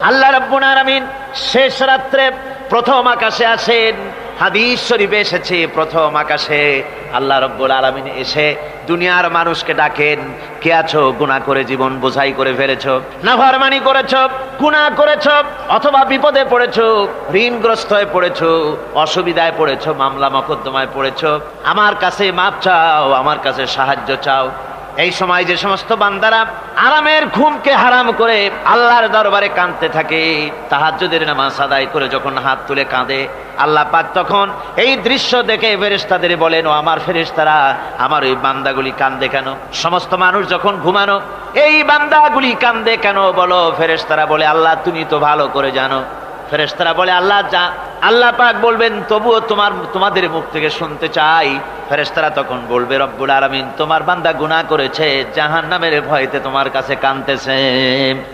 আল্লাহ রাব্বুল আলামিন শেষ রাত্রে প্রথম আকাশে আসেন। হাদিস শরীফে এসেছে প্রথম আকাশে আল্লাহ রাব্বুল আলামিন এসে দুনিয়ার মানুষকে ডাকেন, কে আছো? গুনাহ করে জীবন বোঝাই করে ফেলেছো, নাফরমানি করেছো, গুনাহ করেছো, অথবা বিপদে পড়েছো, ঋণগ্রস্ত হয়ে পড়েছো, অসুবিধায় পড়েছো, মামলা মকদ্দমায় পড়েছো, আমার কাছে মাপ চাও, আমার কাছে সাহায্য চাও। এই সময় যে সমস্ত বান্দারা আরামের ঘুমকে হারাম করে আল্লাহর দরবারে কাঁদতে থাকে, তাহাজ্জুদের নামাজ আদায় করে যখন হাত তুলে কাঁদে, আল্লাহ পাক তখন এই দৃশ্য দেখে ফেরেশতাদের বলেন, ও আমার ফেরেশতারা, আমার ওই বান্দাগুলি কাঁদে কেন? সমস্ত মানুষ যখন ঘুমানো, এই বান্দাগুলি কাঁদে কেন বলো? ফেরেশতারা বলে, আল্লাহ তুমি তো ভালো করে জানো। ফেরেশতারা বলে, আল্লাহ পাক বলবেন, তবুও তোমাদের মুখ থেকে শুনতে চাই। ফেরেশতারা তখন বলবে, রব্বুল আলামিন তোমার বান্দা গুনাহ করেছে, জাহান্নামের ভয়তে তোমার কাছে কাঁদতেছে,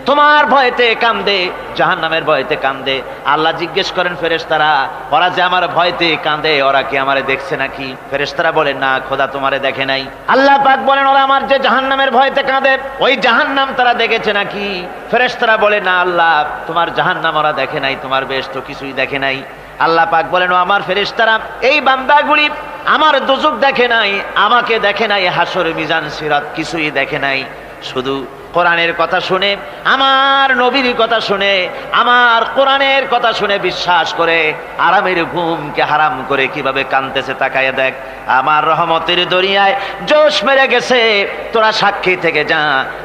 তোমার ভয়তে কাঁদে, জাহান্নামের ভয়তে কাঁদে। আল্লাহ জিজ্ঞেস করেন, ফেরেশতারা ওরা যে আমার ভয়তে কাঁদে, ওরা কি আমারে দেখছে নাকি? ফেরেশতারা বলেন, না খোদা তোমারে দেখে নাই। আল্লাহ পাক বলেন, ওরা আমার যে জাহান্নামের ভয়তে কাঁদে, ওই জাহান্নাম তারা দেখেছে নাকি? ফেরেশতারা বলে, না আল্লাহ তোমার জাহান্নাম ওরা দেখে নাই, তোমার বেহেশত কিছুই দেখে নাই। আল্লাহ পাক বলেন, ও আমার ফেরেশতারা, এই বান্দাগুলি আমার দোজখ দেখে নাই, আমাকে দেখে নাই, হাসর মিজান সিরাত কিছুই দেখে নাই, শুধু কোরআনের কথা শুনে, আমার নবীর কথা শুনে, আমার কোরআনের কথা শুনে বিশ্বাস করে আরামের ঘুমকে হারাম করে কিভাবে কাঁদতেছে তাকায় দেখ। আমার রহমতের দরিয়ায় জোশ মেরে গেছে, তোরা সাক্ষী থেকে যা,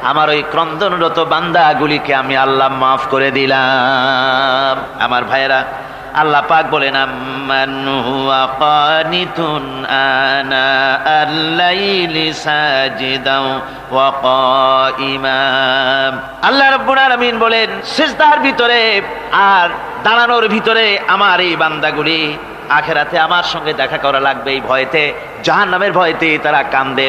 আমার ওই ক্রন্দনরত বান্দাগুলিকে আমি আল্লাহ মাফ করে দিলাম। আমার ভাইয়েরা, আল্লাহ পাক বলেন, আম্মান হুয়া কানিতুন আনা আল-লাইলি সাজিদাও ওয়া কাইমা। আল্লাহ রাব্বুল আলামিন বলেন, সিজদার ভিতরে আর দাঁড়ানোর ভিতরে আমার এই বান্দাগুলি আখিরাতে আমার সঙ্গে দেখা করা লাগবে, এই ভয়তে, জাহান্নামের ভয়তে তারা কাঁদে,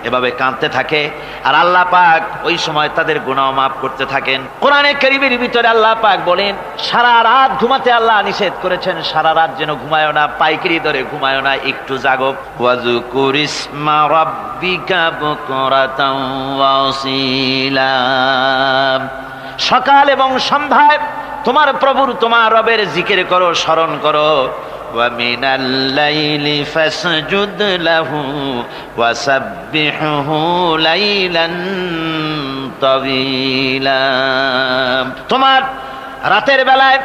এভাবে কাঁদতে থাকে। আর আল্লাহ পাক ওই সময় তাদের গুনাহ মাফ করতে থাকেন। কোরআনে কারীমের ভিতরে আল্লাহ পাক বলেন, সারা রাত ঘুমাতে আল্লাহ নিষেধ করেছেন, সারা রাত যেন ঘুমায়ো না, পাইকারি দরে ঘুমায়ো না, একটু জাগো। ওয়াজকুর ইসমা রাব্বিকা বুকরাতাও ওয়া আসীলা। সকাল এবং সন্ধ্যায় তোমার প্রভুর, তোমার রবের জিকির করো, স্মরণ করো। وَمِنَ اللَّيْلِ فَاسْجُدْ لَهُ وَسَبِّحْهُ لَيْلًا طَوِيلًا। তোমার রাতের বেলায়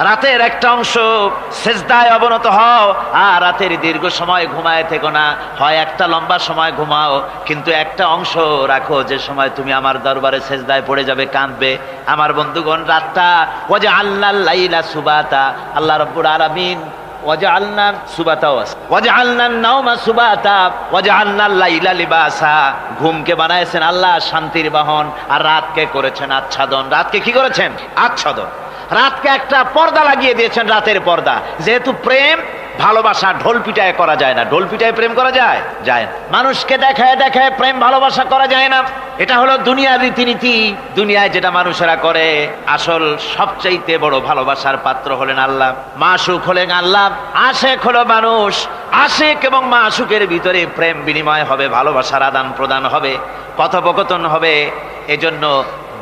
রাতের একটা অংশ সেজদায় অবনত হও, আর রাতের দীর্ঘ সময় ঘুমায় থেকো না, হয় একটা লম্বা সময় ঘুমাও, কিন্তু একটা অংশ রাখো যে সময় তুমি আমার দরবারে সেজদায় পড়ে যাবে, কাঁদবে। আমার বন্ধুগণ, রাতটা ওয়াজআলনাল লাইলা সুবাতা, আল্লাহ রাব্বুল আলামিন ওয়াজআলনা সুবাতা ওয়াজআলনান নাওমা সুবাতা ওয়াজআলনাল লাইলা লিবাসা, ঘুমকে বানাইছেন আল্লাহ শান্তির বাহন, আর রাতকে করেছেন আচ্ছাদন। রাতকে কি করেছেন? আচ্ছাদন। রাতকে একটা পর্দা লাগিয়ে দিয়েছেন, রাতের পর্দা। যেহেতু প্রেম ভালোবাসা ঢোল পিটায় করা যায় না, ঢোল পিটায় প্রেম করা যায় যায় না, মানুষকে দেখায় দেখায় প্রেম ভালোবাসা করা যায় না। এটা হলো দুনিয়ার রীতিনীতি, দুনিয়ায় যেটা মানুষেরা করে। আসল সবচাইতে বড় ভালোবাসার পাত্র হলেন আল্লাহ, মাসুক হলেন আল্লাহ, আশেক হলো মানুষ। আশেক এবং মাসুকের ভিতরে প্রেম বিনিময় হবে, ভালোবাসার আদান প্রদান হবে, কথোপকথন হবে। এজন্য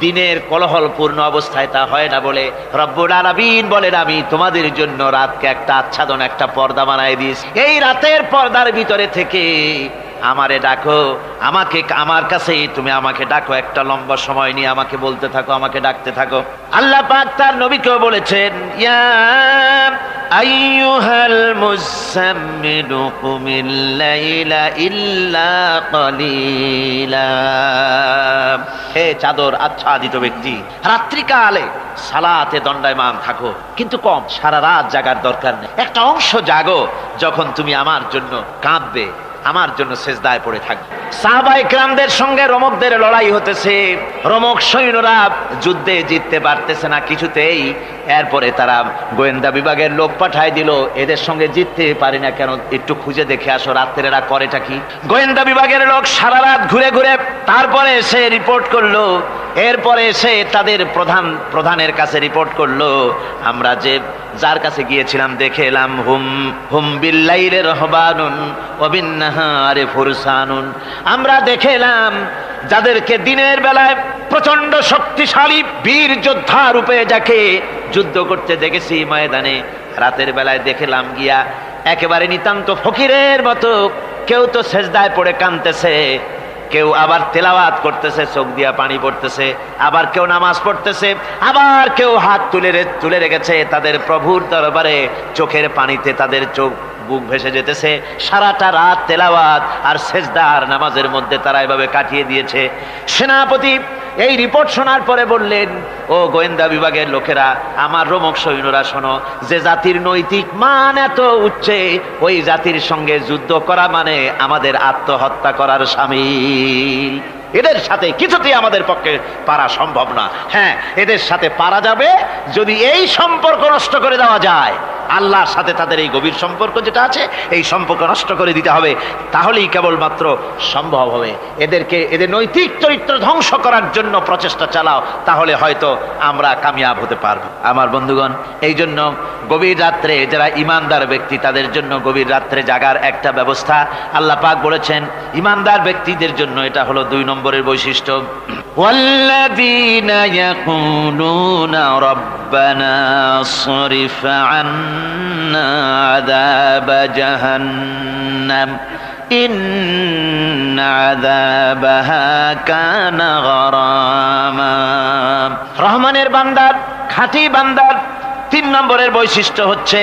দিনের কোলাহল পূর্ণ অবস্থায় তা হয় না বলে রব্বুল আলামিন বলেন, আমি তোমাদের জন্য রাতকে একটা আচ্ছাদন, একটা পর্দা বানায় দিয়েছি। এই রাতের পর্দার ভিতরে থেকে আমারে ডাকো, আমাকে, আমার কাছেই তুমি আমাকে ডাকো, একটা লম্বা সময় নিয়ে আমাকে বলতে থাকো, আমাকে ডাকতে থাকো। আল্লাহ পাক তার নবীকেও বলেছেন, ইয়া আইয়ুহাল মুযাম্মিলু কুমিল লাইলা ইল্লা কালিলা। হে চাদর আচ্ছাদিত ব্যক্তি, রাত্রিকালে সালাতে দণ্ডায়মান থাকো, কিন্তু কম, সারা রাত জাগার দরকার নেই। একটা অংশ জাগো, যখন তুমি আমার জন্য কাঁদবে, আমার জন্য সেজদায় পড়ে থাকবে। সাহাবায়ে কেরামদের সঙ্গে রোমকদের লড়াই হতেছে, রোমক সৈন্যরা যুদ্ধে জিততে পারতেছে না কিছুতেই। এরপরে তারা গোয়েন্দা বিভাগের লোক পাঠায় দিল, এদের সঙ্গে জিততে পারি না কেন, একটু খুঁজে দেখে আসো রাত্রে এরা করেটা কি। গোয়েন্দা বিভাগের লোক সারা রাত ঘুরে ঘুরে তারপরে সে রিপোর্ট করলো। এরপরে সে তাদের প্রধানের কাছে রিপোর্ট করলো, আমরা যার কাছে গিয়েছিলাম দেখে এলাম, হুম বিল্লাইলি রহবানুন ওয়া বিন্নাহারি ফুরসানুন, আমরা দেখে এলাম যাদেরকে দিনের বেলায় প্রচন্ড শক্তিশালী বীর যোদ্ধা রূপে যাকে যুদ্ধ করতে দেখেছি ময়দানে, রাতের বেলায় দেখলাম গিয়া একেবারে নিতান্ত ফকিরের মতো কেউ তো সেজদায় পড়ে কাঁদতেছে, কেউ আবার তেলাওয়াত করতেছে, চোখ দিয়া পানি পড়তেছে, আবার কেউ নামাজ পড়তেছে, আবার কেউ হাত তুলে রেখেছে তাদের প্রভুর দরবারে, চোখের পানিতে তাদের চোখ বুক ভেসে যেতেছে। সারাটা রাত তেলাওয়াত আর সেজদা আর নামাজের মধ্যে তারা এভাবে কাটিয়ে দিয়েছে। সেনাপতি এই রিপোর্ট শোনার পরে বললেন, ও গোয়েন্দা বিভাগের লোকেরা, আমার রোমক সৈন্যরা শোনো, যে জাতির নৈতিক মান এত উচ্চে, ওই জাতির সঙ্গে যুদ্ধ করা মানে আমাদের আত্মহত্যা করার শামিল। এদের সাথে কিছুতেই আমাদের পক্ষে পারা সম্ভব না। হ্যাঁ, এদের সাথে পারা যাবে যদি এই সম্পর্ক নষ্ট করে দেওয়া যায়। আল্লাহর সাথে তাদের এই গভীর সম্পর্ক যেটা আছে, এই সম্পর্ক নষ্ট করে দিতে হবে, তাহলেই কেবলমাত্র সম্ভব হবে। এদের নৈতিক চরিত্র ধ্বংস করার জন্য প্রচেষ্টা চালাও, তাহলে হয়তো আমরা কামিয়াব হতে পারবো। আমার বন্ধুগণ, এই জন্য গভীর রাত্রে যারা ইমানদার ব্যক্তি, তাদের জন্য গভীর রাত্রে জাগার একটা ব্যবস্থা আল্লাহ পাক বলেছেন। ইমানদার ব্যক্তিদের জন্য এটা হলো 2 নম্বরের বৈশিষ্ট্য। ওয়াল্লাযীনা ইয়াকুলুনা রাব্বানা সরিফ আন্না আযাবা জাহান্নাম ইন্না আযাবাহা কানা গরামা। রহমানের বান্দার, খাঁটি বান্দার 3 নম্বরের বৈশিষ্ট্য হচ্ছে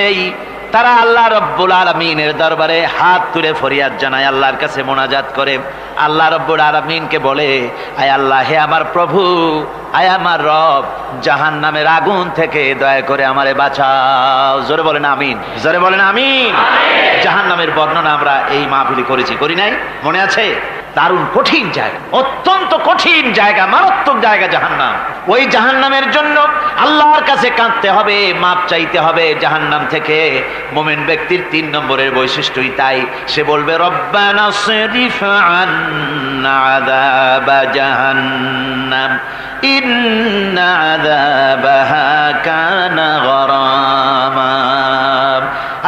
তারা আল্লাহ রব্বুল আলামিনের দরবারে হাত তুলে ফরিয়াদ জানায়, আল্লাহর কাছে মোনাজাত করে, আল্লাহ রব্বুল আলামিনকে বলে, আয় আল্লাহ, হে আমার প্রভু, আয় আমার রব, জাহান্নামের আগুন থেকে দয়া করে আমারে বাঁচাও। জোরে বলেন আমিন, জোরে বলেন আমিন। জাহান্নামের বর্ণনা আমরা এই মাহফিলে করেছি, করি নাই? মনে আছে? দারুণ কঠিন জায়গা, অত্যন্ত কঠিন জায়গা, মারাত্মক জায়গা জাহান্নাম। ওই জাহান্নামের জন্য আল্লাহর কাছে কাঁদতে হবে, মাপ চাইতে হবে জাহান্নাম থেকে। মুমিন ব্যক্তির 3 নম্বরের বৈশিষ্ট্যই তাই। সে বলবে, রব্বানা সরিফ আন্না আযাবা জাহান্নাম ইন্না আযাবাহা কানা গরামা।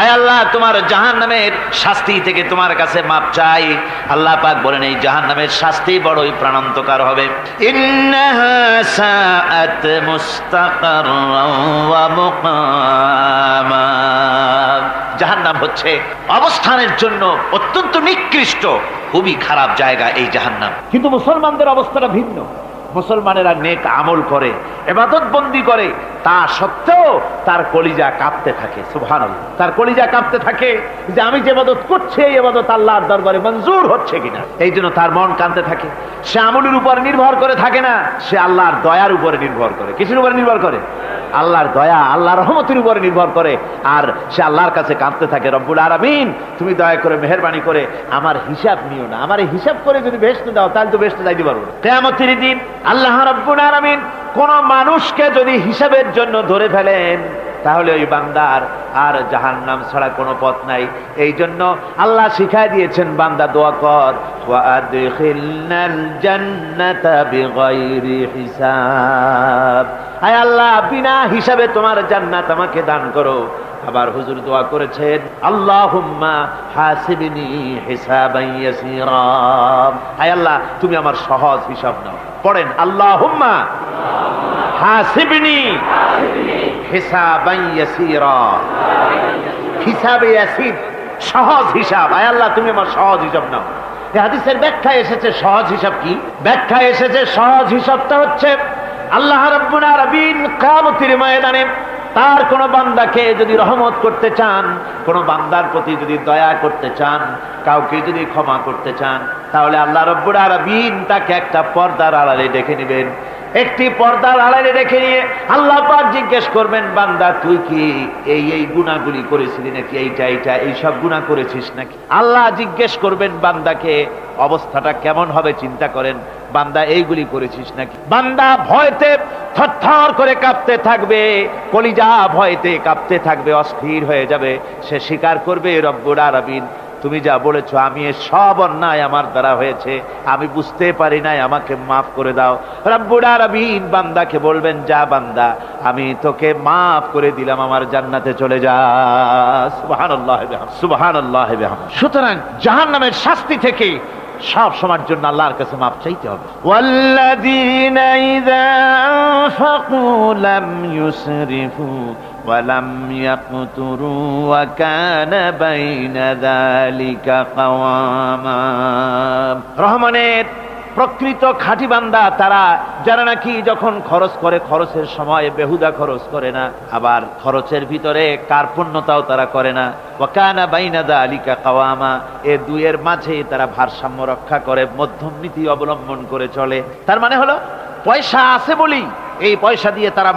আয় আল্লাহ, তোমার জাহান্নামের শাস্তি থেকে তোমার কাছে মাপ চাই। আল্লাহ পাক বলেন, এই জাহান্নামের শাস্তি বড়ই প্রাণান্তকার হবে। ইন্নাহা সাআত মুস্তাকাররান ওয়া মুকামা। জাহান্নাম হচ্ছে অবস্থানের জন্য অত্যন্ত নিকৃষ্ট, খুবই খারাপ জায়গা এই জাহান্নাম। কিন্তু মুসলমানদের অবস্থাটা ভিন্ন। মুসলমানেরা নেক আমল করে, ইবাদত বন্দি করে, তা সত্ত্বেও তার কলিজা কাঁপতে থাকে। সুবহানাল্লাহ, তার কলিজা কাঁপতে থাকে যে আমি যে ইবাদত করছি, এই ইবাদত আল্লাহর দরবারে মঞ্জুর হচ্ছে কিনা। এই জন্য তার মন কাঁদতে থাকে। সে আমলের উপর নির্ভর করে থাকে না, সে আল্লাহর দয়ার উপরে নির্ভর করে। কিসের উপরে নির্ভর করে? আল্লাহর দয়া, আল্লাহর রহমতের উপরে নির্ভর করে। আর সে আল্লাহর কাছে কাঁদতে থাকে, রব্বুল আলামিন, তুমি দয়া করে, মেহেরবানি করে আমার হিসাব নিও না। আমার হিসাব করে যদি বেহেশতে দাও, তাহলে তো বেহেশতে যাইতে পারবো না। কিয়ামতের দিন আল্লাহ রব্বুল আলামিন কোন মানুষকে যদি হিসাবের জন্য ধরে ফেলেন, তাহলে ওই বান্দার আর জাহান্নাম ছাড়া কোনো পথ নাই। এই জন্য আল্লাহ শিখায় দিয়েছেন, বান্দা দোয়া কর, ওয়া আদখিলনাল জান্নাতা বিগাইরি হিসাব। আয় আল্লাহ, বিনা হিসাবে তোমার জান্নাত আমাকে দান করো। আবার হুজুর দোয়া করেছেন, আল্লাহুম্মা হাসিবনি হিসাবান ইয়াসীরা। আয় আল্লাহ, তুমি আমার সহজ হিসাব নাও। পড়েন, আল্লাহুম্মা হাসিবনি হিসাবান ইয়াসীরা। হিসাবে ইয়াসীর, সহজ হিসাব। আয় আল্লাহ, তুমি আমার সহজ হিসাব নাও। এই হাদিসের ব্যাখ্যায় এসেছে সহজ হিসাব কি? ব্যাখ্যায় এসেছে সহজ হিসাবটা হচ্ছে আল্লাহ রাব্বুল আলামিন কিয়ামতের ময়দানে তার কোন বান্দাকে যদি রহমত করতে চান, কোন বান্দার প্রতি যদি দয়া করতে চান, কাউকে যদি ক্ষমা করতে চান, তাহলে আল্লাহ রাব্বুল আলামিন তাকে একটা পর্দার আড়ালে ডেকে নেবেন। একটি পর্দার আড়ালে রেখে নিয়ে আল্লাহ পাক জিজ্ঞেস করবেন, বান্দা তুই কি এই গুনাহগুলি করেছিলি নাকি? এই সব গুনাহ করেছিস নাকি? আল্লাহ জিজ্ঞেস করবেন বান্দাকে, অবস্থাটা কেমন হবে চিন্তা করেন। বান্দা এইগুলি করেছিস নাকি? বান্দা ভয়তে থরথর করে কাঁপতে থাকবে, কলিজা ভয়তে কাঁপতে থাকবে, অস্থির হয়ে যাবে। সে স্বীকার করবে, রব্বুল আলামিন, তুমি যা বলেছো, আমি সব অন্যায় আমার দ্বারা হয়েছে, আমি বুঝতে পারি নাই, আমাকে মাফ করে দাও। রব্বুল আলামিন বান্দাকে বলবেন, যা বান্দা, আমি তোকে মাফ করে দিলাম, আমার জান্নাতে চলে যা। সুবহানাল্লাহ, সুবহানাল্লাহ। সুতরাং জাহান্নামের শাস্তি থেকে সব সময়ের জন্য আল্লাহর কাছে মাপ চাইতে হবে। ওয়াল্লাযীনা ইযা আনফাকু লাম ইউসরিফু ওয়া লাম ইয়াকতুরু ওয়া কানা বাইনা যালিকা কাওয়ামা। রহমানের প্রকৃত খাঁটি বান্দা তারা, যারা নাকি যখন খরচ করে খরচের সময় বেহুদা খরচ করে না, আবার খরচের ভিতরে কার্পণ্যতাও তারা করে না। ওয়া কানা বাইনা যালিকা কাওয়ামা, এই দুইয়ের মাঝে তারা ভারসাম্য রক্ষা করে, মধ্যম নীতি অবলম্বন করে চলে। তার মানে হলো পয়সা আছে বলেই এই পয়সা দিয়ে তারা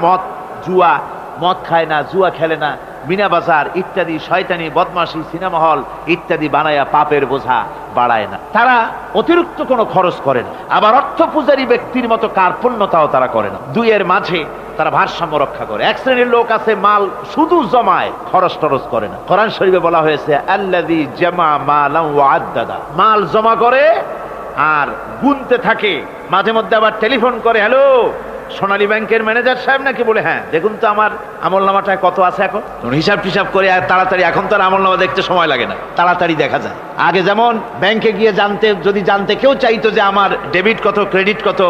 মদ খায় না, জুয়া খেলে না, মিনা বাজার ইত্যাদি শয়তানি বদমাশি সিনেমা হল ইত্যাদি বানায়া পাপের বোঝা বাড়ায় না। তারা অতিরিক্ত কোনো খরচ করে না, আবার অর্থ পূজারী ব্যক্তির মতো কার্পণ্যতাও তারা করে না। দুইয়ের মাঝে তারা ভারসাম্য রক্ষা করে। এক শ্রেণীর লোক আছে মাল শুধু জমায়, খরচ টরচ করে না। কোরআন শরীফে বলা হয়েছে আল্লাযী জামা মালান ওয়া আদ্দাদা, মাল জমা করে আর গুনতে থাকে, মাঝে মধ্যে আবার টেলিফোন করে, হ্যালো সোনালী ব্যাংকের ম্যানেজার সাহেব নাকি? বলে হ্যাঁ, দেখুন তো আমার আমলনামাটায় কত আছে এখন। হিসাব টিসাব করে আর তাড়াতাড়ি, এখন তো আর আমলনামা দেখতে সময় লাগে না, তাড়াতাড়ি দেখা যায়। আগে যেমন ব্যাংকে গিয়ে যদি জানতে কেউ চাইতো যে আমার ডেবিট কত, ক্রেডিট কত,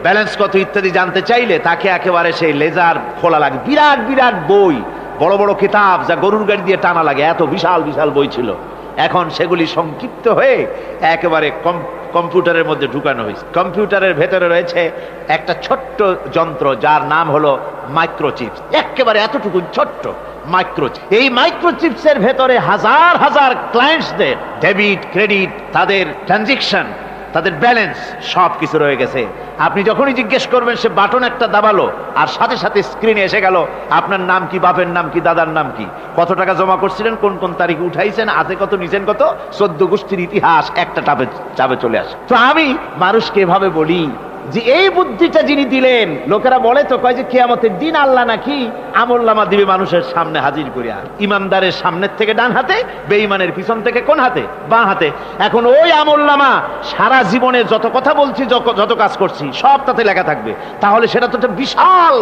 ব্যালেন্স কত ইত্যাদি জানতে চাইলে তাকে একেবারে সেই লেজার খোলা লাগে, বিরাট বিরাট বই, বড় বড় কিতাব যা গরুর গাড়ি দিয়ে টানা লাগে, এত বিশাল বিশাল বই ছিল। এখন সেগুলি সংক্ষিপ্ত হয়ে একেবারে কম্পিউটারের মধ্যে ঢুকানো হয়েছে। কম্পিউটারের ভেতরে রয়েছে একটা ছোট্ট যন্ত্র যার নাম হলো মাইক্রোচিপস, একেবারে এতটুকু ছোট্ট মাইক্রোচিপ। এই মাইক্রোচিপসের ভেতরে হাজার হাজার ক্লায়েন্টসদের ডেবিট ক্রেডিট, তাদের ট্রানজেকশন, তাদের ব্যালেন্স সব কিছু রয়ে গেছে। আপনি যখনই জিজ্ঞেস করবেন সে বাটন একটা দাবালো আর সাথে সাথে স্ক্রিনে এসে গেল আপনার নাম কি, বাপের নাম কি, দাদার নাম কি, কত টাকা জমা করছিলেন, কোন কোন তারিখে উঠাইছেন, হাতে কত নিছেন কত, 14 গোষ্ঠীর ইতিহাস একটা চাপে চলে আসে। তো আমি মানুষকে এভাবে বলি যে এই বুদ্ধিটা যিনি দিলেন, লোকেরা বলে তো কয় যে কিয়ামতের দিন আল্লাহ নাকি আমলনামা দিবে মানুষের সামনে হাজির করিয়া, ইমানদারের সামনের থেকে ডান হাতে, বেঈমানের পিছন থেকে কোন হাতে, বাঁ হাতে। এখন ওই আমলনামা সারা জীবনে যত কথা বলছি, যত কাজ করছি সব তাতে লেখা থাকবে। তাহলে সেটা তো একটা বিশাল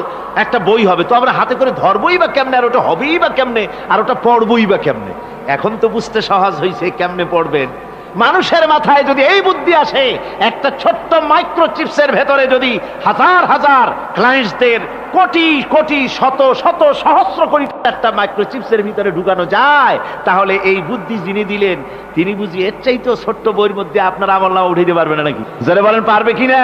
একটা বই হবে, তো আমরা হাতে করে ধরবই বা কেমনে, আর ওটা হবেই বা কেমনে, আর ওটা পড়বই বা কেমনে। এখন তো বুঝতে সহজ হয়েছে কেমনে পড়বেন। মানুষের মাথায় যদি এই বুদ্ধি আসে, একটা ছোট্ট মাইক্রোচিপসের ভেতরে যদি হাজার হাজার ক্লায়েন্টসদের কোটি কোটি শত শত সহস্র কোটি একটা মাইক্রোচিপসের ভিতরে ঢুকানো যায়, তাহলে এই বুদ্ধি যিনি দিলেন তিনি বুঝি এর চাইতেও ছোট্ট বইয়ের মধ্যে আপনার আমলনামা উঠে দিতে পারবে না নাকি? যারা বলেন পারবে কিনা?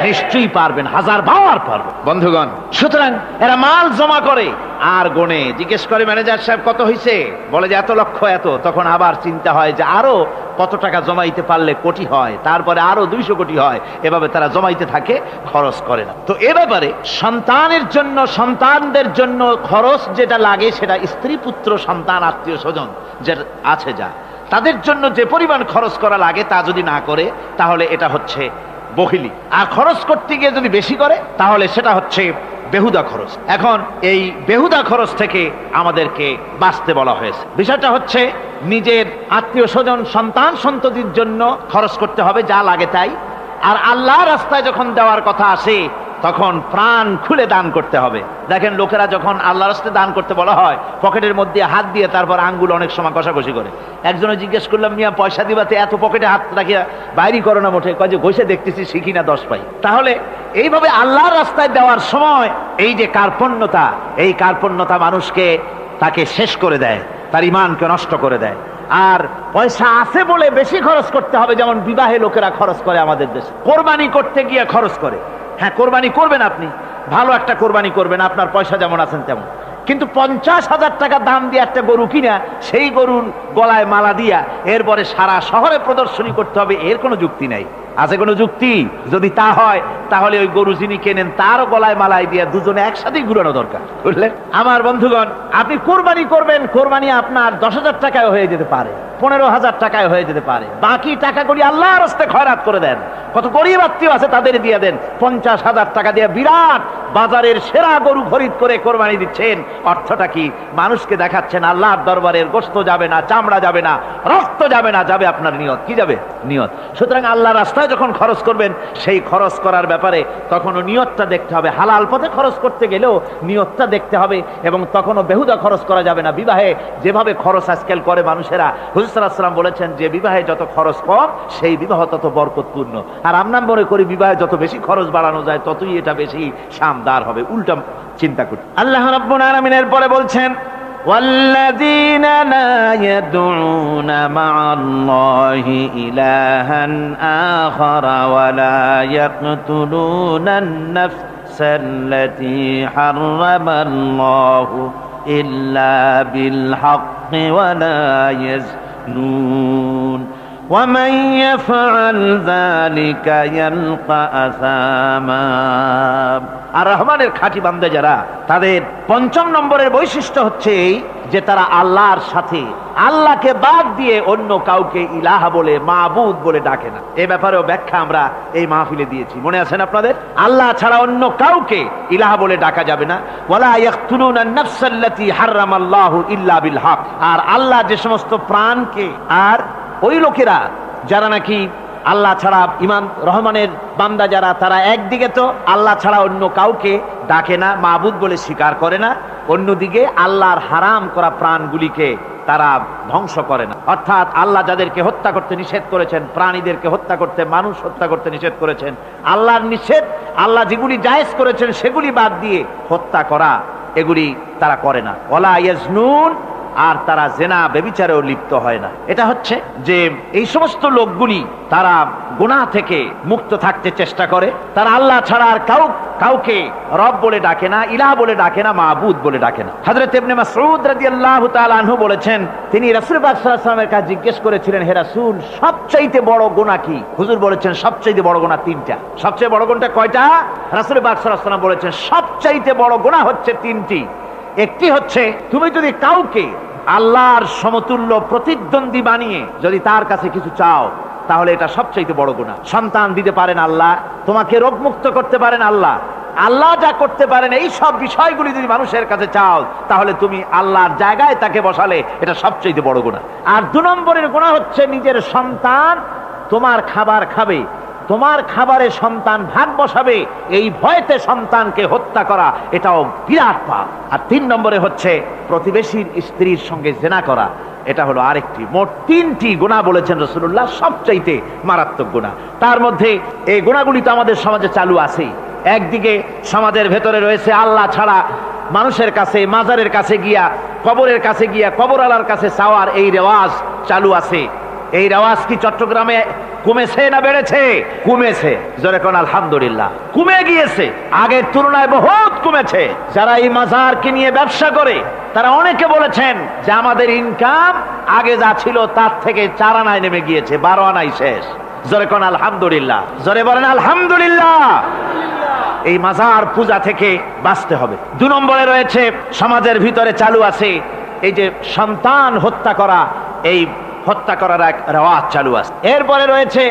নিশ্চয়ই পারবেন, হাজার বার পারবে বন্ধুগণ। সুতরাং এরা মাল জমা করে আর গোনে, জিজ্ঞেস করে ম্যানেজার সাহেব কত হয়েছে, বলে যে এত লক্ষ এত, তখন আবার চিন্তা হয় যে আরো কত টাকা জমাইতে পারলে কোটি হয়, তারপরে আরো 200 কোটি হয়, এভাবে তারা জমাইতে থাকে, খরচ করে না। তো এ ব্যাপারে সন্তানের জন্য, সন্তানদের জন্য খরচ যেটা লাগে সেটা স্ত্রী পুত্র সন্তান আত্মীয় স্বজন যে আছে যা, তাদের জন্য যে পরিমাণ খরচ করা লাগে তা যদি না করে তাহলে এটা হচ্ছে বখিলি। আর খরচ করতে গিয়ে যদি বেশি করে তাহলে সেটা হচ্ছে বেহুদা খরচ। এখন এই বেহুদা খরচ থেকে আমাদেরকে বাঁচতে বলা হয়েছে। বিষয়টা হচ্ছে নিজের আত্মীয় স্বজন সন্তান সন্ততির জন্য খরচ করতে হবে যা লাগে তাই, আর আল্লাহর রাস্তায় যখন দেওয়ার কথা আসে তখন প্রাণ খুলে দান করতে হবে। দেখেন লোকেরা যখন আল্লাহর রাস্তায় দান করতে বলা হয় পকেটের মধ্যে হাত দিয়ে তারপর আঙ্গুল অনেক সময় কষাকষি করে। একজনে জিজ্ঞেস করলাম, মিয়া পয়সা দিবাতে এত পকেটে হাত রাখিয়া বাইরে করো না মোটে? কয় যে ঘষে দেখতেছি শিখি না 10 পাই। তাহলে এইভাবে আল্লাহর রাস্তায় দেওয়ার সময় এই যে কার্পণ্যতা, এই কার্পণ্যতা মানুষকে তাকে শেষ করে দেয়, তার ঈমানকে নষ্ট করে দেয়। আর পয়সা আছে বলে বেশি খরচ করতে হবে, যেমন বিবাহে লোকেরা খরচ করে আমাদের দেশে, কোরবানি করতে গিয়ে খরচ করে। হ্যাঁ, কোরবানি করবেন, আপনি ভালো একটা কোরবানি করবেন, আপনার পয়সা যেমন আছেন তেমন, কিন্তু 50,000 টাকা দাম দিয়ে একটা গরু কিনা সেই গরুর গলায় মালা দিয়া এরপরে সারা শহরে প্রদর্শনী করতে হবে, এর কোনো যুক্তি নাই। আছে কোনো যুক্তি? যদি তা হয় তাহলে ওই গরু যিনি কেনেন তারও গলায় মালাই দিয়ে দুজনে একসাথেই ঘুরানো দরকার, বুঝলেন? আমার বন্ধুগণ, আপনি কোরবানি করবেন, কোরবানি আপনার 10,000 টাকায় হয়ে যেতে পারে, 15,000 টাকায় হয়ে যেতে পারে, বাকি টাকাগুলি আল্লাহর রাস্তায় খয়রাত করে দেন। কত গরিব আত্মীয় আছে তাদের দিয়ে দেন। 50,000 টাকা দিয়ে বিরাট বাজারের সেরা গরু খরিদ করে কোরবানি দিচ্ছেন, অর্থটা কি? মানুষকে দেখাচ্ছেন আল্লাহর দরবারের গোশত যাবে না, চামড়া যাবে না, রক্ত যাবে না, যাবে আপনার নিয়ত। কি যাবে? নিয়ত। সুতরাং আল্লাহর রাস্তায় যখন খরচ করবেন সেই খরচ করার ব্যাপারে তখনও নিয়তটা দেখতে হবে। হালাল পথে খরচ করতে গেলেও নিয়তটা দেখতে হবে, এবং তখনও বেহুদা খরচ করা যাবে না। বিবাহে যেভাবে খরচ আজকাল করে মানুষেরা, হুজুর সাল্লাল্লাহু আলাইহি ওয়াসাল্লাম বলেছেন যে বিবাহে যত খরচ কম সেই বিবাহ তত বরকতপূর্ণ। আর আমরা মনে করি বিবাহে যত বেশি খরচ বাড়ানো যায় ততই এটা বেশি শানদার হবে, উল্টা চিন্তা করি। আল্লাহ রাব্বুল আলামিন এরপরে বলছেন والذين لا يدعون مع الله إلها آخر ولا يقتلون النفس التي حرم الله إلا بالحق ولا يزنون ومن يفعل ذلك يلقى أثاما। আর রহমানের খাঁটি বান্দা যারা, তাদের পঞ্চম নম্বরের বৈশিষ্ট্য হচ্ছে এই যে তারা আল্লাহর সাথে, আল্লাহকে বাদ দিয়ে অন্য কাউকে ইলাহা বলে, মাবুদ বলে ডাকে না। এই ব্যাপারেও ব্যাখ্যা আমরা এই মাহফিলে দিয়েছি, মনে আছেন আপনাদের? আল্লাহ ছাড়া অন্য কাউকে ইলাহা বলে ডাকা যাবে না। ওয়ালা ইয়াকতুলুনা আন-নাফসাল্লাতী হারামাল্লাহু ইল্লা বিল হক। আর আল্লাহ যে সমস্ত প্রাণকে, আর ওই লোকেরা যারা নাকি আল্লাহ ছাড়া, ইমাম রহমানের বান্দা যারা, তারা একদিকে তো আল্লাহ ছাড়া অন্য কাউকে ডাকে না, মাবুদ বলে স্বীকার করে না, অন্যদিকে আল্লাহর হারাম করা প্রাণগুলিকে তারা ধ্বংস করে না। অর্থাৎ আল্লাহ যাদেরকে হত্যা করতে নিষেধ করেছেন, প্রাণীদেরকে হত্যা করতে, মানুষ হত্যা করতে নিষেধ করেছেন, আল্লাহর নিষেধ, আল্লাহ যেগুলি জায়েজ করেছেন সেগুলি বাদ দিয়ে হত্যা করা, এগুলি তারা করে না। ওয়ালা ইয়াজনুন, আর তারা জেনা ব্যভিচারেও লিপ্ত হয় না। এটা হচ্ছে যে এই সমস্ত লোকগুলি তারা গুনাহ থেকে মুক্ত থাকতে চেষ্টা করে, তারা আল্লাহ ছাড়া আর কাউকে রব বলে ডাকে না, ইলাহ বলে ডাকে না, মাবুদ বলে ডাকে না। হযরত ইবনে মাসউদ রাদিয়াল্লাহু তাআলা আনহু বলেছেন, তিনি রাসূল পাক সাল্লাল্লাহু আলাইহি ওয়াসাল্লামের কাছে জিজ্ঞেস করেছিলেন, হে রাসূল, সবচাইতে বড় গুনাহ কি? হুজুর বলেছেন সবচাইতে বড় গুনাহ তিনটা। সবচেয়ে বড় গুনাহটা কয়টা? রাসূল পাক সাল্লাল্লাহু আলাইহি ওয়াসাল্লাম বলেছেন সবচাইতে বড় গুনাহ হচ্ছে তিনটি। একটি হচ্ছে তুমি যদি কাউকে আল্লাহর সমতুল্য প্রতিদ্বন্দ্বী বানিয়ে যদি তার কাছে কিছু চাও, তাহলে এটা সবচেয়ে বড় গুনাহ। সন্তান দিতে পারেন আল্লাহ, তোমাকে রোগমুক্ত করতে পারেন আল্লাহ, আল্লাহ যা করতে পারেন এই সব বিষয়গুলি যদি মানুষের কাছে চাও, তাহলে তুমি আল্লাহর জায়গায় তাকে বসালে এটা সবচেয়ে বড় গুনাহ। আর 2 নম্বরের গুনাহ হচ্ছে নিজের সন্তান তোমার খাবার খাবে, তোমার খাবারে সন্তান ভাগ বসাবে, এই ভয়তে সন্তানকে হত্যা করা, এটাও বিরাট পাপ। আর 3 নম্বরে হচ্ছে প্রতিবেশীর স্ত্রীর সঙ্গে জেনা করা, এটা হলো আরেকটি। মোট 3টি গুনাহ বলেছেন রাসূলুল্লাহ, সবচাইতে মারাত্মক গুনাহ। তার মধ্যে এই গুনাহগুলি তো আমাদের সমাজে চালু আছে। একদিকে সমাজের ভেতরে রয়েছে আল্লাহ ছাড়া মানুষের কাছে, মাজারের কাছে গিয়া, কবরের কাছে গিয়া, কবরওয়ালার কাছে চাওয়ার এই রেওয়াজ চালু আছে। এই রেওয়াজ কি চট্টগ্রামে কমেছে না বেড়েছে? কমেছে। জোরে কোন আলহামদুলিল্লাহ। কমে গিয়েছে, আগের তুলনায় বহুত কমেছে। যারা এই মাজারকে নিয়ে ব্যবসা করে তারা অনেকে বলেছেন যে আমাদের ইনকাম আগে যা ছিল তার থেকে 4 আনায় নেমে গিয়েছে, 12 আনাই শেষ। জোরে কোন আলহামদুলিল্লাহ। জোরে বলেন আলহামদুলিল্লাহ। এই মাজার পূজা থেকে বাঁচতে হবে। 2 নম্বরে রয়েছে সমাজের ভিতরে চালু আছে এই যে সন্তান হত্যা করা, এই হত্যা করার এক রেওয়াজ চালু আছে। এরপরে রয়েছে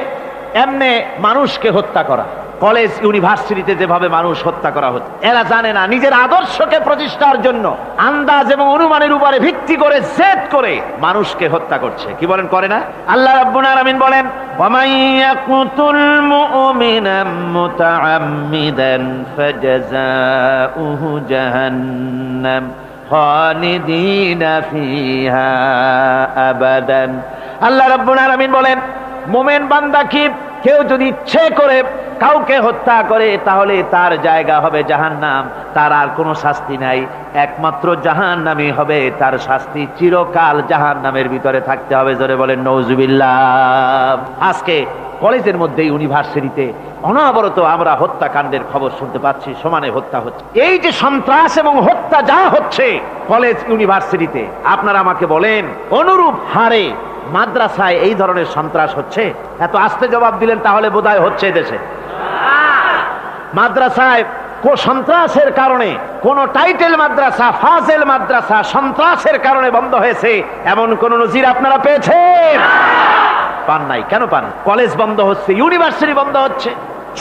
এমনি মানুষকে হত্যা করা। কলেজ ইউনিভার্সিটিতে যেভাবে মানুষ হত্যা করা হচ্ছে, এরা জানে না নিজের আদর্শকে প্রতিষ্ঠার জন্য আন্দাজ এবং অনুমানের উপরে ভিত্তি করে জেদ করে মানুষকে হত্যা করছে। কি বলেন, করে না? আল্লাহ রাব্বুল আলামিন বলেন, ওয়ামান ইয়াকুতুল মুমিনা মুতাআম্মিদান ফাজাযাউহু জাহান্নাম খালিদিনা ফিহা আবাদান। আল্লাহ রাব্বুল আলামিন বলেন, মুমিন বান্দা কি কেউ যদি ইচ্ছে করে কাউকে হত্যা করে তাহলে তার জায়গা হবে জাহান্নাম, তার আর কোনো শাস্তি নাই, একমাত্র জাহান্নামই হবে তার শাস্তি, চিরকাল জাহান্নামের ভিতরে থাকতে হবে। জোরে বলেন নাউজুবিল্লাহ। আজকে কলেজের মধ্যে, ইউনিভার্সিটিতে অনবরত আমরা হত্যাকাণ্ডের খবর শুনতে পাচ্ছি, সমানে হত্যা হচ্ছে। এই যে সন্ত্রাস এবং হত্যা যা হচ্ছে কলেজ ইউনিভার্সিটিতে, আপনারা আমাকে বলেন অনুরূপ হারে মাদ্রাসায় এই ধরনের সন্ত্রাস হচ্ছে? এত আস্তে জবাব দিলেন তাহলে বোধহয় হচ্ছে দেশে। মাদ্রাসায় সন্ত্রাসের কারণে কোন টাইটেল মাদ্রাসা, ফাজেল মাদ্রাসা সন্ত্রাসের কারণে বন্ধ হয়েছে এমন কোন নজির আপনারা পেয়েছেন? পান নাই। কেন পান? কলেজ বন্ধ হচ্ছে, ইউনিভার্সিটি বন্ধ হচ্ছে,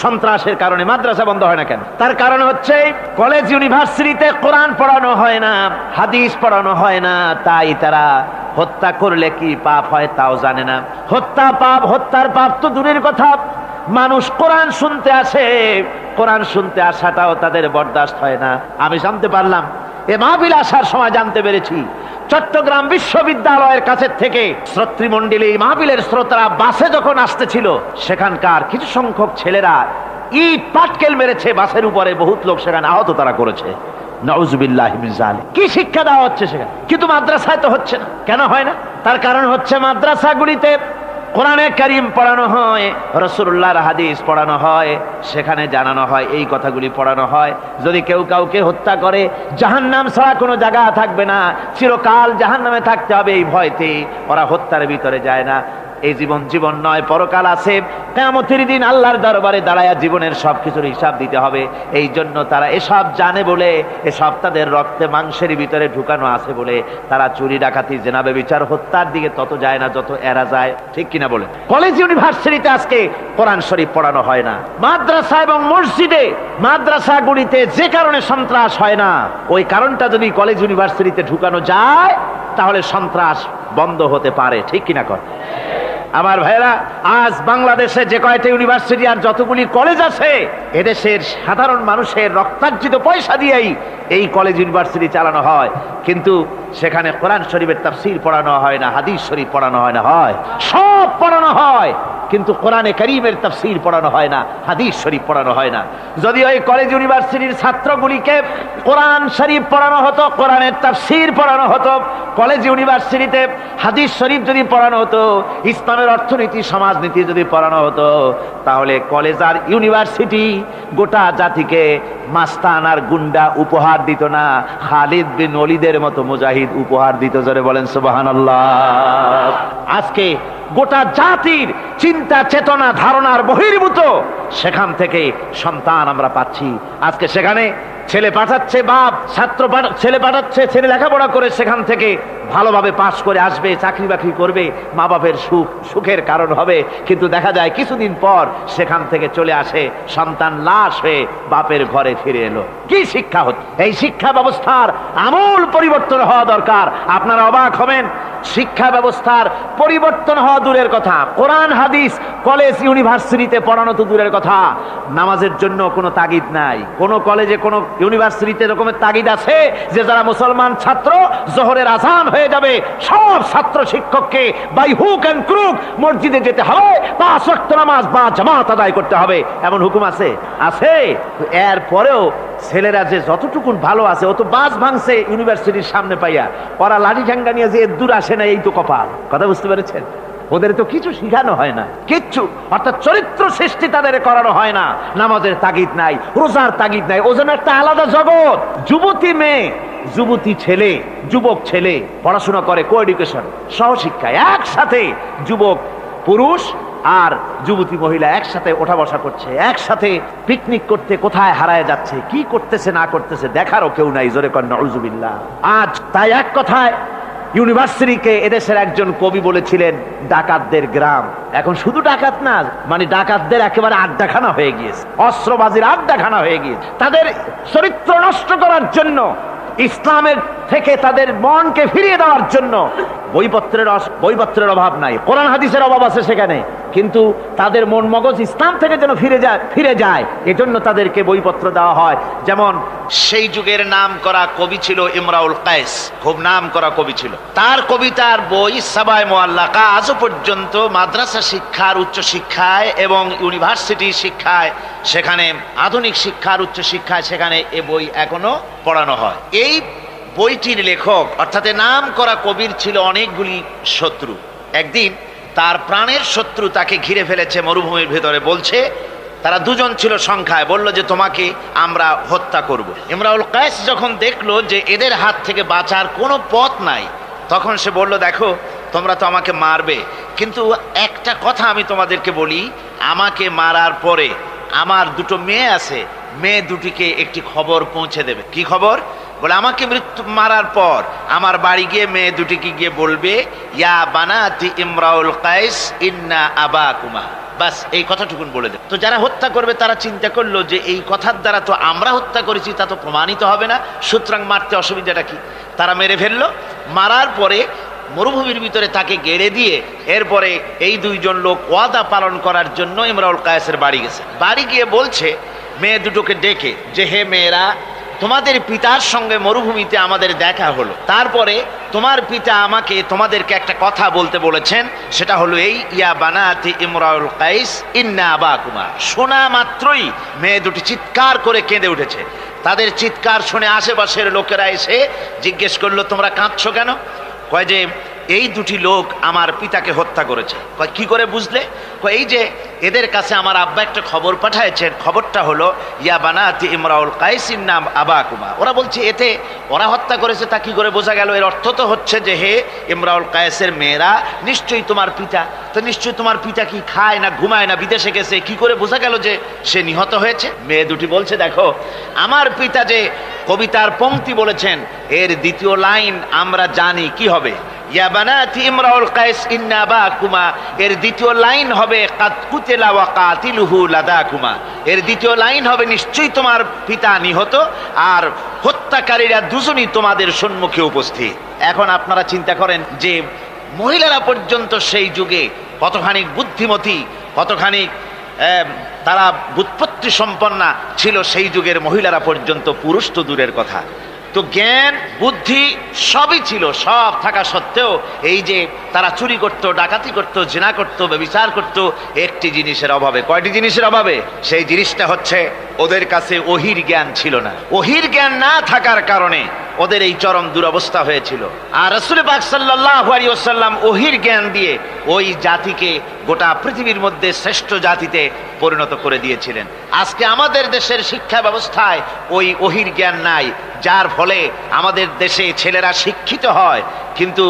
সন্ত্রাসের কারণে। মাদ্রাসা বন্ধ হয় না কেন? তার কারণ হচ্ছে কলেজ ইউনিভার্সিটিতে কোরআন পড়ানো হয় না, হাদিস পড়ানো হয় না, তাই তারা হত্যা করলে কি পাপ হয় তাও জানে না। হত্যা পাপ, হত্যার পাপ তো দূরের কথা, মানুষ কোরআন শুনতে আসে, কোরআন শুনতে আসাটাও তাদের বরদাস্ত হয় না। আমি জানতে পারলাম, এ মাহফিল আসার সময় জানতে পেরেছি চট্টগ্রাম বিশ্ববিদ্যালয়ের কাছে থেকে শ্রোতৃমণ্ডলী মাহফিলের শ্রোতারা বাসে যখন আসতেছিল, সেখানকার কিছু সংখ্যক ছেলেরা ইট পাটকেল মেরেছে বাসের উপরে, বহুত লোক সেখানে আহত তারা করেছে। নাউজুবিল্লাহি মিন যালিক। কি শিক্ষা দেওয়া হচ্ছে সেখানে? কিন্তু মাদ্রাসায় তো হচ্ছে না। কেন হয় না? তার কারণ হচ্ছে মাদ্রাসাগুলিতে কোরআনে কারীম পড়ানো হয়, রাসূলুল্লাহর হাদিস পড়ানো হয়, সেখানে জানানো হয়, এই কথাগুলি পড়ানো হয়। যদি কেউ কাউকে হত্যা করে জাহান্নাম ছাড়া কোনো জায়গা থাকবে না, চিরকাল জাহান্নামে থাকতে হবে, এই ভয়তে ওরা হত্যার ভিতরে যায় না। এই জীবন নয়, পরকাল আছে। কিয়ামতের দিন আল্লাহর দরবারে দাঁড়ায়া জীবনের সবকিছুর হিসাব দিতে হবে। এই জন্য তারা এসব জানে বলে, এসব তাদের রক্তে মাংসের ভিতরে ঢুকানো আছে বলে তারা চুরি ডাকাতি জেনা ব্যভিচার হত্যার দিকে তত যায় না যত এরা যায়। ঠিক কিনা বলে? কলেজ ইউনিভার্সিটিতে আজকে কোরআন শরীফ পড়ানো হয় না। মাদ্রাসা এবং মসজিদে, মাদ্রাসাগুলিতে যে কারণে সন্ত্রাস হয় না, ওই কারণটা যদি কলেজ ইউনিভার্সিটিতে ঢুকানো যায় তাহলে সন্ত্রাস বন্ধ হতে পারে। ঠিক কিনা কর? আমার ভাইরা, আজ বাংলাদেশে যে কয়টা ইউনিভার্সিটি আর যতগুলি কলেজ আছে, এদেশের সাধারণ মানুষের রক্তার্জিত পয়সা দিয়েই এই কলেজ ইউনিভার্সিটি চালানো হয়, কিন্তু সেখানে কোরআন শরীফের তাফসীর পড়ানো হয় না, হাদিস শরীফ পড়ানো হয় না। হয় সব পড়ানো হয়, কিন্তু কোরআনে কারীমের তাফসীর পড়ানো হয় না, হাদিস শরীফ পড়ানো হয় না। যদি ওই কলেজ ইউনিভার্সিটির ছাত্রগুলিকে কোরআন শরীফ পড়ানো হতো, কোরআনের তাফসীর পড়ানো হতো, কলেজ ইউনিভার্সিটিতে হাদিস শরীফ যদি পড়ানো হতো, ইসলামের অর্থনীতি সমাজনীতি যদি পড়ানো হতো, তাহলে কলেজ আর ইউনিভার্সিটি গোটা জাতিকে মাস্তান আর গুন্ডা উপহার দিত না, খালিদ বিন ওলীদের মতো মুজাহিদ উপহার দিত। জোরে বলেন সুবহানাল্লাহ। আজকে গোটা জাতির চিন্তা চেতনা ধারণার বহির্ভূত সেখান থেকে সন্তান আমরা পাচ্ছি। আজকে সেখানে ছেলে পাঠাচ্ছে বাপ, ছেলে পাঠাচ্ছে, ছেলে লেখাপড়া করে সেখান থেকে ভালোভাবে পাশ করে আসবে, চাকরি বাকরি করবে, মা বাপের সুখের কারণ হবে। কিন্তু দেখা যায় কিছুদিন পর সেখান থেকে চলে আসে সন্তান লাশ হয়ে বাপের ঘরে ফিরে এলো। কি শিক্ষা হচ্ছে? এই শিক্ষা ব্যবস্থার আমূল পরিবর্তন হওয়া দরকার। আপনারা অবাক হবেন, শিক্ষা ব্যবস্থার পরিবর্তন হওয়া দূরের কথা, কোরআন হাদিস কলেজ ইউনিভার্সিটিতে পড়ানো তো দূরের কথা, নামাজের জন্য কোনো তাগিদ নাই। কোন কলেজে কোন ইউনিভার্সিটিতে এরকমের তাগিদ আছে যে যারা মুসলমান ছাত্র জোহরের আযান হয়ে যাবে সব ছাত্র শিক্ষককে বাই হুক এন্ড ক্রুক মসজিদে যেতে হবে, 5 ওয়াক্ত নামাজ বা জামাত আদায় করতে হবে, এমন হুকুম আছে? আছে। এর পরেও ছেলেরা যে যতটুকুন ভালো আছে, ও তো বাস ভাঙছে ইউনিভার্সিটির সামনে পাইয়া, ওরা লাঠি ঠ্যাঙ্গা নিয়ে যে দূর আসে না, এই তো কপাল। কথা বুঝতে পেরেছেন? ওদের তো কিছু শিখানো হয় না, কিচ্ছু। অর্থাৎ চরিত্র সৃষ্টি তাদের করানো হয় না। নামাজের তাগিদ নাই, রোজার তাগিদ নাই, ও যেন একটা আলাদা জগৎ। যুবতী মেয়ে, যুবতী ছেলে, যুবক ছেলে পড়াশোনা করে কো এডুকেশন, সহশিক্ষায় একসাথে যুবক পুরুষ আর যুবতী মহিলা একসাথে ওঠা বসা করছে, একসাথে পিকনিক করতে কোথায় হারায় যাচ্ছে, কি করতেছে না করতেছে দেখারও কেউ নাই। জোরে কর নাউজুবিল্লাহ। আজ তাই এক কথায় ইউনিভার্সিটিকে এদেশের একজন কবি বলেছিলেন ডাকাতদের গ্রাম। এখন শুধু ডাকাত না, মানে ডাকাতদের একেবারে আড্ডাখানা হয়ে গিয়েছে, অস্ত্রবাজির আড্ডাখানা হয়ে গিয়েছে। তাদের চরিত্র নষ্ট করার জন্য, ইসলামের থেকে তাদের মনকে ফিরিয়ে দেওয়ার জন্য বইপত্রের অভাব নাই, কোরআন হাদিসের অভাব আছে সেখানে, কিন্তু তাদের মন মগজ ইসলাম থেকে যেন ফিরে যায় এজন্য তাদেরকে বইপত্র দেওয়া হয়। যেমন সেই যুগের নাম করা কবি ছিল ইমরাউল কায়েস, খুব নাম করা কবি ছিল। তার কবিতার বই সাবায়ে মুআল্লাকা আজও পর্যন্ত মাদ্রাসা শিক্ষার উচ্চ শিক্ষায় এবং ইউনিভার্সিটি শিক্ষায়, সেখানে আধুনিক শিক্ষার উচ্চ শিক্ষায় সেখানে এ বই এখনো পড়ানো হয়। এই বইটির লেখক অর্থাৎ নাম করা কবির ছিল অনেকগুলি শত্রু। একদিন তার প্রাণের শত্রু তাকে ঘিরে ফেলেছে মরুভূমির ভেতরে, বলছে, তারা দুজন ছিল সংখ্যায়, বলল যে তোমাকে আমরা হত্যা করব। ইমরাউল কায়েস যখন দেখলো যে এদের হাত থেকে বাঁচার কোনো পথ নাই, তখন সে বলল, দেখো তোমরা তো আমাকে মারবে, কিন্তু একটা কথা আমি তোমাদেরকে বলি, আমাকে মারার পরে আমার দুটো মেয়ে আছে, মেয়ে দুটিকে একটি খবর পৌঁছে দেবে। কি খবর? বলে আমাকে মারার পর আমার বাড়ি গিয়ে মেয়ে দুটিকে গিয়ে বলবে, ইয়া বানাতি ইমরাউল কায়েস ইন্না আবাকুমা। বাস এই কথাটুকুন বলে দেবে। তো যারা হত্যা করবে তারা চিন্তা করলো যে এই কথার দ্বারা তো আমরা হত্যা করেছি, তা তো প্রমাণিত হবে না, সুতরাং মারতে অসুবিধাটা কি? তারা মেরে ফেললো। মারার পরে মরুভূমির ভিতরে তাকে গেড়ে দিয়ে এরপরে এই দুইজন লোক ওয়াদা পালন করার জন্য ইমরাউল কায়েসের বাড়ি গেছে। বাড়ি গিয়ে বলছে মেয়ে দুটোকে ডেকে যে, হে মেয়েরা, তোমাদের পিতার সঙ্গে মরুভূমিতে আমাদের দেখা হলো, তারপরে তোমার পিতা আমাকে তোমাদেরকে একটা কথা বলতে বলেছেন, সেটা হলো এই, ইয়া বানাতি ইমরাউল কাইস ইন্না আবাকুমা। শোনা মাত্রই মেয়ে দুটি চিৎকার করে কেঁদে উঠেছে। তাদের চিৎকার শুনে আশেপাশের লোকেরা এসে জিজ্ঞেস করলো, তোমরা কাঁদছো কেন? কয় যে এই দুটি লোক আমার পিতাকে হত্যা করেছে। কয় কি করে বুঝলে? কয় এই যে এদের কাছে আমার আব্বা একটা খবর পাঠাইছেন, খবরটা হলো ইয়া বানাতি ইমরাউল কাইস ইন্না আবাকুমা। ওরা বলছে এতে ওরা হত্যা করেছে, তা কি করে বোঝা গেল? এর অর্থ তো হচ্ছে যে হে ইমরাউল কায়েসের মেয়েরা নিশ্চয়ই তোমার পিতা, তো নিশ্চয়ই তোমার পিতা কি খায় না ঘুমায় না বিদেশে গেছে, কি করে বোঝা গেল যে সে নিহত হয়েছে? মেয়ে দুটি বলছে, দেখো আমার পিতা যে কবিতার পংক্তি বলেছেন এর দ্বিতীয় লাইন আমরা জানি কি হবে, ইয়া বানাতি ইমরাউল কাইস ইন্না আবাকুমা, এর দ্বিতীয় লাইন হবে কাদ কুতিলা ওয়া কাতিলুহু লাদাকুমা, এর দ্বিতীয় লাইন হবে নিশ্চয়ই তোমার পিতা নিহত আর হত্যাকারীরা দুজনই তোমাদের সম্মুখে উপস্থিত। এখন আপনারা চিন্তা করেন যে মহিলারা পর্যন্ত সেই যুগে কতখানি বুদ্ধিমতী, কতখানি তারা বুৎপত্তি সম্পন্না ছিল সেই যুগের মহিলারা পর্যন্ত, পুরুষ তো দূরের কথা। তো জ্ঞান বুদ্ধি সবই ছিল, সব থাকা সত্ত্বেও এই যে তারা চুরি করত, ডাকাতি করত, জিনা করত, ব্যভিচার করত একটি জিনিসের অভাবে। কয়টি জিনিসের অভাবে? সেই জিনিসটা হচ্ছে ওদের কাছে ওহির জ্ঞান ছিল না। ওহির জ্ঞান না থাকার কারণে ওদের এই চরম দুরবস্থা হয়েছিল। আর রাসূল পাক সাল্লাল্লাহু আলাইহি ওয়াসাল্লাম ওহির জ্ঞান দিয়ে ওই জাতিকে গোটা পৃথিবীর মধ্যে শ্রেষ্ঠ জাতিতে পরিণত করে দিয়েছিলেন। আজকে আমাদের দেশের শিক্ষা ব্যবস্থায় ওই ওহির জ্ঞান নাই, যার ফলে আমাদের দেশে ছেলেরা শিক্ষিত হয় কিন্তু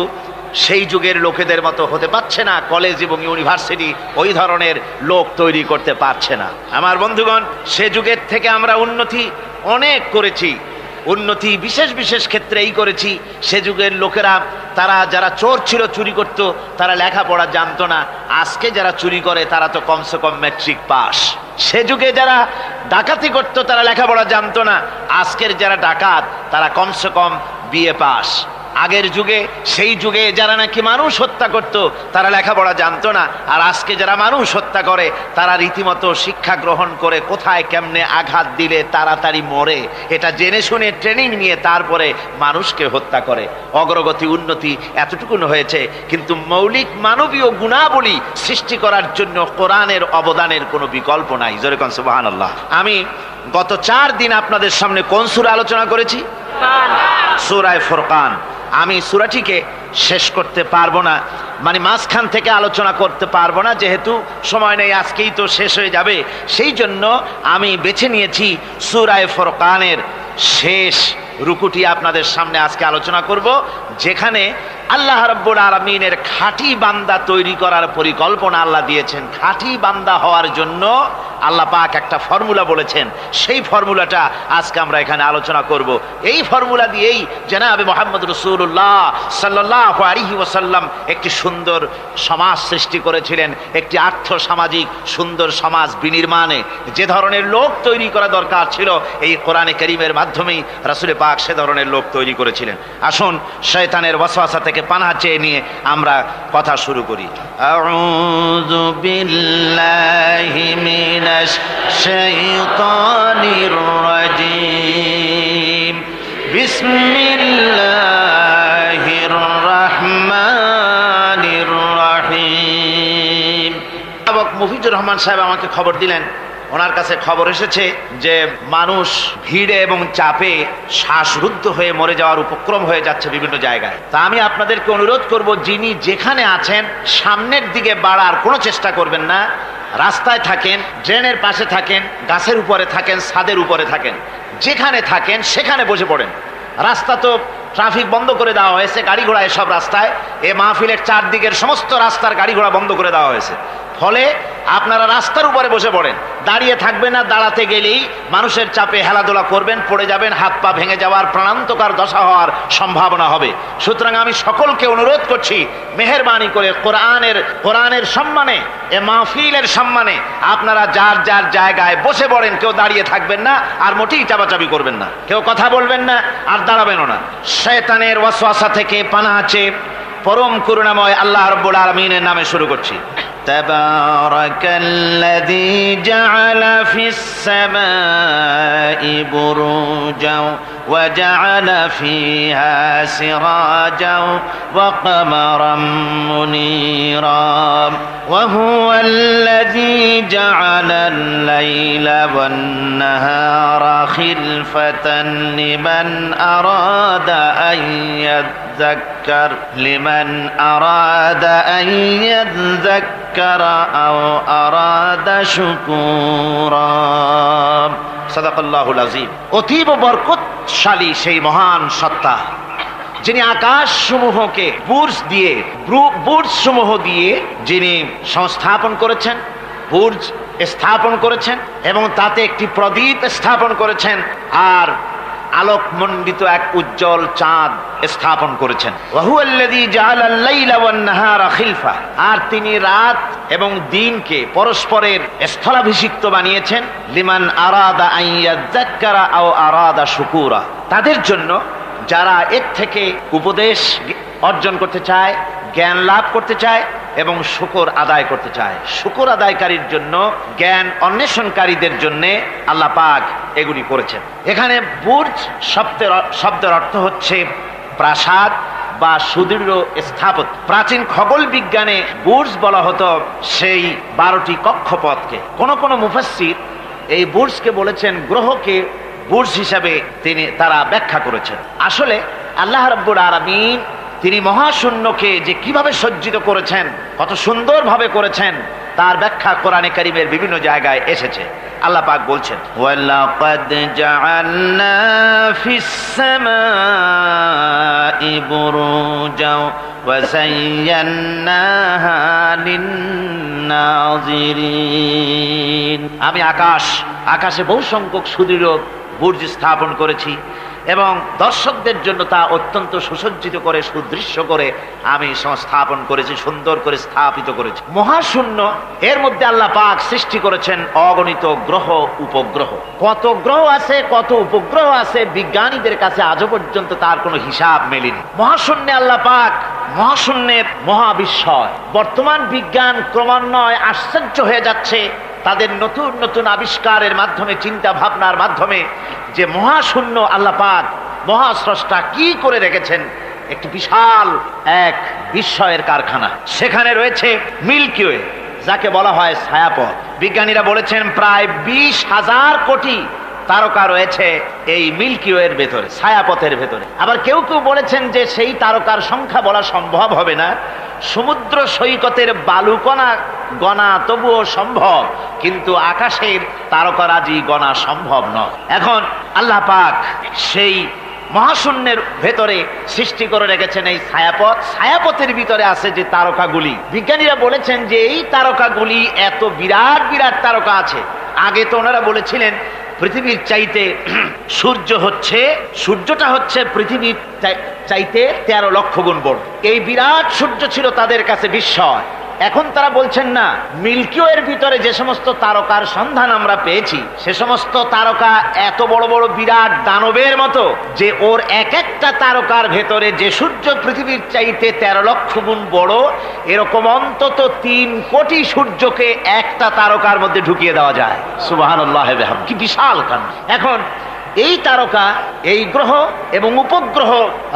সেই যুগের লোকেদের মতো হতে পারছে না, কলেজ এবং ইউনিভার্সিটি ওই ধরনের লোক তৈরি করতে পারছে না। আমার বন্ধুগণ, সে যুগের থেকে আমরা উন্নতি অনেক করেছি, উন্নতি বিশেষ বিশেষ ক্ষেত্রে এই করেছি। সে যুগের লোকেরা তারা যারা চোর ছিল, চুরি করত, তারা লেখাপড়া জানতো না। আজকে যারা চুরি করে তারা তো কমসে কম ম্যাট্রিক পাস। সে যুগে যারা ডাকাতি করত তারা লেখাপড়া জানতো না, আজকের যারা ডাকাত তারা কমসে কম বিএ পাস। আগের যুগে সেই যুগে যারা নাকি মানুষ হত্যা করত তারা লেখাপড়া জানতো না, আর আজকে যারা মানুষ হত্যা করে তারা রীতিমতো শিক্ষা গ্রহণ করে কোথায় কেমনে আঘাত দিলে তাড়াতাড়ি মরে এটা জেনে শুনে ট্রেনিং নিয়ে তারপরে মানুষকে হত্যা করে। অগ্রগতি উন্নতি এতটুকুন হয়েছে, কিন্তু মৌলিক মানবীয় গুণাবলী সৃষ্টি করার জন্য কোরআনের অবদানের কোনো বিকল্প নাই। জোরে কোন সুবহানাল্লাহ। আমি গত 4 দিন আপনাদের সামনে কোন সূরা আলোচনা করেছি? সূরা ফুরকান। আমি সূরাটিকে শেষ করতে পারবো না, মানে মাঝখান থেকে আলোচনা করতে পারবো না, যেহেতু সময় নেই, আজকেই তো শেষ হয়ে যাবে। সেই জন্য আমি বেছে নিয়েছি সূরা ফুরকানের শেষ রুকুটি আপনাদের সামনে আজকে আলোচনা করব, যেখানে আল্লাহ রাব্বুল আলামিনের খাঁটি বান্দা তৈরি করার পরিকল্পনা আল্লাহ দিয়েছেন। খাঁটি বান্দা হওয়ার জন্য আল্লাহ পাক একটা ফর্মুলা বলেছেন, সেই ফর্মুলাটা আজকে আমরা এখানে আলোচনা করব। এই ফর্মুলা দিয়েই জনাবে মুহাম্মদ রাসূলুল্লাহ সাল্লাল্লাহু আলাইহি ওয়াসাল্লাম একটি সুন্দর সমাজ সৃষ্টি করেছিলেন, একটি আর্থসামাজিক সুন্দর সমাজ বিনির্মাণে যে ধরনের লোক তৈরি করা দরকার ছিল এই কোরআনে কারীমের মাধ্যমেই রাসূল পাক সে ধরনের লোক তৈরি করেছিলেন। আসুন শয়তানের ওয়াসওয়াসা থেকে পানাহ চেয়ে নিয়ে আমরা কথা শুরু করি। আউযু বিল্লাহি মিনাশ শাইতানির রাজীম। বিসমিল্লাহির রাহমানির রাহিম। মুফিজুর রহমান সাহেব আমাকে খবর দিলেন, ওনার কাছে খবর এসেছে যে মানুষ ভিড়ে এবং চাপে শ্বাসরুদ্ধ হয়ে মরে যাওয়ার উপক্রম হয়ে যাচ্ছে বিভিন্ন জায়গায়। তা আমি আপনাদেরকে অনুরোধ করব, যিনি যেখানে আছেন সামনের দিকে বাড়ার কোনো চেষ্টা করবেন না। রাস্তায় থাকেন, ড্রেনের পাশে থাকেন, গাছের উপরে থাকেন, ছাদের উপরে থাকেন, যেখানে থাকেন সেখানে বসে পড়েন। রাস্তা তো ট্রাফিক বন্ধ করে দেওয়া হয়েছে, গাড়ি ঘোড়া এসব রাস্তায়, এ মাহফিলের চারদিকের সমস্ত রাস্তার গাড়ি ঘোড়া বন্ধ করে দেওয়া হয়েছে। ফলে আপনারা রাস্তার উপরে বসে পড়েন, দাঁড়িয়ে থাকবেন না। দাঁড়াতে গেলেই মানুষের চাপে হেলাদোলা করবেন, পড়ে যাবেন, হাত পা ভেঙে যাওয়ার প্রাণান্তকার দশা হওয়ার সম্ভাবনা হবে। সুতরাং আমি সকলকে অনুরোধ করছি, মেহেরবানি করে কোরআনের সম্মানে, এ মাহফিলের সম্মানে আপনারা যার যার জায়গায় বসে পড়েন। কেউ দাঁড়িয়ে থাকবেন না, আর মোটেই চাপাচাপি করবেন না, কেউ কথা বলবেন না, আর দাঁড়াবেনও না। শয়তানের ওয়াসওয়াসা থেকে পানাহ চেয়ে পরম করুণাময় আল্লাহ রাব্বুল আলামিনের নামে শুরু করছি। تبارك الذي جعل في السماء بروجا وجعل فيها سراجا وقمرا منيرا وهو الذي جعل الليل والنهار خلفة لمن أراد أن يذكر أو أراد شكورا صدق الله العظيم। অতীব বরকতশালী সেই মহান সত্তা যিনি আকাশ সমূহকে বুর্জ সমূহ দিয়ে যিনি সংস্থাপন করেছেন, বুর্জ স্থাপন করেছেন এবং তাতে একটি প্রদীপ স্থাপন করেছেন আর আলোকমণ্ডিত এক উজ্জ্বল চাঁদ স্থাপন করেছেন। ওয়াহুয়াল্লাযী জাআলাল লাইলা ওয়ান নাহারা খিলফা, আর তিনি রাত এবং দিনকে পরস্পরের স্থলাভিষিক্ত বানিয়েছেন। লিমান আরাদা আন ইয়াযাক্কারা আও আরাদা শুকুরা, তাদের জন্য যারা এর থেকে উপদেশ অর্জন করতে চায়, জ্ঞান লাভ করতে চায় এবং শুকর আদায় করতে চায়। শুকর আদায়কারীর জন্য, জ্ঞান অন্বেষণকারীদের জন্য আল্লাহ পাক এগুলি করেছেন। এখানে বুর্জ শব্দের অর্থ হচ্ছে প্রাসাদ বা সুদৃঢ় স্থাপত্য। প্রাচীন খগোল বিজ্ঞানে বুর্জ বলা হতো সেই 12টি কক্ষপথকে। কোন মুফাসসির এই বুর্জকে বলেছেন গ্রহকে বুর্জ হিসাবে তারা ব্যাখ্যা করেছেন। আসলে আল্লাহ রাব্বুল আলামিন তিনি মহাশূন্যকে যে কিভাবে সজ্জিত করেছেন, কত সুন্দরভাবে করেছেন, তার ব্যাখ্যা কোরআনে কারীমের বিভিন্ন জায়গায় এসেছে। আল্লাহ পাক বলছেন, ওয়ালাকাদ জাআলনা ফিস সামাই বুরুজা ওয়া যায়্যানাহা লিন-নাযিরিন, আমি আকাশে বহু সংখ্যক সুদৃঢ় বুর্জ স্থাপন করেছি এবং দর্শকদের জন্য তা অত্যন্ত সুসজ্জিত করে, সুদৃশ্য করে আমি সংস্থাপন করেছি, সুন্দর করে স্থাপিত করেছি। মহাশূন্য, এর মধ্যে আল্লাহ পাক সৃষ্টি করেছেন অগণিত গ্রহ উপগ্রহ। কত গ্রহ আছে, কত উপগ্রহ আছে, বিজ্ঞানীদের কাছে আজও পর্যন্ত তার কোনো হিসাব মেলেনি। মহাশূন্যে আল্লাহ পাক, মহাশূন্যের মহাবিস্ময়। বর্তমান বিজ্ঞান ক্রমান্বয়ে আশ্চর্য হয়ে যাচ্ছে তাদের নতুন নতুন আবিষ্কারের মাধ্যমে, চিন্তা ভাবনার মাধ্যমে, যে মহাশূন্য আল্লাহ পাক মহাস্রষ্টা কি করে রেখেছেন একটি বিশাল এক বিস্ময়ের কারখানা। সেখানে রয়েছে মিল্কি ওয়ে, যাকে বলা হয় ছায়াপথ। বিজ্ঞানীরা বলেছেন প্রায় 20,000 কোটি তারকা রয়েছে এই মিল্কি ওয়ের ভেতরে, ছায়াপথের ভেতরে। আবার কেউ কেউ বলেছেন যে সেই তারকার সংখ্যা বলা সম্ভব হবে না, সমুদ্র সৈকতের বালুকণা গণা তবুও সম্ভব, কিন্তু আকাশের তারকারাজি গণা সম্ভব নয়। এখন আল্লাহ পাক সেই মহাশূন্যের ভেতরে সৃষ্টি করে রেখেছেন এই ছায়াপথ। ছায়াপথের ভিতরে আছে যে তারকাগুলি, বিজ্ঞানীরা বলেছেন যে এই তারকাগুলি এত বিরাট বিরাট তারকা আছে। আগে তো ওনারা বলেছিলেন পৃথিবীর চাইতে সূর্যটা হচ্ছে পৃথিবীর চাইতে 13 লক্ষ গুণ বড়। এই বিরাট সূর্য ছিল তাদের কাছে বিস্ময়। এখন তারা বলছেন না, মিল্কি ওয়ের ভিতরে যে সমস্ত তারকার সন্ধান আমরা পেয়েছি, সে সমস্ত তারকা এত বড় বড় বিরাট দানবের মতো, যে ওর এক একটা তারকার ভেতরে যে সূর্য পৃথিবীর চাইতে 13 লক্ষ গুণ বড়, এরকম অন্তত 3 কোটি সূর্যকে একটা তারকার মধ্যে ঢুকিয়ে দেওয়া যায়। সুবহানাল্লাহ, কি বিশাল কাণ্ড! এখন এই তারকা, এই গ্রহ এবং উপগ্রহ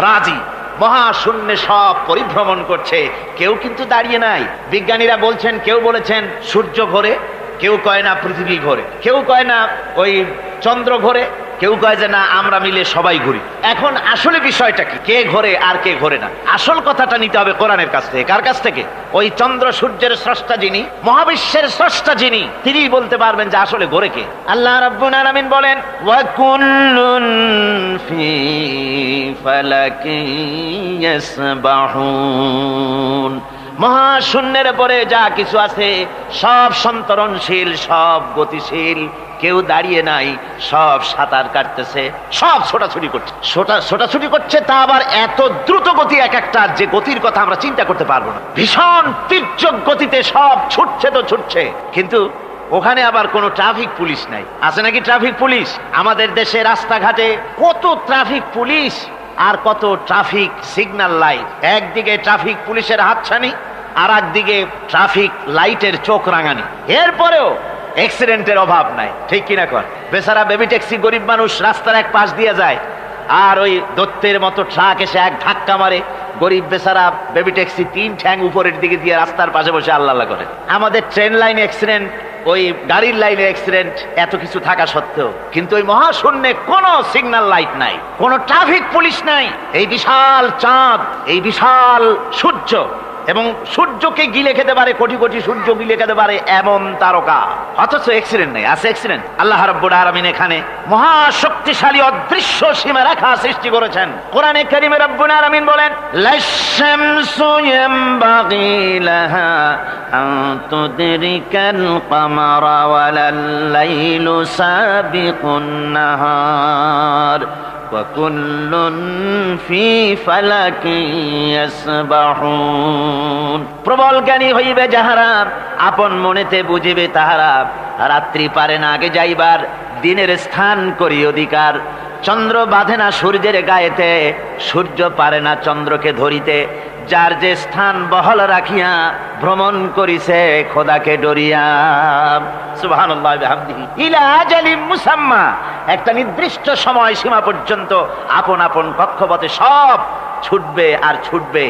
রাজি মহাশূন্যে সব পরিভ্রমণ করছে, কেউ কিন্তু দাঁড়িয়ে নাই। বিজ্ঞানীরা বলছেন, কেউ বলেছেন সূর্য ঘোরে, কেউ কয় না পৃথিবী ঘোরে, কেউ কয় না ওই চন্দ্র ঘোরে, কেউ কয় যে না আমরা মিলে সবাই ঘুরি। এখন আসলে বিষয়টা কি, কে ঘোরে আর কে ঘোরে না? আসল কথাটা নিতে হবে কোরআনের কাছ থেকে। কার কাছ থেকে? ওই চন্দ্র সূর্যের স্রষ্টা যিনি, মহাবিশ্বের স্রষ্টা যিনি, তিনিই বলতে পারবেন যে আসলে ঘোরে কে। আল্লাহ রাব্বুল আলামিন বলেন, ওয়া কুল্লুন ফি ফালাকিন ইয়াসবাহুন, মহাশূন্যের পরে যা কিছু আছে সব সন্তরণশীল, সব গতিশীল, কেউ দাঁড়িয়ে নাই, সব সাঁতার কাটতেছে, সব ছোটাছুটি করছে। তা আবার এত দ্রুত গতি এক একটা, যে গতির কথা আমরা চিন্তা করতে পারবো না। ভীষণ তীর্যক গতিতে সব ছুটছে তো ছুটছে, কিন্তু ওখানে আবার কোনো ট্রাফিক পুলিশ নাই। আছে নাকি ট্রাফিক পুলিশ? আমাদের দেশে রাস্তাঘাটে কত ট্রাফিক পুলিশ আর কত ট্রাফিক সিগন্যাল লাইট। একদিকে ট্রাফিক পুলিশের হাতছানি, আর একদিকে ট্রাফিক লাইটের চোখ রাঙানি, এরপরেও অ্যাক্সিডেন্টের অভাব নাই, ঠিক কিনা কর? বেচারা বেবি ট্যাক্সি, গরিব মানুষ রাস্তার এক পাশ দিয়ে যায়, আর ওই দত্তের মতো ট্রাক এসে এক ধাক্কা মারে, গরিব বেচারা বেবি ট্যাক্সি 3 ঠ্যাং উপরের দিকে দিয়ে রাস্তার পাশে বসে আল্লাহ আল্লাহ করে। আমাদের ট্রেন লাইনে অ্যাক্সিডেন্ট, ওই গাড়ির লাইনে অ্যাক্সিডেন্ট, এত কিছু থাকা সত্ত্বেও কিন্তু ওই মহাশূন্যে কোনো সিগন্যাল লাইট নাই, কোনো ট্রাফিক পুলিশ নাই। এই বিশাল চাঁদ, এই বিশাল সূর্য, এবং সূর্যকে গিলে খেতে পারে, কোটি কোটি সূর্য গিলে খেতে পারে এমন তারকা, অথচ অ্যাক্সিডেন্ট নেই। আছে অ্যাক্সিডেন্ট? আল্লাহ রাব্বুল আলামিন এখানে মহাশক্তিশালী অদৃশ্য সীমারেখা সৃষ্টি করেছেন। কোরআনে কারীমে রাব্বুল আলামিন বলেন, লাশ-শামসু ইয়ামবাগি লাহা আন তুদরিকাল কামারা ওয়ালাল লাইলু সাবিকুন নাহার ওয়াকুল্লুন ফি ফালাকিন ইয়াসবাহুন। প্রবল জ্ঞানী হইবে যাহারা, আপন মনেতে বুঝিবে তাহারা, রাত্রি পারে না আগে যাইবার, দিনের স্থান করি অধিকার। চন্দ্র বাঁধে না সূর্যের গায়েতে, সূর্য পারে না চন্দ্রকে ধরিতে। যার যে স্থান বহল রাখিয়া, ভ্রমণ করিছে খোদাকে ডরিয়া। সুবহানাল্লাহ বিহামদিহি। ইলা আজালিম মুসাম্মা, একটা নির্দিষ্ট সময় সীমা পর্যন্ত আপন আপন কক্ষপথে সব ছুটবে আর ছুটবে,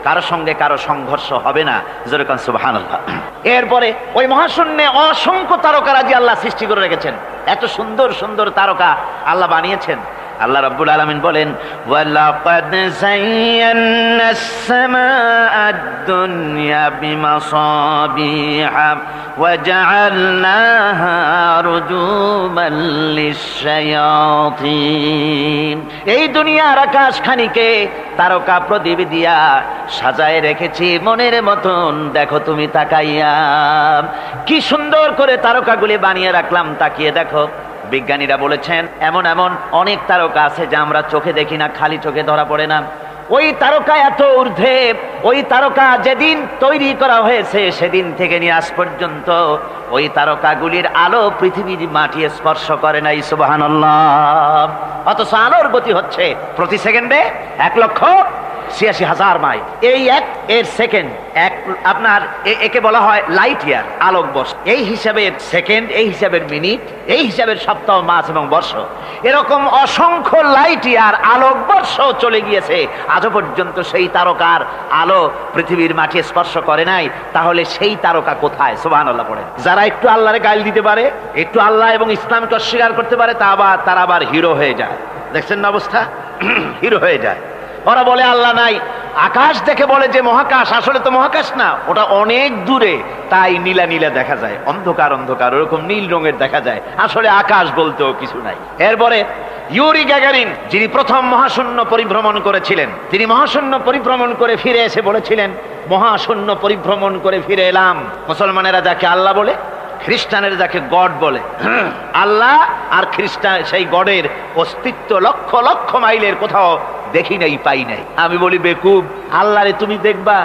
কারো সঙ্গে কারো সংঘর্ষ হবে না। যেরকম সুবহানাল্লাহ। এরপরে ওই মহাশূন্যে অসংখ্য তারকারাজি আল্লাহ সৃষ্টি করে রেখেছেন। এত সুন্দর সুন্দর তারকা আল্লাহ বানিয়েছেন। আল্লাহ রাব্বুল আলামিন বলেন, ওয়ালাকাদ যায়্যানাস সামাআদ দুনিয়া বিমাসাবিহা ওয়া জাআলনাহা রুজুমান লিশ-শায়াতিন। এই দুনিয়ার আকাশখানিকে তারকা প্রদীপ দিয়া সাজায় রেখেছি মনের মতন, দেখো তুমি তাকাইয়া। কি সুন্দর করে তারকাগুলি বানিয়ে রাখলাম, তাকিয়ে দেখো। বিজ্ঞানীরা বলেছেন এমন এমন অনেক তারকা আছে যা আমরা চোখে দেখি না, খালি চোখে ধরা পড়ে না। ওই তারকা এত ঊর্ধ্বে, ওই তারকা যেদিন তৈরি করা হয়েছে সেদিন থেকে নিয়ে আজ পর্যন্ত ওই তারকাগুলির আলো পৃথিবীর মাটি স্পর্শ করে নাই। সুবহানাল্লাহ। অথচ আলোর গতি হচ্ছে প্রতি সেকেন্ডে 1,86,000 মাইল। এই এর সেকেন্ড এক, আপনার একে বলা হয় লাইট ইয়ার, আলোক বর্ষ। এই হিসাবের সেকেন্ড, এই হিসাবের মিনিট, এই হিসাবের সপ্তাহ, মাস এবং বর্ষ, এরকম অসংখ্য লাইট ইয়ার আলোক বর্ষ চলে গিয়েছে, আজও পর্যন্ত সেই তারকার আলো পৃথিবীর মাটি স্পর্শ করে নাই। তাহলে সেই তারকা কোথায়? সুবহানাল্লাহ পড়ে। যারা একটু আল্লাহরে গাইল দিতে পারে, একটু আল্লাহ এবং ইসলামকে অস্বীকার করতে পারে, তারা আবার হিরো হয়ে যায়। দেখছেন না অবস্থা? হিরো হয়ে যায়। ওরা বলে আল্লাহ নাই, আকাশ দেখে বলে যে মহাকাশ, আসলে তো মহাকাশ না, ওটা অনেক দূরে, তাই নীলা নীলা দেখা যায়, অন্ধকার অন্ধকার ওরকম নীল রঙের দেখা যায়, আসলে আকাশ বলতেও কিছু নাই। এরপরে ইউরি গ্যাগারিন, যিনি প্রথম মহাশূন্য পরিভ্রমণ করেছিলেন, তিনি মহাশূন্য পরিভ্রমণ করে ফিরে এসে বলেছিলেন, মহাশূন্য পরিভ্রমণ করে ফিরে এলাম। মুসলমানেরা যাকে আল্লাহ বলে, খ্রিস্টানের যাকে গড বলে, আল্লাহ আর খ্রিস্টান সেই গডের অস্তিত্ব লক্ষ লক্ষ মাইলের কোথাও দেখি নাই, পাই নাই। আমি বলি বেকুব, আল্লাহরে তুমি দেখবা,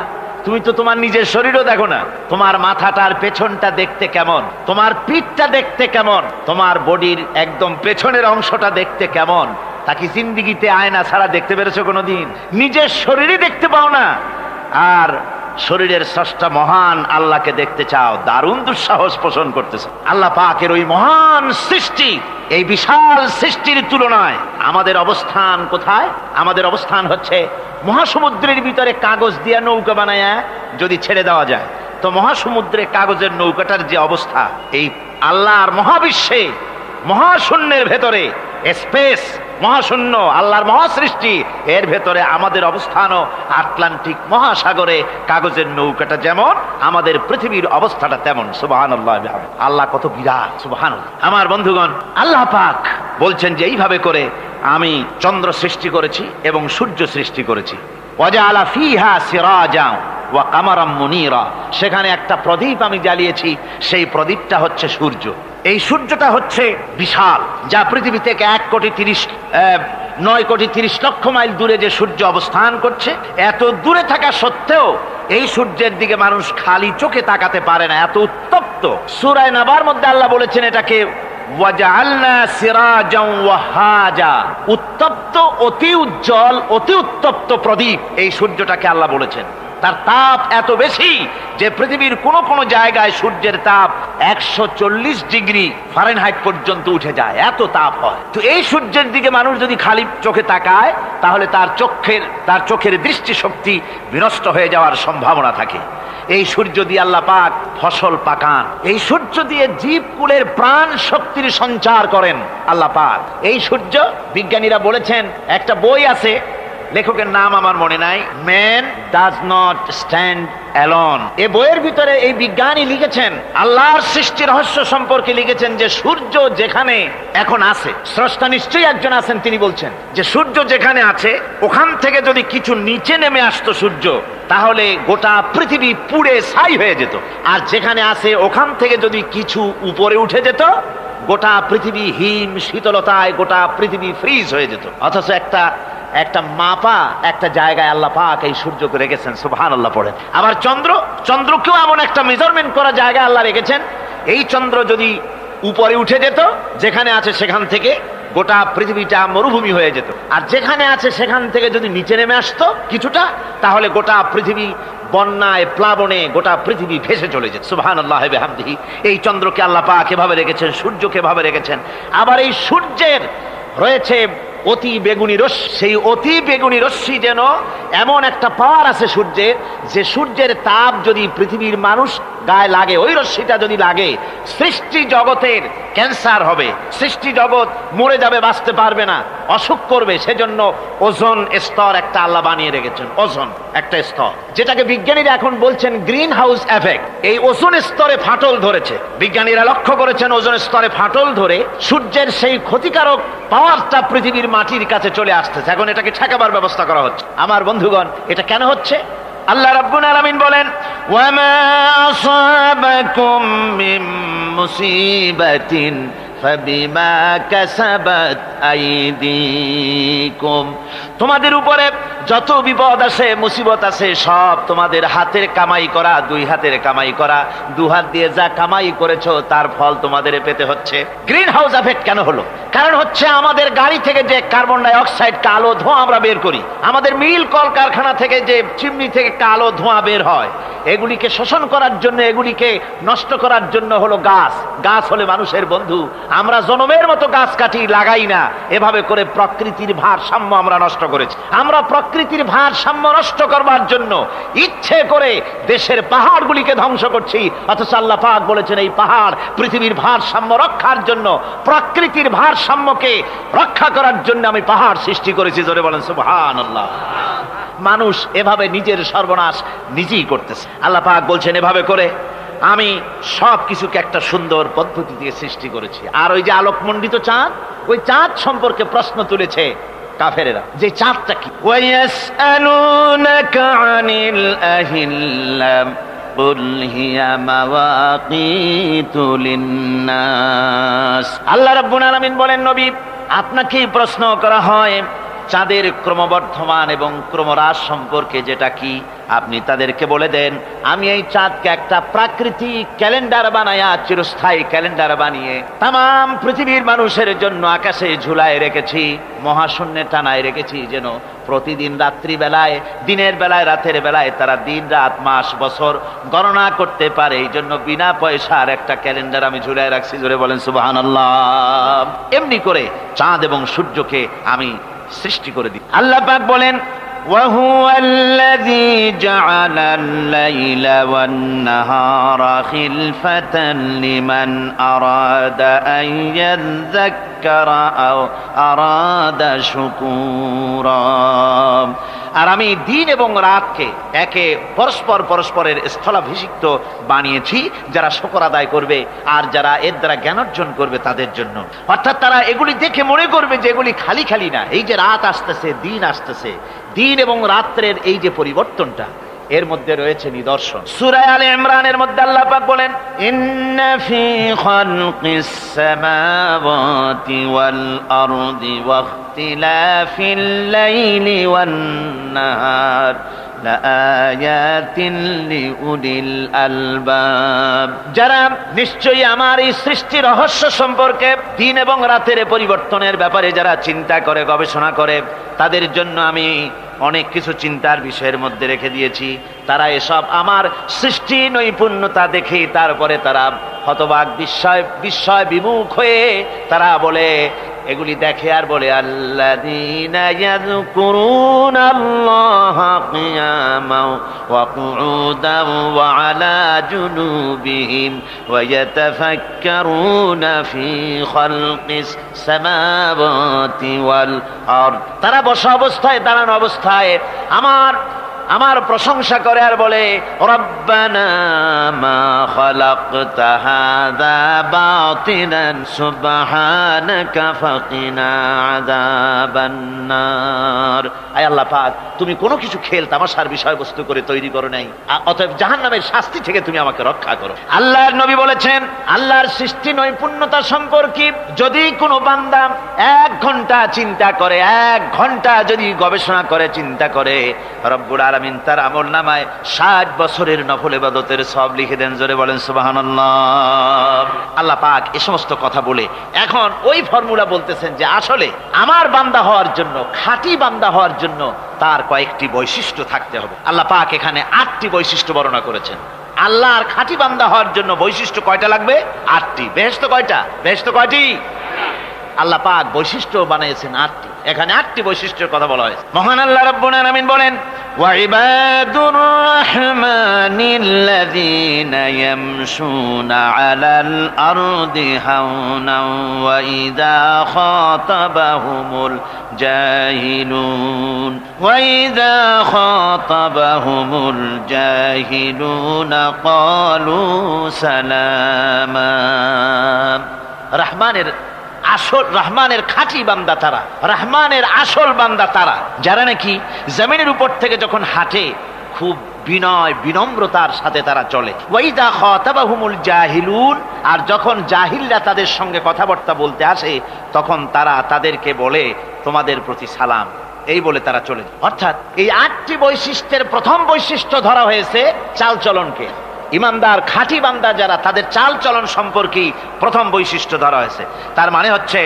তুমি তো তোমার নিজের শরীরও দেখো না। তোমার মাথাটার পেছনটা দেখতে কেমন, তোমার পিঠটা দেখতে কেমন, তোমার বডির একদম পেছনের অংশটা দেখতে কেমন, তা কি জিন্দিগিতে আয়না ছাড়া দেখতে পেরেছো কোনোদিন? নিজের শরীরই দেখতে পাও না, আর শরীরের স্রষ্টা মহান আল্লাহকে দেখতে চাও, দারুণ দুঃসাহস পোষণ করতেছে। আল্লাহ পাকের ওই মহান সৃষ্টি, এই বিশাল সৃষ্টির তুলনায় আমাদের অবস্থান কোথায়? আমাদের অবস্থান হচ্ছে মহাসমুদ্রের ভিতরে কাগজ দিয়ে নৌকা বানায়া যদি ছেড়ে দেওয়া যায়, তো মহাসমুদ্রে কাগজের নৌকাটার যে অবস্থা, এই আল্লাহর মহাবিশ্বে মহাশূন্যের ভেতরে স্পেস, মহাশূন্য আল্লাহর মহাসৃষ্টি, এর ভেতরে আমাদের অবস্থানও আটলান্টিক মহাসাগরে কাগজের নৌকাটা যেমন, আমাদের পৃথিবীর অবস্থাটা তেমন। সুবহানাল্লাহ। আল্লাহ কত বিরাট! সুবহানাল্লাহ। আমার বন্ধুগণ, আল্লাহ পাক বলছেন যে এইভাবে করে আমি চন্দ্র সৃষ্টি করেছি এবং সূর্য সৃষ্টি করেছি। ওয়াজআলা ফিহা সিরাজা ওয়া কামারাম মুনীরা, সেখানে একটা প্রদীপ আমি জ্বালিয়েছি, সেই প্রদীপটা হচ্ছে সূর্য। এই সূর্যটা হচ্ছে বিশাল, যা পৃথিবী থেকে 9,30,00,000 মাইল দূরে যে সূর্য অবস্থান করছে, এত দূরে থাকা সত্ত্বেও এই সূর্যের দিকে মানুষ খালি চোখে তাকাতে পারে না, এত উত্তপ্ত। সূরা নাবার মধ্যে আল্লাহ বলেছেন এটাকে ওয়াজআলনা সিরাজাও ওয়াহাজা, উত্তপ্ত, অতি উজ্জ্বল, অতি উত্তপ্ত প্রদীপ, এই সূর্যটাকে আল্লাহ বলেছেন। তার তাপ এত বেশি যে পৃথিবীর কোন কোন জায়গায় সূর্যের তাপ 140 ডিগ্রি ফারেনহাইট পর্যন্ত উঠে যায়, এত তাপ হয়। তো এই সূর্যের দিকে মানুষ যদি খালি চোখে তাকায় তাহলে তার চোখের দৃষ্টিশক্তি বিনষ্ট হয়ে যাওয়ার সম্ভাবনা থাকে। এই সূর্য দিয়ে আল্লাহ পাক ফসল পাকান, এই সূর্য দিয়ে জীবকুলের প্রাণ শক্তির সঞ্চার করেন আল্লাহ পাক। এই সূর্য, বিজ্ঞানীরা বলেছেন, একটা বই আছে, লেখকের নাম আমার মনে নাই, man does not stand alone. এই বইয়ের ভিতরে এই বিজ্ঞানী লিখেছেন, আল্লাহর সৃষ্টি রহস্য সম্পর্কে লিখেছেন যে সূর্য যেখানে এখন আছে, স্রষ্টা নিশ্চয়ই একজন আছেন, তিনি বলছেন যে সূর্য যেখানে আছে ওখান থেকে যদি কিছু নিচে নেমে আসতো সূর্য, তাহলে গোটা পৃথিবী পুড়ে ছাই হয়ে যেত। আর যেখানে আছে ওখান থেকে যদি কিছু উপরে উঠে যেত, গোটা পৃথিবী হিম শীতলতায় গোটা পৃথিবী ফ্রিজ হয়ে যেত। অথচ একটা মাপা একটা জায়গায় আল্লাহ পাক এই সূর্যকে রেখেছেন, সুবহানাল্লাহ পড়েন। আবার চন্দ্রকেও এমন একটা মেজারমেন্ট করা জায়গায় আল্লাহ রেখেছেন, এই চন্দ্র যদি উপরে উঠে যেত, যেখানে আছে সেখান থেকে গোটা পৃথিবীটা মরুভূমি হয়ে যেত। আর যেখানে আছে সেখান থেকে যদি নিচে নেমে আসতো কিছুটা, তাহলে গোটা পৃথিবী বন্যায় প্লাবনে গোটা পৃথিবী ভেসে চলে যেত। সুবহানাল্লাহ বিহামদিহি। এই চন্দ্রকে আল্লাহ পাক এভাবে রেখেছেন, সূর্যকে এভাবে রেখেছেন। আবার এই সূর্যের রয়েছে অতি বেগুনি রশ্মি, সেই অতি বেগুনি রশ্মি যেন এমন একটা পাওয়ার আছে সূর্যের, যে সূর্যের তাপ যদি পৃথিবীর মানুষ গায়ে লাগে, ওই রশ্মিটা যদি লাগে, সৃষ্টি জগতের ক্যান্সার হবে, সৃষ্টি জগৎ মরে যাবে, বাঁচতে পারবে না, অসুখ করবে। সেজন্য ওজোন স্তর একটা আল্লাহ বানিয়ে রেখেছেন, ওজোন একটা স্তর, যেটাকে বিজ্ঞানীরা এখন বলছেন গ্রিন হাউস এফেক্ট। এই ওজোন স্তরে ফাটল ধরেছে, বিজ্ঞানীরা লক্ষ্য করেছেন ওজোন স্তরে ফাটল ধরে সূর্যের সেই ক্ষতিকারক পাওয়ারটা পৃথিবীর মাটির কাছে চলে আসতেছে। এখন এটাকে ঠেকাবার ব্যবস্থা করা হচ্ছে। আমার বন্ধুগণ, এটা কেন হচ্ছে? আল্লাহ রাব্বুল আলামিন বলেন, ওয়ামা আসাবাকুম মিন মুসিবাতিন ফাবিমা কাসাবাত আইদিকুম। তোমাদের উপরে যত বিপদ আসে, মুসিবত আসে, সব তোমাদের হাতের কামাই করা, দুই হাতের কামাই করা, দু হাত দিয়ে যা কামাই করেছো তার ফল তোমাদের পেতে হচ্ছে। গ্রিন হাউস এফেক্ট কেন হলো? কারণ হচ্ছে আমাদের গাড়ি থেকে যে কার্বন ডাই অক্সাইড, কালো ধোঁয়া আমরা বের করি, আমাদের মিল কল কারখানা থেকে যে চিমনি থেকে কালো ধোঁয়া বের হয়, এগুলিকে শোষণ করার জন্য, এগুলিকে নষ্ট করার জন্য হলো গাছ। গাছ হলে মানুষের বন্ধু। আমরা জনমের মতো গাছ কাটি, লাগাই না। এভাবে করে প্রকৃতির ভারসাম্য আমরা নষ্ট করেছি। আমরা প্রকৃতির ভারসাম্য নষ্ট করবার জন্য ইচ্ছে করে দেশের পাহাড়গুলিকে ধ্বংস করছি। অথচ আল্লাহ পাক বলেছেন, এই পাহাড় পৃথিবীর ভারসাম্য রক্ষার জন্য, প্রকৃতির ভারসাম্যকে রক্ষা করার জন্য আমি পাহাড় সৃষ্টি করেছি। জোরে বলেন সুবহানাল্লাহ। মানুষ এভাবে নিজের সর্বনাশ নিজেই করতেছে। আল্লাহ পাক বলছেন, এভাবে করে আমি সব কিছুকে একটা সুন্দর পদ্ধতি দিয়ে সৃষ্টি করেছি। আর ওই যে আলোকমণ্ডিত চাঁদ, ওই চাঁদ সম্পর্কে প্রশ্ন তুলেছে কাফেরেরা, যে চাঁদটা কি? ওয়ায়াসআলুনাকা আনিল আহিল্লাম কুল হিয়া মাওয়াকিতু লিন্নাস। আল্লাহ রাব্বুল আলামিন বলেন, নবী, আপনাকেই প্রশ্ন করা হয় চাঁদের ক্রমবর্ধমান এবং ক্রমহ্রাস সম্পর্কে, যেটা কি আপনি তাদেরকে বলে দেন। আমি এই চাঁদকে একটা প্রাকৃতিক ক্যালেন্ডার বানায়া, চিরস্থায়ী ক্যালেন্ডার বানিয়ে তাম পৃথিবীর মানুষের জন্য আকাশে ঝুলায় রেখেছি, মহাশূন্যে টানায় রেখেছি, যেন প্রতিদিন রাত্রিবেলায়, দিনের বেলায়, রাতের বেলায় তারা দিন, রাত, মাস, বছর গণনা করতে পারে। এই জন্য বিনা পয়সার একটা ক্যালেন্ডার আমি ঝুলায় রাখছি। জোরে বলেন সুবহানাল্লাহ। এমনি করে চাঁদ এবং সূর্যকে আমি সৃষ্টি করে দিই। আল্লাহ পাক বলেন, وهو الذي جعل الليل والنهار خلفة لمن أراد أن يذكر أو أراد شكورا। আর আমি দিন এবং রাতকে একে পরস্পরের স্থলাভিষিক্ত বানিয়েছি, যারা শুকর আদায় করবে আর যারা এর দ্বারা জ্ঞান অর্জন করবে তাদের জন্য। অর্থাৎ তারা এগুলি দেখে মনে করবে যে এগুলি খালি খালি না। এই যে রাত আসতেছে, দিন আসতেছে, দিন এবং রাত্রের এই যে পরিবর্তনটা, এর মধ্যে রয়েছে নিদর্শন। সূরা আলে ইমরানের মধ্যে আল্লাহ পাক বলেন, ইন্না ফি খালকিস সামাওয়াতি ওয়াল আরদি ওয়া ইখতিলাফিল লাইলি ওয়ান নাহার লাআয়াতিন লিউলিল আলবাব। যারা নিশ্চয়ই আমার এই সৃষ্টি রহস্য সম্পর্কে, দিন এবং রাতের পরিবর্তনের ব্যাপারে যারা চিন্তা করে, গবেষণা করে, তাদের জন্য আমি অনেক কিছু চিন্তার বিষয়ের মধ্যে রেখে দিয়েছি। তারা এসব আমার সৃষ্টি নৈপুণ্যতা দেখে তারপরে তারা হতবাক, বিস্ময় বিমুখ হয়ে তারা বলে, এগুলি দেখে আর বলে, আল্লাযীনা ইয়াযকুরুনাল্লাহা কিয়ামান ওয়া কুউদান ওয়া আলা জুনুবিহিম ওয়া ইয়াতাফাক্কারুনা ফী খালকিস সামাওয়াতি ওয়াল আরদ। তারা বসা অবস্থায়, দাঁড়ানো অবস্থায় আমার প্রশংসা করে আর বলে, রব্বানা মা খালাকতা হাযা বাতিলান সুবহানাকা ফাকিনা আযাবান নার। আয় আল্লাহ পাক, তুমি কোনো কিছু খেল তামাশার বিষয়বস্তু করে তৈরি করো নাই, অতএব জাহান্নামের শাস্তি থেকে তুমি আমাকে রক্ষা করো। আল্লাহর নবী বলেছেন, আল্লাহর সৃষ্টি নৈপুণ্যতা সম্পর্কে যদি কোনো বান্দা 1 ঘন্টা চিন্তা করে, 1 ঘন্টা যদি গবেষণা করে, চিন্তা করে, রব্বুল আলামিন তার আমলনামায় 60 বছরের নফল ইবাদতের সওয়াব লিখে দেন। জোরে বলেন সুবহানাল্লাহ। আল্লাহ পাক এই সমস্ত কথা বলে এখন ওই ফর্মুলা বলতেছেন যে আসলে আমার বান্দা হওয়ার জন্য, খাঁটি বান্দা হওয়ার জন্য তার কয়েকটি বৈশিষ্ট্য থাকতে হবে। আল্লাহ পাক এখানে 8টি বৈশিষ্ট্য বর্ণনা করেছেন। আল্লাহর খাঁটি বান্দা হওয়ার জন্য বৈশিষ্ট্য কয়টা লাগবে? 8টি। বেহেশত কয়টা? বেহেশত কয়টি? আল্লাহ পাক বৈশিষ্ট্য বানিয়েছেন 8টি। এখানে 8টি বৈশিষ্ট্যের কথা বলা হয়েছে। মহান আল্লাহ রাব্বুল আলামিন বলেন, ওয়া ইবাদুর রাহমানিল্লাযীনা ইয়ামশুনা আলাল আরদি হাওনান ওয়া ইযা খাতাবাহুমুল জাহিলুন ক্বালু সালামা। রহমানের খাঁটি বান্দা তারা, রহমানের আসল বান্দা তারা, যারা নাকি জমিনের উপর থেকে যখন হাঁটে খুব বিনয় বিনম্রতার সাথে তারা চলে। ওয়াইদা খাতাবাহুমুল জাহিলুন, আর যখন জাহিলরা তাদের সঙ্গে কথাবার্তা বলতে আসে তখন তারা তাদেরকে বলে, তোমাদের প্রতি সালাম, এই বলে তারা চলে যায়। অর্থাৎ এই 8টি বৈশিষ্ট্যের প্রথম বৈশিষ্ট্য ধরা হয়েছে চালচলনকে। ইমানদার খাঁটি বান্দা যারা, তাদের চাল চলন সম্পর্কে প্রথম বৈশিষ্ট্য ধরা হয়েছে। তার মানে হচ্ছে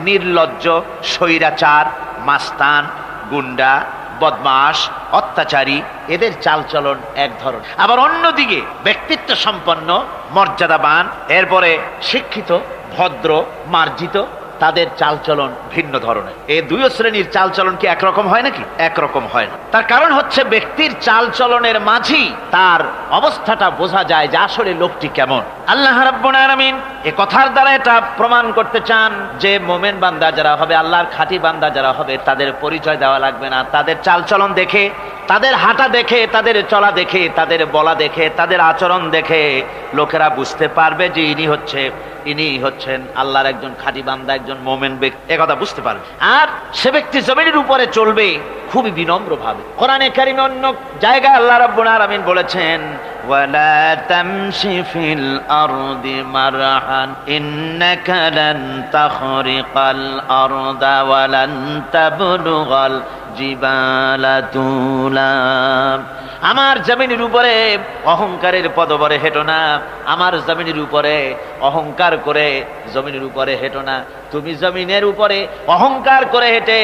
নির্লজ্জ, স্বৈরাচার, মাস্তান, গুন্ডা, বদমাশ, অত্যাচারী, এদের চালচলন এক ধরন। আবার অন্যদিকে ব্যক্তিত্ব সম্পন্ন, মর্যাদাবান, এরপরে শিক্ষিত, ভদ্র, মার্জিত, তাদের চালচলন ভিন্ন ধরনের। এই 2 শ্রেণীর চালচলন কি একরকম হয় নাকি? একরকম হয় না। তার কারণ হচ্ছে ব্যক্তির চালচলনের মাঝেই তার অবস্থাটা বোঝা যায় যে আসলে লোকটি কেমন। আল্লাহ রাব্বুল আলামিন এই কথার দ্বারা এটা প্রমাণ করতে চান যে মোমেন বান্দা যারা হবে, আল্লাহর খাঁটি বান্দা যারা হবে, তাদের পরিচয় দেওয়া লাগবে না। তাদের চালচলন দেখে, তাদের হাঁটা দেখে, তাদের চলা দেখে, তাদের বলা দেখে, তাদের আচরণ দেখে লোকেরা বুঝতে পারবে যে ইনি হচ্ছেন আল্লাহর একজন খাঁটি বান্দা, একজন মোমেন ব্যক্তি, একথা বুঝতে পারবে। আর সে ব্যক্তি জমিনের উপরে চলবে খুবই বিনম্র ভাবে। কোরআনে কারিমে অন্য জায়গায় আল্লাহ রাব্বুল আলামিন বলেছেন, ওয়ালা তামশি ফিল আরদি মারহান ইন্নাকা লান তাখরিকাল আরদা ওয়া লান তাবলুগাল জিবালা তুলা। আমার জমিনের উপরে অহংকারের পদবরে হেঁটো না, আমার জমিনের উপরে অহংকার করে জমিনের উপরে হেঁটো না। তুমি জমিনের উপরে অহংকার করে হেঁটে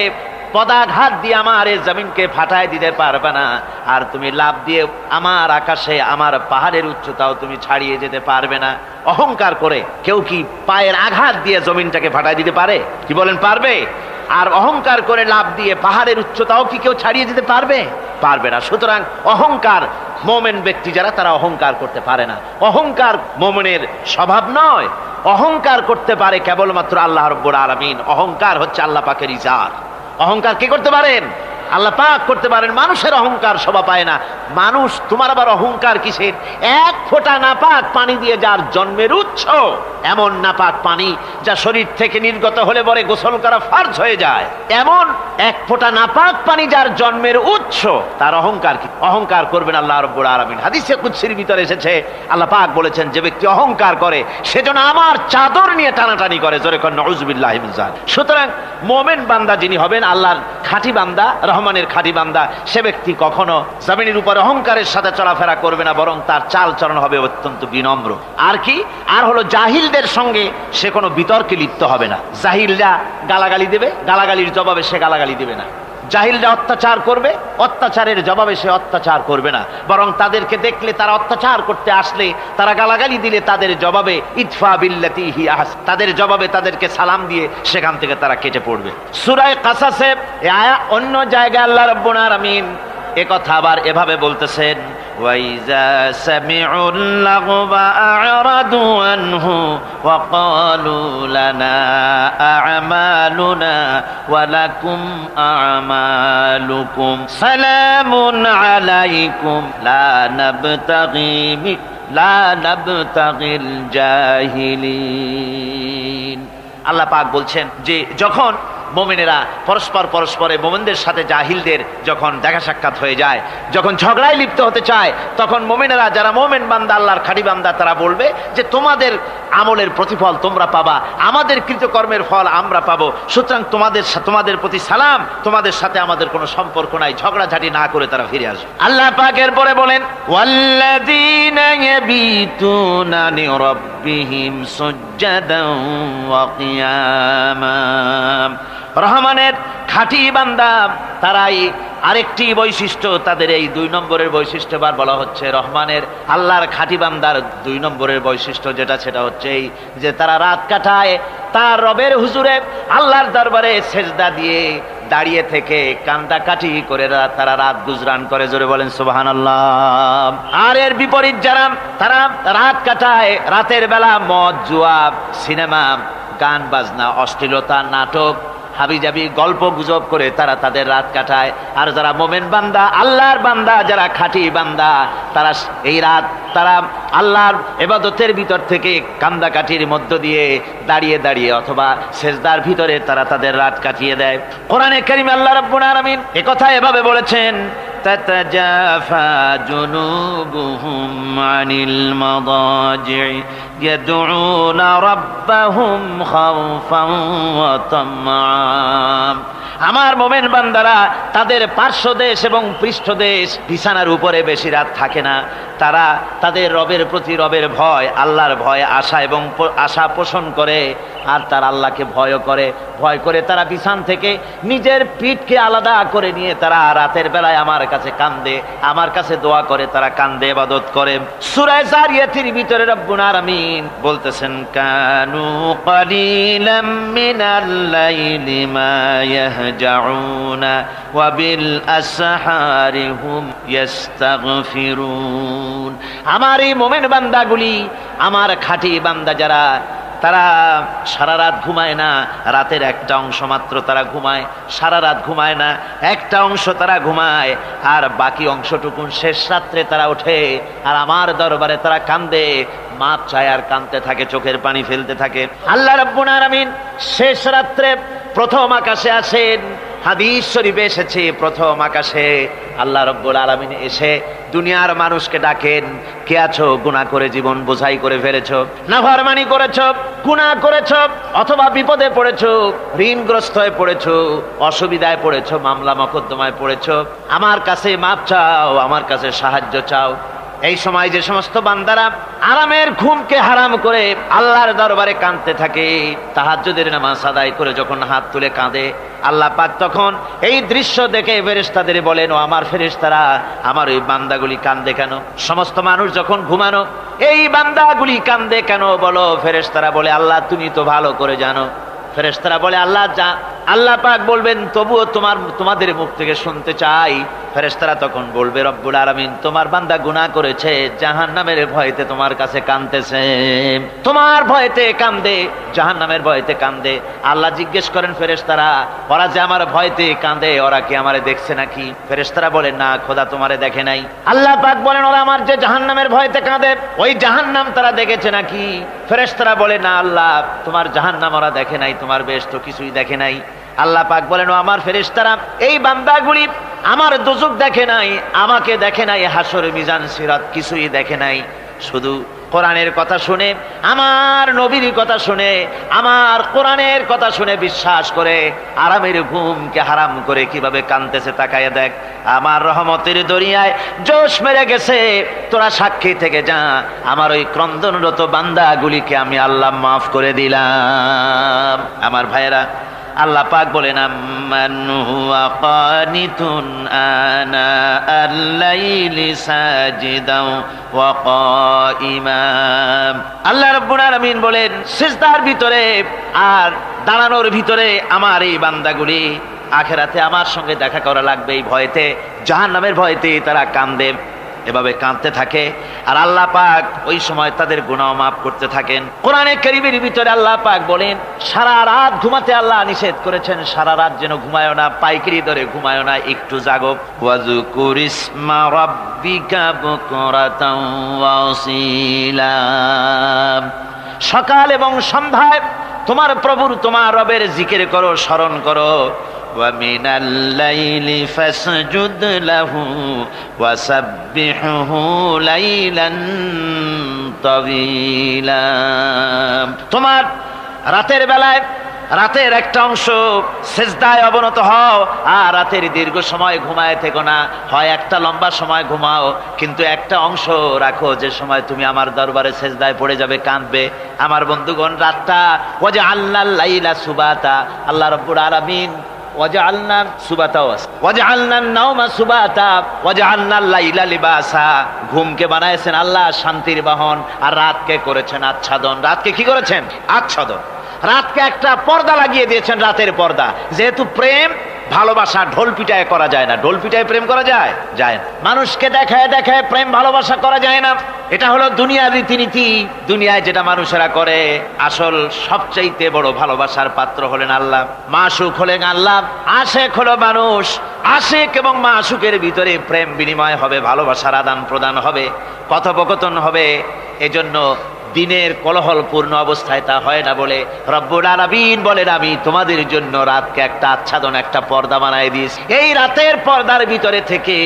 পদাঘাত দিয়ে আমার এই জমিনকে ফাটায় দিতে পারবে না। আর তুমি লাফ দিয়ে আমার আকাশে, আমার পাহাড়ের উচ্চতাও তুমি ছাড়িয়ে যেতে পারবে না। অহংকার করে কেউ কি পায়ের আঘাত দিয়ে জমিনটাকে ফাটায় দিতে পারে? কি বলেন, পারবে? আর অহংকার করে লাফ দিয়ে পাহাড়ের উচ্চতাও কি কেউ ছাড়িয়ে যেতে পারবে? পারবে না। সুতরাং অহংকার, মোমেন ব্যক্তি যারা, তারা অহংকার করতে পারে না। অহংকার মোমেনের স্বভাব নয়। অহংকার করতে পারে কেবলমাত্র আল্লাহ রাব্বুল আলামিন। অহংকার হচ্ছে আল্লাহ পাকের ইজার। অহংকার কে করতে পারেন? আল্লাহ পাক করতে পারেন। মানুষের অহংকার শোভা পায় না, মানুষ, তোমার আবার অহংকার কিসের? এক ফোঁটা নাপাক পানি দিয়ে যার জন্মের উৎস, এমন নাপাক পানি যা শরীর থেকে নির্গত হলে পরে গোসল করা ফরজ হয়ে যায়, এমন এক ফোঁটা নাপাক পানি যার জন্মের উৎস, তার অহংকার কি? অহংকার করবেন আল্লাহ রাব্বুল আলামিন। হাদিসে কুদসির ভিতরে এসেছে, আল্লাহ পাক বলেছেন, যে ব্যক্তি অহংকার করে সেজন্য আমার চাদর নিয়ে টানাটানি করে। জোরে কোন নাউযুবিল্লাহি মিন যালিক। সুতরাং মুমিন বান্দা যিনি হবেন, আল্লাহর খাঁটি বান্দা, রহমানের খাঁটি বান্দা, সে ব্যক্তি কখনো জমিনের উপর অহংকারের সাথে চলাফেরা করবে না, বরং তার চাল চলন হবে অত্যন্ত বিনম্র। আর কি? আর হলো জাহিলদের সঙ্গে সে কোনো বিতর্কে লিপ্ত হবে না। জাহিলরা গালাগালি দেবে, গালাগালির জবাবে সে গালাগালি দেবে না। জাহিলরা অত্যাচার করবে, অত্যাচারের জবাবে সে অত্যাচার করবে না, বরং তাদেরকে দেখলে, তারা অত্যাচার করতে আসলে, তারা গালাগালি দিলে তাদের জবাবে ইদফা বিল্লাতি হি আহসান, তাদের জবাবে তাদেরকে সালাম দিয়ে সেখান থেকে তারা কেটে পড়বে। সূরা কাসাসে অন্য জায়গায় আল্লাহ রাব্বুল আলামিন একথা আবার এভাবে বলতেছেন, ওয়াইজা সামিউল লাগবা আ'রাদু আনহু ওয়া ক্বালু লানা আ'মালুনা ওয়া লাকুম আ'মালুকুম সালামুন আলাইকুম লা নাবতাগিল জাহিলিন। আল্লাহ পাক বলছেন যে যখন মুমিনেরা পরস্পরে মুমিনদের সাথে জাহিলদের যখন দেখা সাক্ষাৎ হয়ে যায়, যখন ঝগড়ায় লিপ্ত হতে চায়, তখন মুমিনেরা, যারা মুমিন বান্দা, আল্লাহর খাঁটি বান্দা, তারা বলবে যে তোমাদের আমলের প্রতিফল তোমরা পাবা, আমাদের কৃতকর্মের ফল আমরা পাবো, সুতরাং তোমাদের প্রতি সালাম, তোমাদের সাথে আমাদের কোনো সম্পর্ক নাই। ঝগড়াঝাটি না করে তারা ফিরে আসবে। আল্লাহ পাক এরপরে বলেন, ওয়াল্লাযীনা ইয়াবিতুনা লিরাব্বিহিম সুজদান ওয়া কিয়ামা। রহমানের খাঁটি বান্দা তারাই আরেকটি বৈশিষ্ট্য, তাদের এই 2 নম্বরের বৈশিষ্ট্য বার বলা হচ্ছে। রহমানের, আল্লাহর খাঁটি বান্দার 2 নম্বরের বৈশিষ্ট্য সেটা হচ্ছে এই যে তারা রাত কাটায় তার রবের হুজুরে, আল্লাহর দরবারে সেজদা দিয়ে দাঁড়িয়ে থেকে কান্দাকাটি করে তারা রাত গুজরান করে। জোরে বলেন সুবহানাল্লাহ। আর এর বিপরীত যারা, তারা রাত কাটায় রাতের বেলা মদ, জুয়া, সিনেমা, গান বাজনা, অশ্লীলতা, নাটক, হাবিজাবি গল্প গুজব করে তারা তাদের রাত কাটায়। আর যারা মুমিন বান্দা, আল্লাহর বান্দা, যারা খাঁটি বান্দা, তারা এই রাত তারা আল্লাহর ইবাদতের ভিতর থেকে কান্দাকাটির মধ্য দিয়ে দাঁড়িয়ে দাঁড়িয়ে অথবা সেজদার ভিতরে তারা তাদের রাত কাটিয়ে দেয়। কোরআনে কারীমে আল্লাহ রাব্বুল আলামিন একথা এভাবে বলেছেন, তাতাজাফা জুনুবুহুম আনিল মাদাজি'i ইয়াদউনা রাব্বাহুম খাওফান ওয়া তামআন। আমার মুমিন বান্দারা তাদের পার্শ্বদেশ এবং পৃষ্ঠদেশ বিছানার উপরে বেশি রাত থাকে না। তারা তাদের রবের প্রতি রবের ভয়, আল্লাহর ভয়, আশা পোষণ করে, আর তারা আল্লাহকে ভয় করে তারা বিছান থেকে নিজের পিঠকে আলাদা করে নিয়ে তারা রাতের বেলায় আমার কাছে কান্দে, আমার কাছে দোয়া করে, তারা কান্দে, ইবাদত করে। সূরা যারিয়াতের ভিতরে রব্বুল আলামিন বলতেছেন, কানু ক্বালিলাম মিনাল লাইলি মা ইয়াহজাউনা ওয়া বিল আসহারি হুম ইস্তাগফিরুন। আমার এই মুমিন বান্দাগুলি, আমার খাঁটি বান্দা যারা, তারা সারা রাত ঘুমায় না, রাতের একটা অংশ মাত্র তারা ঘুমায়, সারা রাত ঘুমায় না, একটা অংশ তারা ঘুমায়, আর বাকি অংশটুকু শেষ রাত্রে তারা ওঠে আর আমার দরবারে তারা কান্দে, মাপ চায় আর কাঁদতে থাকে, চোখের পানি ফেলতে থাকে। আল্লাহ রাব্বুল আলামিন শেষ রাত্রে প্রথম আকাশে আসেন। হাদিস শরীফে এসেছে, প্রথম আকাশে আল্লাহ রাব্বুল আলামিন এসে দুনিয়ার মানুষকে ডাকেন, কে আছো? গুনাহ করে জীবন বোঝাই করে ফেলেছো, নাফরমানি করেছো, গুনাহ করেছো, অথবা বিপদে পড়েছো, ঋণগ্রস্ত হয়ে পড়েছো, অসুবিধায় পড়েছো, মামলা মোকদ্দমায় পড়েছো, আমার কাছে মাপ চাও, আমার কাছে সাহায্য চাও। এই সময় যে সমস্ত বান্দারা আরামের ঘুমকে হারাম করে আল্লাহর দরবারে কাঁদতে থাকে, তাহাজ্জুদের নামাজ আদায় করে যখন হাত তুলে কাঁদে, আল্লাহ পাক তখন এই দৃশ্য দেখে ফেরেশতাদের বলেন, ও আমার ফেরেশতারা, আমার ওই বান্দাগুলি কাঁদে কেন? সমস্ত মানুষ যখন ঘুমানো, এই বান্দাগুলি কাঁদে কেন বলো? ফেরেশতারা বলে, আল্লাহ তুমি তো ভালো করে জানো। ফেরেশতারা বলে, আল্লাহ আল্লাহ পাক বলবেন তবুও তোমাদের মুখ থেকে শুনতে চাই। ফেরেশতারা তখন বলবে রব্বুল আলামিন তোমার বান্দা গুনাহ করেছে, জাহান্নামের ভয়তে তোমার কাছে কাঁদতেছে, তোমার ভয়তে কাঁদে, জাহান্নামের ভয়তে কাঁদে। আল্লাহ জিজ্ঞেস করেন ফেরেশতারা, ওরা যে আমার ভয়তে কাঁদে ওরা কি আমারে দেখছে নাকি? ফেরেশতারা বলেন না খোদা তোমারে দেখে নাই। আল্লাহ পাক বলেন ওরা আমার যে জাহান্নামের ভয়তে কাঁদে ওই জাহান্নাম তারা দেখেছে নাকি? ফেরেশতারা বলে না আল্লাহ তোমার জাহান্নাম ওরা দেখে নাই, তোমার বেহেশত কিছুই দেখে নাই। আল্লাহ পাক বলেন ও আমার ফেরেশতারা এই বান্দাগুলি আমার দোজখ দেখে নাই, আমাকে দেখে নাই, হাসর মিজান সিরাত কিছুই দেখে নাই, শুধু কোরআনের কথা শুনে, আমার নবীর কথা শুনে, আমার কোরআনের কথা শুনে বিশ্বাস করে আরামের ঘুমকে হারাম করে কিভাবে কাঁদতেছে তাকায় দেখ। আমার রহমতের দরিয়ায় জোশ মেরে গেছে, তোরা সাক্ষী থেকে যা, আমার ওই ক্রন্দনরত বান্দাগুলিকে আমি আল্লাহ মাফ করে দিলাম। আমার ভাইয়েরা, আল্লাহ পাক বলেন আম্মান হুয়া কানিতুন আনা আল-লাইলি সাজিদাও ওয়া কাইমাম। আল্লাহ রাব্বুল আলামিন বলেন সিজদার ভিতরে আর দাঁড়ানোর ভিতরে আমার এই বান্দাগুলি আখিরাতে আমার সঙ্গে দেখা করা লাগবে এই ভয়তে, জাহান্নামের ভয়তে তারা কাঁদে, এভাবে কাঁদতে থাকে। আর আল্লাহ পাক ওই সময় তাদের গুনাহ মাফ করতে থাকেন। কোরআনে কারীমের ভিতরে আল্লাহ পাক বলেন সারা রাত ঘুমাতে আল্লাহ নিষেধ করেছেন, সারা রাত যেন ঘুমায় না, পাইকারি ধরে ঘুমায় না, একটু জাগো। ওয়াজকুর ইসমা রাব্বিকা বুকরাতাও ওয়া আসীলা। সকাল এবং সন্ধ্যায় তোমার প্রভুর তোমার রবের জিকির করো, স্মরণ করো। وَمِنَ اللَّيْلِ فَاسْجُدْ لَهُ وَسَبِّحْهُ لَيْلًا طَوِيلًا। তোমার রাতের বেলায় রাতের একটা অংশ সেজদায় অবনত হও, আর রাতের দীর্ঘ সময় ঘুমায় থেকো না, হয় একটা লম্বা সময় ঘুমাও, কিন্তু একটা অংশ রাখো যে সময় তুমি আমার দরবারে সেজদায় পড়ে যাবে, কাঁদবে। আমার বন্ধুগণ, রাতটা ওয়াজআলনাল লাইলা সুবাতা, আল্লাহ রাব্বুল আলামিন ওয়াজআলনা সুবাতাও আছে, ওয়াজআলনান নাওমা সুবাতা ওয়াজআলনাল লাইলা লিবাসা। ঘুমকে বানাইছেন আল্লাহ শান্তির বাহন, আর রাতকে করেছেন আচ্ছাদন। রাতকে কি করেছেন? আচ্ছাদন। রাতকে একটা পর্দা লাগিয়ে দিয়েছেন, রাতের পর্দা। যেহেতু প্রেম ভালোবাসা ঢোল পিটায় করা যায় না। ঢোল পিটায় প্রেম করা যায়? যায় না। মানুষকে দেখায় দেখায় প্রেম ভালোবাসা করা যায় না। এটা হলো দুনিয়ার রীতিনীতি। দুনিয়ায় যেটা মানুষেরা করে, আসল সবচাইতে বড় ভালোবাসার পাত্র হলেন আল্লাহ, মাশুক হলেন আল্লাহ, আশেক হলো মানুষ। আশেক এবং মাশুকের ভিতরে প্রেম বিনিময় হবে, ভালোবাসার আদান প্রদান হবে, কথোপকথন হবে। এজন্য দিনের কোলাহলপূর্ণ অবস্থায় তা হয় না বলে রব্বুল আলামিন বলেন আমি তোমাদের জন্য রাতকে একটা আচ্ছাদন, একটা পর্দা বানায় দিয়েছি। এই রাতের পর্দার ভিতরে থেকে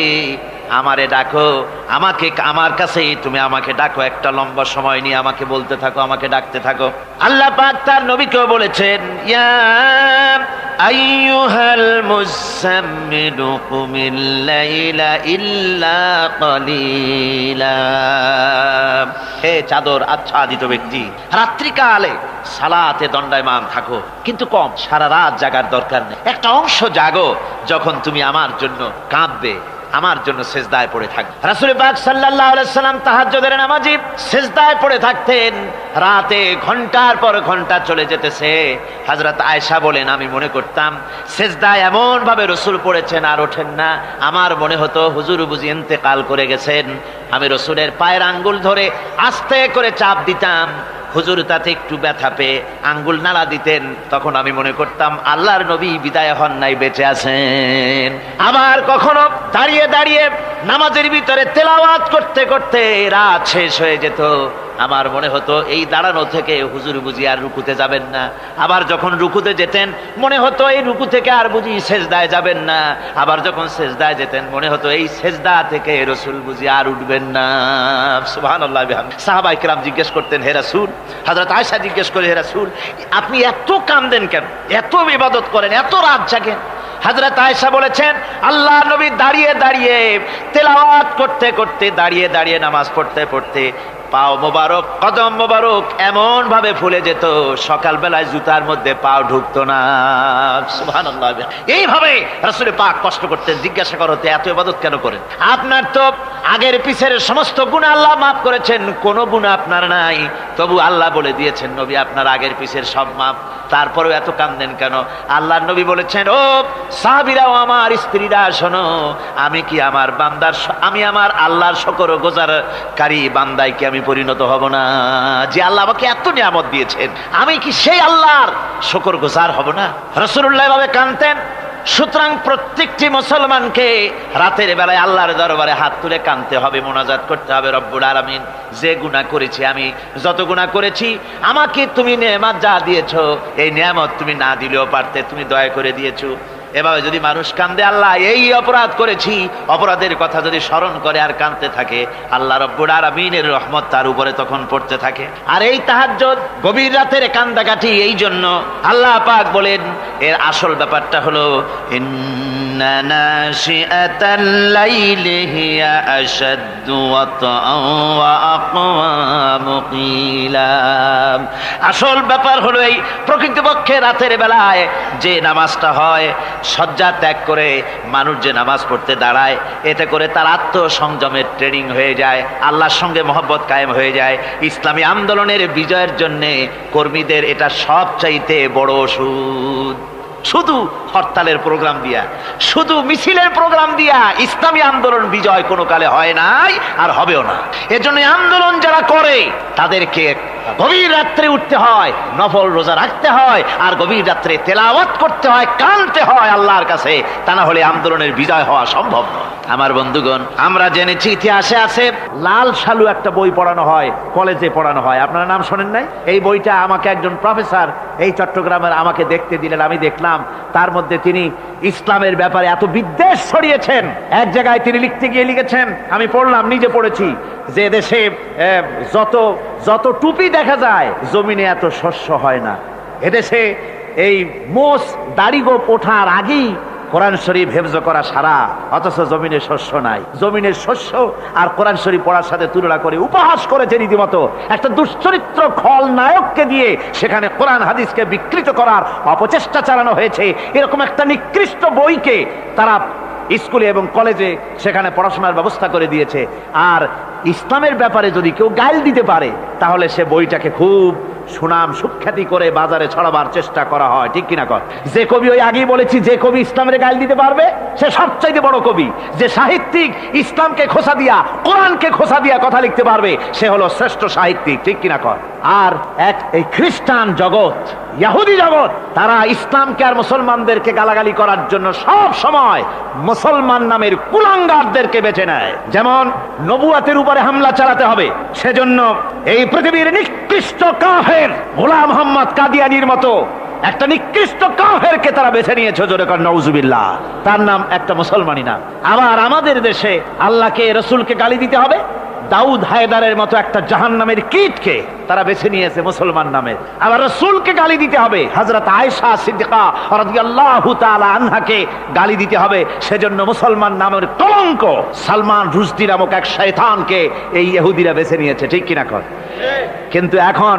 আমারে ডাকো, আমাকে আমার কাছে তুমি আমাকে ডাকো, একটা লম্বা সময় নিয়ে আমাকে বলতে থাকো, আমাকে ডাকতে থাকো। আল্লাহ পাক তার নবীকেও বলেছেন ইয়া আইয়ুহাল মুযাম্মিলু কুমিল লাইলা ইল্লা কালিলা। হে চাদর আচ্ছাদিত ব্যক্তি, রাত্রিকালে সালাতে দণ্ডায়মান থাকো, কিন্তু কম, সারা রাত জাগার দরকার নেই। একটা অংশ জাগো যখন তুমি আমার জন্য কাঁদবে, আমার জন্য সেজদায় পড়ে থাকবে। রাসূল পাক সাল্লাল্লাহু আলাইহি সাল্লাম তাহাজ্জুদের নামাজি সেজদায় পড়ে থাকতেন, রাতে ঘন্টার পর ঘন্টা চলে যেতেছে। হযরত আয়েশা বলেন আমি মনে করতাম সেজদায় এমন ভাবে রাসূল পড়েছেন আর ওঠেন না, আমার মনে হতো হুজুর বুঝি ইন্তেকাল করে গেছেন। আমি রাসূলের পায়ের আঙ্গুল ধরে আস্তে করে চাপ দিতাম, হুজুর তাতে একটু ব্যথা পেয়ে আঙ্গুল নাড়া দিতেন, তখন আমি মনে করতাম আল্লাহর নবী বিদায় হন নাই, বেঁচে আছেন। আবার কখনো দাঁড়িয়ে দাঁড়িয়ে নামাজের ভিতরে তেলাওয়াত করতে করতে রাত শেষ হয়ে যেত, আমার মনে হতো এই দাঁড়ানো থেকে হুজুর বুঝি আর রুকুতে যাবেন না। আবার যখন রুকুতে যেতেন মনে হতো এই রুকু থেকে আর বুঝি সেজদায় যাবেন না। আবার যখন সেজদায় যেতেন মনে হতো এই সেজদা থেকে রাসূল বুঝি আর উঠবেন না। সুবহানাল্লাহ। সাহাবায়ে কেরাম জিজ্ঞেস করতেন হে রাসূল, হযরত আয়েশা জিজ্ঞেস করে হে রাসূল আপনি এত কাঁদেন কেন, এত ইবাদত করেন, এত রাত জাগেন? হযরত আয়েশা বলেছেন আল্লাহর নবী দাঁড়িয়ে দাঁড়িয়ে তেলাওয়াত করতে করতে, দাঁড়িয়ে দাঁড়িয়ে নামাজ পড়তে পড়তে পাও মোবারক, কদম মোবারক এমন ভাবে ফুলে যেত সকালবেলায় জুতার মধ্যে পাও ঢুকতো না। সুবহানাল্লাহ। এইভাবে রাসূল পাক কষ্ট করতেন। জিজ্ঞাসা করতে এত ইবাদত কেন করেন? আপনার তো আগের পিছের সমস্ত গুনাহ আল্লাহ মাফ করেছেন, কোনো গুনাহ আপনার নাই, তবু আল্লাহ বলে দিয়েছেন নবী আপনার আগের পিছের সব মাফ। তারপরেও এত কান্দেন কেন? আল্লাহর নবী বলেছেন, ও সাহাবীরাও আমার স্ত্রীরা শোনো, আমি কি আমার বান্দার আমি আমার আল্লাহর শুকরগুজারকারী বান্দায় কি আমি পরিণত হব না? যে আল্লাহ আমাকে এত নিয়ামত দিয়েছেন, আমি কি সেই আল্লাহর শুকরগুজার হব না? রাসূলুল্লাহ এভাবে কাঁদতেন। সুতরাং প্রত্যেকটি মুসলমানকে রাতের বেলায় আল্লাহর দরবারে হাত তুলে কাঁদতে হবে, মোনাজাত করতে হবে, রব্বুল আলামিন যে গুনাহ করেছি, আমি যত গুনাহ করেছি, আমাকে তুমি নেয়ামত যা দিয়েছো, এই নেয়ামত তুমি না দিলেও পারতে, তুমি দয়া করে দিয়েছো। এভাবে যদি মানুষ কান্দে, আল্লাহ এই অপরাধ করেছি, অপরাধের কথা যদি স্মরণ করে আর কাঁদতে থাকে, আল্লাহ রব্বুল আলামিনের রহমত তার উপরে তখন পড়তে থাকে। আর এই তাহাজ্জুদ গভীর রাতের কান্দাকাটি, এই জন্য আল্লাহ পাক বলেন, এর আসল ব্যাপারটা হলো ইন্না নাশিআতাল লাইলি হিয়া আশাদ্দু ওয়াতআন ওয়া আকওয়ামু কিলা। আসল ব্যাপার হলো এই প্রকৃতপক্ষে রাতের বেলায় যে নামাজটা হয়, শয্যা ত্যাগ করে মানুষ যে নামাজ পড়তে দাঁড়ায়, এতে করে তার আত্মসংযমের ট্রেনিং হয়ে যায়, আল্লাহর সঙ্গে মহব্বত কায়েম হয়ে যায়। ইসলামী আন্দোলনের বিজয়ের জন্য কর্মীদের এটা সবচাইতে বড় ওষুধ। শুধু হরতালের প্রোগ্রাম দিয়া, শুধু মিছিলের প্রোগ্রাম দিয়া ইসলামী আন্দোলন বিজয় কোনো কালে হয় নাই আর হবেও না। এজন্য আন্দোলন যারা করে তাদেরকে গভীর রাত্রে উঠতে হয়, নফল রোজা রাখতে হয়, আর গভীর রাত্রে তেলাওয়াত করতে হয়, কানতে হয় আল্লাহর কাছে, তা না হলে আন্দোলনের বিজয় হওয়া সম্ভব নয়। আমার বন্ধুগণ, আমরা জেনেছি ইতিহাসে আছে লাল সালু একটা বই পড়ানো হয়, কলেজে পড়ানো হয়, আপনারা নাম শোনেন নাই? এই বইটা আমাকে একজন প্রফেসর এই চট্টগ্রামের আমাকে দেখতে দিলেন, আমি দেখলাম। তার মধ্যে তিনি ইসলামের ব্যাপারে এত বিদ্বেষ ছড়িয়েছেন। এক জায়গায় তিনি লিখতে গিয়ে লিখেছেন, আমি পড়লাম, নিজে পড়েছি, যে দেশে যত টুপি দেখা যায়, জমিনে এত শস্য হয় না। এদেশে এই মোষ দাড়ি গোঁফ ওঠার আগেই কোরআন শরীফ হেফজ করা সারা, অথচ জমিনে শস্য নাই। জমিনের শস্য আর কোরআন শরীফ পড়ার সাথে তুলনা করে উপহাস করেছে রীতিমতো। একটা দুশ্চরিত্র খলনায়ককে দিয়ে সেখানে কোরআন হাদিসকে বিকৃত করার অপচেষ্টা চালানো হয়েছে। এরকম একটা নিকৃষ্ট বইকে তারা স্কুলে এবং কলেজে সেখানে পড়াশোনার ব্যবস্থা করে দিয়েছে। আর ইসলামের ব্যাপারে যদি কেউ গাইল দিতে পারে, তাহলে সে বইটাকে খুব সুনাম সুখ্যাতি করে বাজারে ছড়াবার চেষ্টা করা হয়, ঠিক কিনা কর? যে কবি, ওই আগেই বলেছি, যে কবি ইসলামের গাইল দিতে পারবে সে সবচাইতে বড় কবি। যে সাহিত্যিক ইসলামকে খোসা দিয়া, কোরআনকে খোসা দিয়া কথা লিখতে পারবে, সে হলো শ্রেষ্ঠ সাহিত্যিক, ঠিক কিনা কর? আর এই খ্রিস্টান জগৎ, ইহুদি জগৎ, তারা ইসলামকে আর মুসলমানদেরকে গালাগালি করার জন্য সব সময় মুসলমান নামের কুলাঙ্গারদেরকে বেছে নেয়। যেমন নবুয়াতের উপরে হামলা চালাতে হবে, সেজন্য এই পৃথিবীর নিকৃষ্ট কাফের গোলাম মোহাম্মদ কাদিয়ানির মতো একটা নিকৃষ্ট কাফেরকে তারা বেছে নিয়েছে, জোরে কর নাউজুবিল্লাহ। তার নাম একটা মুসলমানই না। আবার আমাদের দেশে আল্লাহকে, রসুলকে গালি দিতে হবে, দাউদ হায়দারের মতো একটা জাহান্নামের কীটকে তারা বেছে নিয়েছে মুসলমান নামে। আবার রাসূলকে গালি দিতে হবে, হযরত আয়েশা সিদ্দিকা রাদিয়াল্লাহু তাআলা আনহাকে গালি দিতে হবে, সেজন্য মুসলমান নামের কলঙ্ক সালমান রুশদি নামক এক শয়তানকে এই ইহুদিরা বেছে নিয়েছে, ঠিক কিনা কর? কিন্তু এখন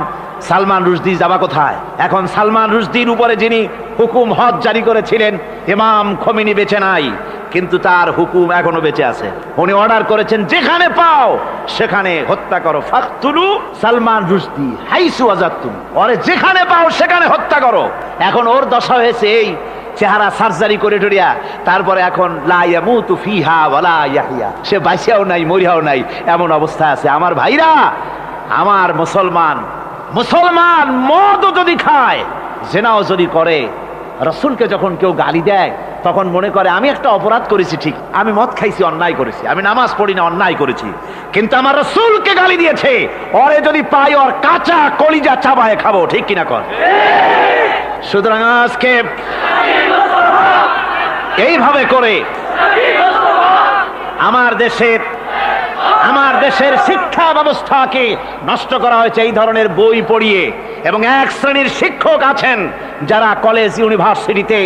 সালমান রুশদি যাবা কোথায়? এখন সালমান রুশদির উপরে যিনি হুকুম হজ জারি করেছিলেন, ইমাম খোমেনি বেঁচে নাই, কিন্তু তার হুকুম এখনো বেঁচে আছে। উনি অর্ডার করেছেন, যেখানে পাও সেখানে হত্যা করো, ফাকতুলু সালমান রুশদি হাইসু ওয়াজাদতুম, ওরে যেখানে পাও সেখানে হত্যা করো। এখন ওর দশা হয়েছে এই, চেহারা সার্জারি করে টরিয়া, তারপরে এখন লা ইয়ামুতু ফিহা ওয়ালা ইয়াহইয়া, সে বাঁচিয়াও নাই মরিয়াও নাই, এমন অবস্থা আছে। আমার ভাইরা, আমার মুসলমান মদও যদি খায়, জেনাও যদি করে, রাসূলকে যখন কেউ গালি দেয়, তখন মনে করে আমি একটা অপরাধ করেছি, ঠিক, আমি মদ খাইছি, অন্যায় করেছি, আমি নামাজ পড়ি না, অন্যায় করেছি, কিন্তু আমার রাসূলকে গালি দিয়েছে, ওরে যদি পাই ওর কাঁচা কলিজা চাবায় খাবো, ঠিক কিনা কর? সুতরাং আজকে এইভাবে করে আমার দেশের শিক্ষা ব্যবস্থাকে নষ্ট করা হয়েছে এই ধরনের বই পড়িয়ে। এবং এক শ্রেণীর শিক্ষক আছেন যারা কলেজ ইউনিভার্সিটিতে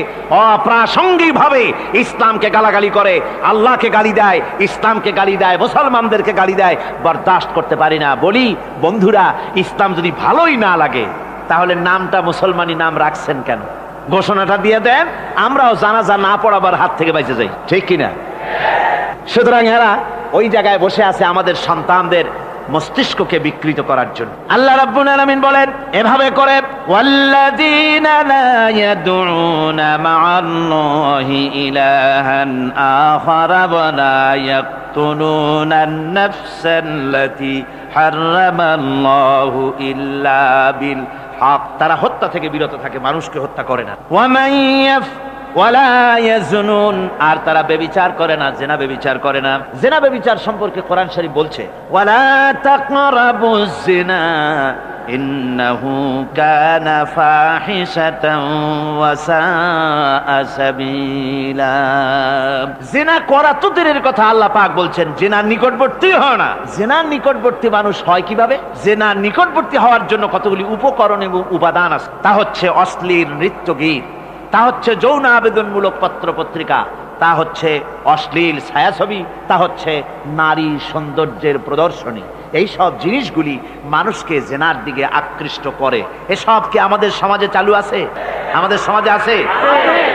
অপ্রাসঙ্গিকভাবে ইসলামকে গালাগালি করে, আল্লাহকে গালি দেয়, ইসলামকে গালি দেয়, মুসলমানদেরকে গালি দেয়। বরদাস্ত করতে পারি না। বলি, বন্ধুরা, ইসলাম যদি ভালোই না লাগে, তাহলে নামটা মুসলমানি নাম রাখছেন কেন? ঘোষণাটা দিয়ে দেন, আমরাও জানাজা না পড়াবার হাত থেকে বেঁচে যাই, ঠিক কিনা? সুতরাং এরা ওই জায়গায় বসে আছে আমাদের সন্তানদের মস্তিষ্ককে বিকৃত করার জন্য। আল্লাহ রাব্বুল আলামিন বলেন এভাবে করে, ওয়াল্লাযীনা লা ইয়াদউনা মা'আল্লাহি ইলাহান আখারা ওয়া লা ইয়াকতুলুনা আন-নাফসাল্লাতী হারামাল্লাহু ইল্লা বিল হক। তারা হত্যা থেকে বিরত থাকে, মানুষকে হত্যা করে না। ওয়া মান ওয়ালা ইয়াজনুন, আর তারা ব্যভিচার করে না, জিনা ব্যভিচার করে না। জিনা ব্যভিচার সম্পর্কে কোরআন শরীফ বলছে, ওয়ালা তাকরাবুজ জিনা ইন্নাহু কানা ফাহিশাতান ওয়া সাআ সাবিলা। জিনা করা তো দূরের কথা, আল্লাহ পাক বলছেন জিনার নিকটবর্তী হয় না। জিনার নিকটবর্তী মানুষ হয় কিভাবে? জিনার নিকটবর্তী হওয়ার জন্য কতগুলি উপকরণ এবং উপাদান আছে। তা হচ্ছে অশ্লীল নৃত্য গীত, তা হচ্ছে যৌন আবেদনমূলক পত্র পত্রিকা, তা হচ্ছে অশ্লীল ছায়াছবি, তা হচ্ছে নারী সৌন্দর্যের প্রদর্শনী। এই সব জিনিসগুলি মানুষকে জেনার দিকে আকৃষ্ট করে। এসব কি আমাদের সমাজে চালু আছে? আমাদের সমাজে আছে?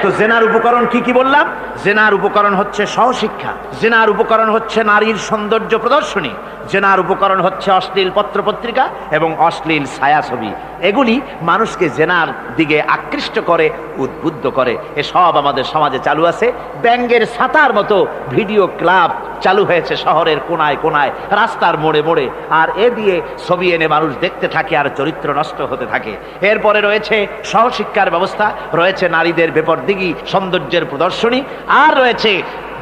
তো জেনার উপকরণ কি কি বললাম? জেনার উপকরণ হচ্ছে সহশিক্ষা, জেনার উপকরণ হচ্ছে নারীর সৌন্দর্য প্রদর্শনী, জেনার উপকরণ হচ্ছে অশ্লীল পত্র পত্রিকা এবং অশ্লীল ছায়াছবি। এগুলি মানুষকে জেনার দিকে আকৃষ্ট করে, উদ্বুদ্ধ করে। এসব আমাদের সমাজে চালু আছে। ব্যাঙ্গের ছাতার মতো ভিডিও ক্লাব চালু হয়েছে শহরের কোনায় কোনায়, রাস্তার মোড়ে মোড়ে, আর এ দিয়ে ছবি এনে মানুষ দেখতে থাকে আর চরিত্র নষ্ট হতে থাকে। এরপরে রয়েছে সহশিক্ষার ব্যবস্থা, রয়েছে নারীদের বেপরদিগি সৌন্দর্যের প্রদর্শনী, আর রয়েছে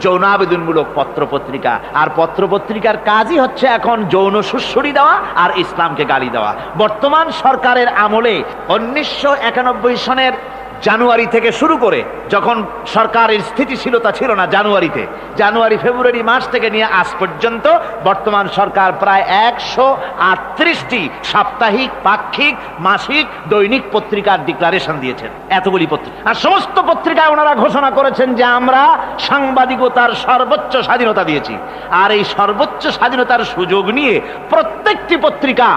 যৌন আবেদনমূলক পত্র পত্রিকা। আর পত্র পত্রিকার কাজই হচ্ছে এখন যৌন সুশ্রুতি দেওয়া আর ইসলামকে গালি দেওয়া। বর্তমান সরকারের আমলে 1991 সনের জানুয়ারি থেকে শুরু করে, যখন সরকারের স্থিতিশীলতা ছিল না, জানুয়ারি ফেব্রুয়ারি মাস থেকে নিয়ে আজ পর্যন্ত বর্তমান সরকার প্রায় 138টি সাপ্তাহিক, পাক্ষিক, মাসিক, দৈনিক পত্রিকার ডিক্লারেশন দিয়েছেন। এতগুলি পত্রিকা, আর সমস্ত পত্রিকায় ওনারা ঘোষণা করেছেন যে আমরা সাংবাদিকতার সর্বোচ্চ স্বাধীনতা দিয়েছি। আর এই সর্বোচ্চ স্বাধীনতার সুযোগ নিয়ে প্রত্যেকটি পত্রিকা,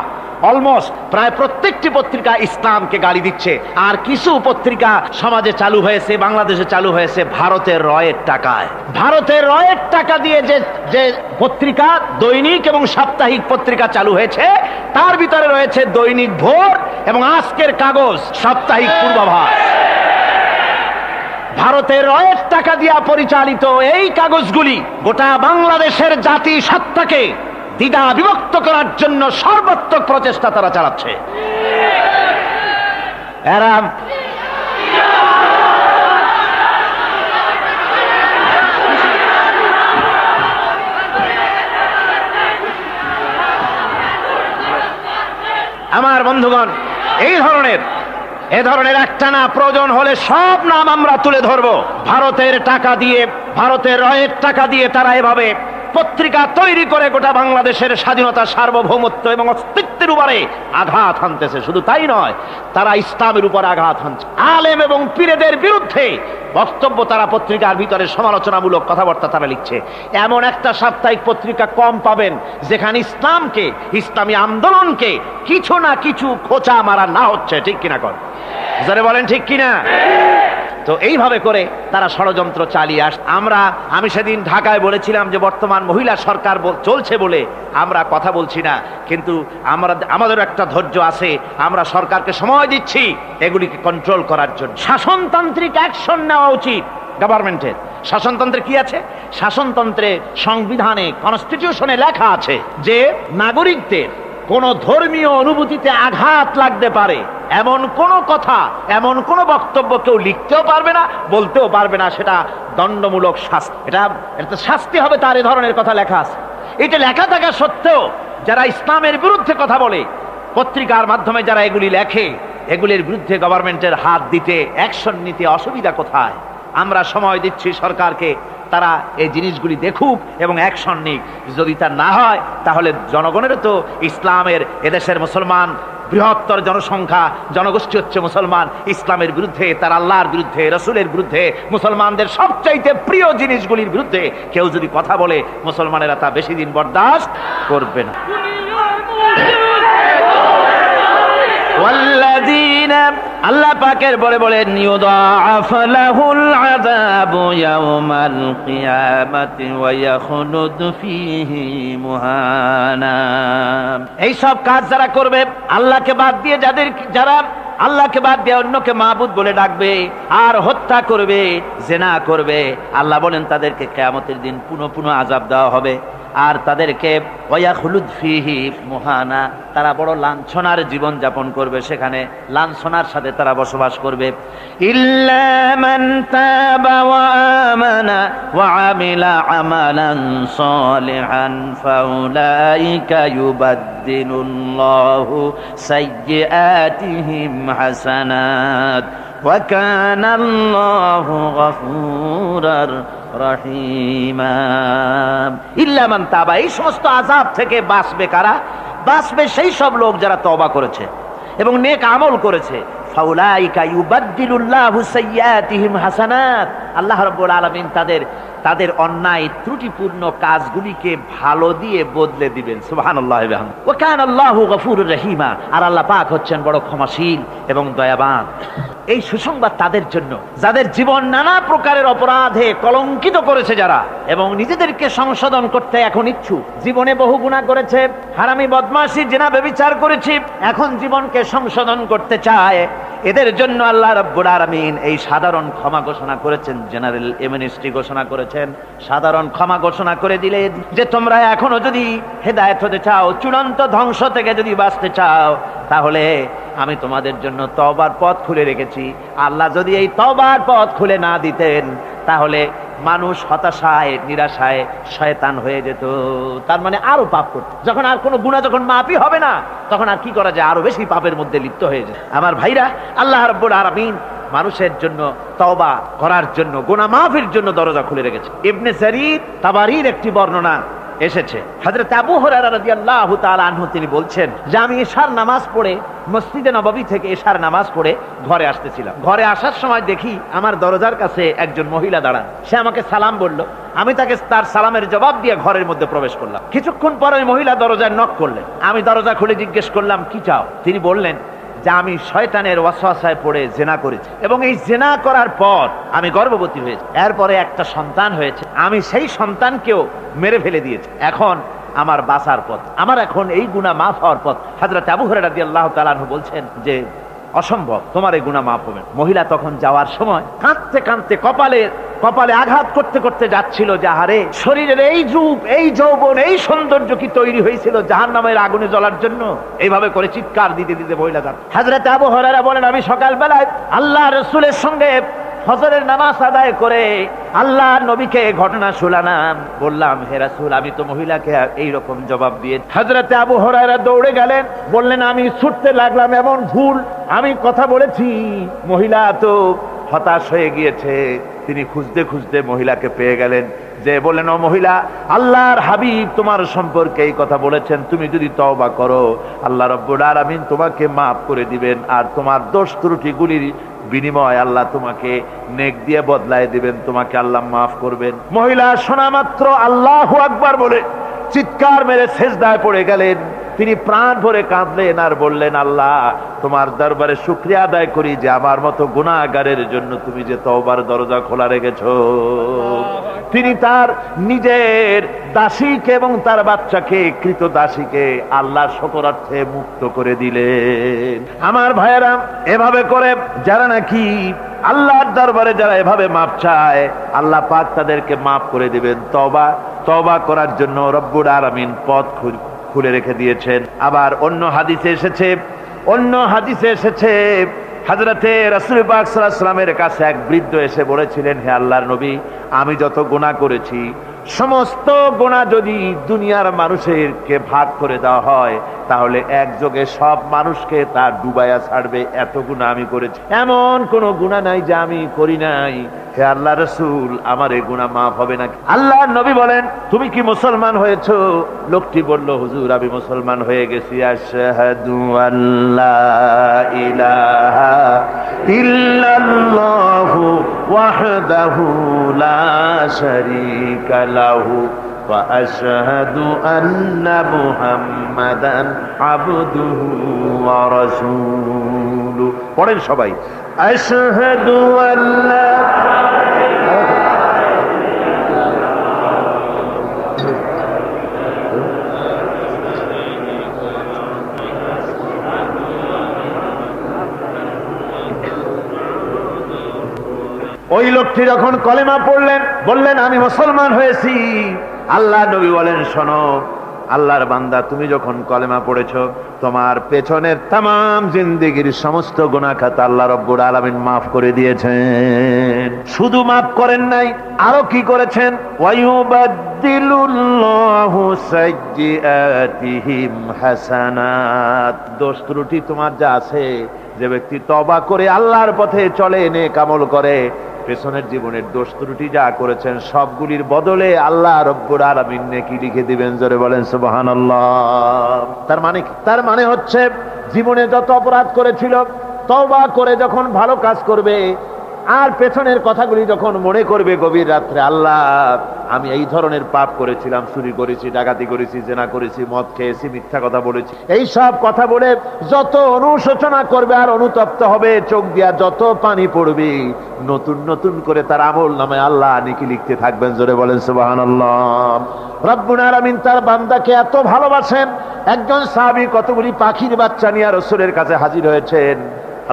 অলমোস্ট প্রায় প্রত্যেকটি পত্রিকা ইসলামকে গালি দিচ্ছে। আর কিছু পত্রিকা সমাজে চালু হয়েছে, বাংলাদেশে চালু হয়েছে ভারতের রয়ের টাকায়। ভারতের রয়ের টাকা দিয়ে যে পত্রিকা, দৈনিক এবং সাপ্তাহিক পত্রিকা চালু হয়েছে, তার ভিতরে রয়েছে দৈনিক ভোর এবং আজকের কাগজ, সাপ্তাহিক পূর্বাভাস। ভারতের রয়ের টাকা দিয়া পরিচালিত এই কাগজগুলি গোটা বাংলাদেশের জাতি সত্তাকে দ্বিধা বিভক্ত করার জন্য সর্বাত্মক প্রচেষ্টা তারা চালাচ্ছে। এরা আমার বন্ধুগণ, এ ধরনের একটা না, প্রয়োজন হলে সব নাম আমরা তুলে ধরবো। ভারতের টাকা দিয়ে, ভারতের রয়ের টাকা দিয়ে তারা এভাবে পত্রিকা তৈরি করে গোটা বাংলাদেশের স্বাধীনতা, সার্বভৌমত্ব এবং অস্তিত্বের উপরে আঘাত হানতেছে। শুধু তাই নয়, তারা ইসলামের উপর আঘাত হানছে। আলেম এবং পীরেদের বিরুদ্ধে বক্তব্য তারা পত্রিকার ভিতরে সমালোচনামূলক কথাবার্তা তারা লিখছে। এমন একটা সাপ্তাহিক পত্রিকা কম পাবেন যেখানে ইসলামকে, ইসলামী আন্দোলনকে কিছু না কিছু খোঁচা মারা না হচ্ছে। ঠিক কিনা কর? যারা বলেন ঠিক কিনা? তো এইভাবে করে তারা ষড়যন্ত্র চালিয়ে আমি সেদিন ঢাকায় বলেছিলাম যে বর্তমান মহিলা সরকার চলছে বলে আমরা কথা বলছি না, কিন্তু আমাদের একটা ধৈর্য আছে। আমরা সরকারকে সময় দিচ্ছি এগুলিকে কন্ট্রোল করার জন্য। শাসনতান্ত্রিক অ্যাকশন নেওয়া উচিত গভর্নমেন্টের। শাসনতন্ত্রে কি আছে? শাসনতন্ত্রে, সংবিধানে, কনস্টিটিউশনে লেখা আছে যে নাগরিকদের কোন ধর্মীয় অনুভূতিতে আঘাত লাগতে পারে এমন কোন কথা, এমন কোন বক্তব্য কেউ লিখতেও পারবে না, বলতেও পারবে না। সেটা দণ্ডমূলক শাস্তি, এটা শাস্তি হবে তার। এ ধরনের কথা লেখা আছে। এটা লেখা থাকা সত্ত্বেও যারা ইসলামের বিরুদ্ধে কথা বলে, পত্রিকার মাধ্যমে যারা এগুলি লেখে, এগুলির বিরুদ্ধে গভর্নমেন্টের হাত দিতে, অ্যাকশন নিতে অসুবিধা কোথায়? আমরা সময় দিচ্ছি সরকারকে, তারা এই জিনিসগুলি দেখুক এবং অ্যাকশন নিক। যদি তা না হয় তাহলে জনগণেরও তো ইসলামের, এদেশের মুসলমান বৃহত্তর জনসংখ্যা, জনগোষ্ঠী হচ্ছে মুসলমান, ইসলামের বিরুদ্ধে, তার আল্লাহর বিরুদ্ধে, রসুলের বিরুদ্ধে, মুসলমানদের সবচাইতে প্রিয় জিনিসগুলির বিরুদ্ধে কেউ যদি কথা বলে, মুসলমানেরা তা বেশি দিন বরদাস্ত করবে না। ওয়াল্লাযীনা আল্লাহ পাকের বলে বলেন ইউদাআফ লাহুল আযাবু ইয়াওমাল কিয়ামাতি ওয়া ইয়াখলুদ ফীহি মুহানা। এই সব কাজ যারা করবে, আল্লাহকে বাদ দিয়ে যারা আল্লাহকে বাদ দিয়ে অন্যকে মাবুদ বলে ডাকবে আর হত্যা করবে, জিনা করবে, আল্লাহ বলেন তাদেরকে কিয়ামতের দিন পুনঃ পুনঃ আযাব দেওয়া হবে। আর তাদেরকে ওয়ায়াখলুদ ফীহি মুহানা, তারা বড় লাঞ্ছনার জীবন যাপন করবে, সেখানে লাঞ্ছনার সাথে তারা বসবাস করবে। ইল্লা মান তাবা ওয়া আমানা ওয়া আমিলা আমালান সালিহান ফাউলাইকা ইউবাদদিলুল্লাহু সাইয়্যাতিহিম হাসানাত ওয়া কানা আল্লাহু গফুরার রহিমা। ইল্লা মান তাবা, এই সমস্ত আযাব থেকে বাঁচবে কারা? বাঁচবে সেই সব লোক যারা তওবা করেছে এবং নেক আমল করেছে। ফাউলাইকা ইউবাদদিলুল্লাহু সাইয়্যাতিহিম হাসানাত, আল্লাহ রাব্বুল আলামিন তাদের অন্যায় ত্রুটিপূর্ণ কাজগুলিকে ভালো দিয়ে বদলে দিবেন। সুবহানাল্লাহি ওয়া বিহামদিহি। ওয়া কানা আল্লাহু গফুরুর রহিমা, আর আল্লাহ পাক হচ্ছেন বড় ক্ষমাশীল এবং দয়াবান। এই সুসংবাদ তাদের জন্য যাদের জীবন নানা প্রকারের অপরাধে কলঙ্কিত করেছে যারা, এবং নিজেদেরকে সংশোধন করতে এখন ইচ্ছুক। জীবনে বহু গুনাহ করেছে, হারামি, বদমাশি, জিনা, ব্যভিচার করেছে, এখন জীবনকে সংশোধন করতে চায়। এদের জন্য আল্লাহ রাব্বুল আলামিন এই সাধারণ ক্ষমা ঘোষণা করেছেন, জেনারেল এমনেস্টি ঘোষণা করেছেন। সাধারণ ক্ষমা ঘোষণা করে দিলেন যে তোমরা এখনো যদি হেদায়েত হতে চাও, চূড়ান্ত ধ্বংস থেকে যদি বাঁচতে চাও, তাহলে আমি তোমাদের জন্য তওবার পথ খুলে রেখেছি। আল্লাহ যদি এই তওবার পথ খুলে না দিতেন, তাহলে মানুষ হতাশায়, নিরাশায় শয়তান হয়ে যেত। তার মানে আরো পাপ করত। যখন আর কোনো গুনাহ যখন মাফই হবে না, তখন আর কি করা যায়? আরো বেশি পাপের মধ্যে লিপ্ত হয়ে যায়। আমার ভাইরা, আল্লাহ রাব্বুল আলামিন মানুষের জন্য তওবা করার জন্য, গুনাহ মাফের জন্য দরজা খুলে রেখেছে। ইবনে জারীর তাবারীর একটি বর্ণনা এসেছে, হযরত আবু হুরায়রা রাদিয়াল্লাহু তাআলা আনহু তিনি বলছেন যে আমি এশার নামাজ পড়ে মসজিদে নববী থেকে এশার নামাজ পড়ে ঘরে আসতেছিলাম। ঘরে আসার সময় দেখি আমার দরজার কাছে একজন মহিলা দাঁড়ান। সে আমাকে সালাম বলল, আমি তাকে তার সালামের জবাব দিয়ে ঘরের মধ্যে প্রবেশ করলাম। কিছুক্ষণ পর ওই মহিলা দরজায় নক করলেন। আমি দরজা খুলে জিজ্ঞেস করলাম, কি চাও? তিনি বললেন যে আমি শয়তানের ওয়াসওয়াসায় পড়ে জিনা করেছি এবং এই জিনা করার পর আমি গর্ভবতী হয়েছি, এরপরে একটা সন্তান হয়েছে, আমি সেই সন্তানকেও মেরে ফেলে দিয়েছি। এখন আমার বাঁচার পথ, আমার এখন এই গুনাহ মাফ হওয়ার পথ। হযরত আবু হুরায়রা রাদিয়াল্লাহু তাআলা আনহু বলছেন যে অসম্ভব, তোমার এই গুনাহ মাফ হবে না। মহিলা তখন যাওয়ার সময় কাঁদতে কাঁদতে কপালে আঘাত করতে করতে যাচ্ছিল যে আরে শরীরের এই রূপ, এই যৌবন, এই সৌন্দর্য কি তৈরি হয়েছিল জাহান্নামের আগুনে জ্বলার জন্য? এইভাবে করে চিৎকার দিতে দিতে মহিলা যান। হযরত আবু হুরায়রা বলেন আমি সকালবেলায় আল্লাহ রাসূলের সঙ্গে ফজরের নামাজ আদায় করে আল্লাহ নবীকে ঘটনা শোনালাম। বললাম, হে রাসূল, আমি তো মহিলাকে এইরকম জবাব দিয়ে। হযরত আবু হুরায়রা দৌড়ে গেলেন, বললেন আমি ছুটতে লাগলাম, এমন ভুল আমি কথা বলেছি। মহিলা তো হতাশ হয়ে গিয়েছে। তিনি খুঁজতে খুঁজতে মহিলাকে পেয়ে গেলেন, যে বললেন, ও মহিলা, আল্লাহর হাবিব তোমার সম্পর্কে এই কথা বলেছেন, তুমি যদি তওবা করো আল্লাহ রাব্বুল আলামিন তোমাকে মাফ করে দিবেন, আর তোমার দোষ ত্রুটিগুলির বিনিময় আল্লাহ তোমাকে নেক দিয়ে বদলায় দিবেন, তোমাকে আল্লাহ মাফ করবেন। মহিলা শোনা মাত্র আল্লাহু আকবার বলে চিৎকার মেরে সিজদায় পড়ে গেলেন। তিনি প্রাণ ভরে কাঁদলেন আর বললেন, আল্লাহ তোমার দরবারে শুকরিয়া আদায় করি যে আমার মতো গুনাহগারের জন্য তুমি যে তওবার দরজা খোলা রেখেছো। তিনি তার নিজের দাসীকে এবং তার বাচ্চাকে, কৃত দাসীকে আল্লাহর শকরার্থে মুক্ত করে দিলেন। আমার ভাইয়েরা, এভাবে করে যারা নাকি আল্লাহর দরবারে যারা এভাবে মাপ চায়, আল্লাহ পাক তাদেরকে মাফ করে দিবেন। তওবা করার জন্য রব্বুল আলামিন পথ খুলে রেখে দিয়েছেন। আবার অন্য হাদিসে এসেছে হযরতে রাসূল পাক সাল্লাল্লাহু আলাইহি ওয়াসাল্লামের কাছে এক বৃদ্ধ এসে বলেছিলেন, হে আল্লাহর নবী, আমি যত গুনাহ করেছি সমস্ত গুনাহ যদি দুনিয়ার মানুষেরকে ভাগ করে দেওয়া হয়, তাহলে একযোগে সব মানুষকে তা ডুবাইয়া ছাড়বে, এত গুনাহ আমি করেছি। এমন কোন গুনাহ নাই যে আমি করি নাই। হে আল্লাহ রাসূল, আমার এই গুনাহ মাফ হবে নাকি? আল্লাহর নবী বলেন, তুমি কি মুসলমান হয়েছো? লোকটি বলল, হুজুর আমি মুসলমান হয়ে গেছি। আশহাদু আল্লা ইলাহা ইল্লাল্লাহু ওয়াহদাহু লা শারীকা লাহু وأشهد أن محمدا عبده ورسوله পড়েন সবাই أشهد أن لا ওই লোকটি যখন কলেমা পড়লেন, বললেন আমি মুসলমান হয়েছি, আল্লাহ নবী বলেন শোনো আল্লাহর বান্দা, তুমি যখন কলেমা পড়েছো তোমার পেছনের তামাম জিন্দেগির সমস্ত গুনাহ খাতা আল্লাহ রাব্বুল আলামিন মাফ করে দিয়েছেন। শুধু মাফ করেন নাই, আরো কি করেছেন? ওয়ায়ুবাদদিলুল্লাহু সাইয়্যাতিহিম হাসানাত। দোষ ত্রুটি তোমার যা আছে, যে ব্যক্তি তওবা করে আল্লাহর পথে চলে, নেক আমল করে, পেছনের জীবনের দোষ ত্রুটি যা করেছেন সবগুলির বদলে আল্লাহ রব্বুল আলামিন নেকি লিখে দিবেন। জোরে বলেন সুবহানাল্লাহ। তার মানে হচ্ছে জীবনে যত অপরাধ করেছিল তওবা করে যখন ভালো কাজ করবে, আর পেছনের কথাগুলি যখন মনে করবে গভীর রাত্রে, আল্লাহ আমি এই ধরনের পাপ করেছিলাম, চুরি করেছি, ডাকাতি করেছি, জেনা করেছি, মদ খেয়েছি, মিথ্যা কথা বলেছি, এই সব কথা বলে যত অনুশোচনা করবে আর অনুতপ্ত হবে, চোখ দিয়া যত পানি পড়বে, নতুন নতুন করে তার আমল নামে আল্লাহ নেকি লিখতে থাকবেন। জোরে বলেন সুবহানাল্লাহ। রব্বুল আলামিন তার বান্দাকে এত ভালোবাসেন, একজন সাহাবী কতগুলি পাখির বাচ্চা নিয়ে রাসূলের কাছে হাজির হয়েছেন।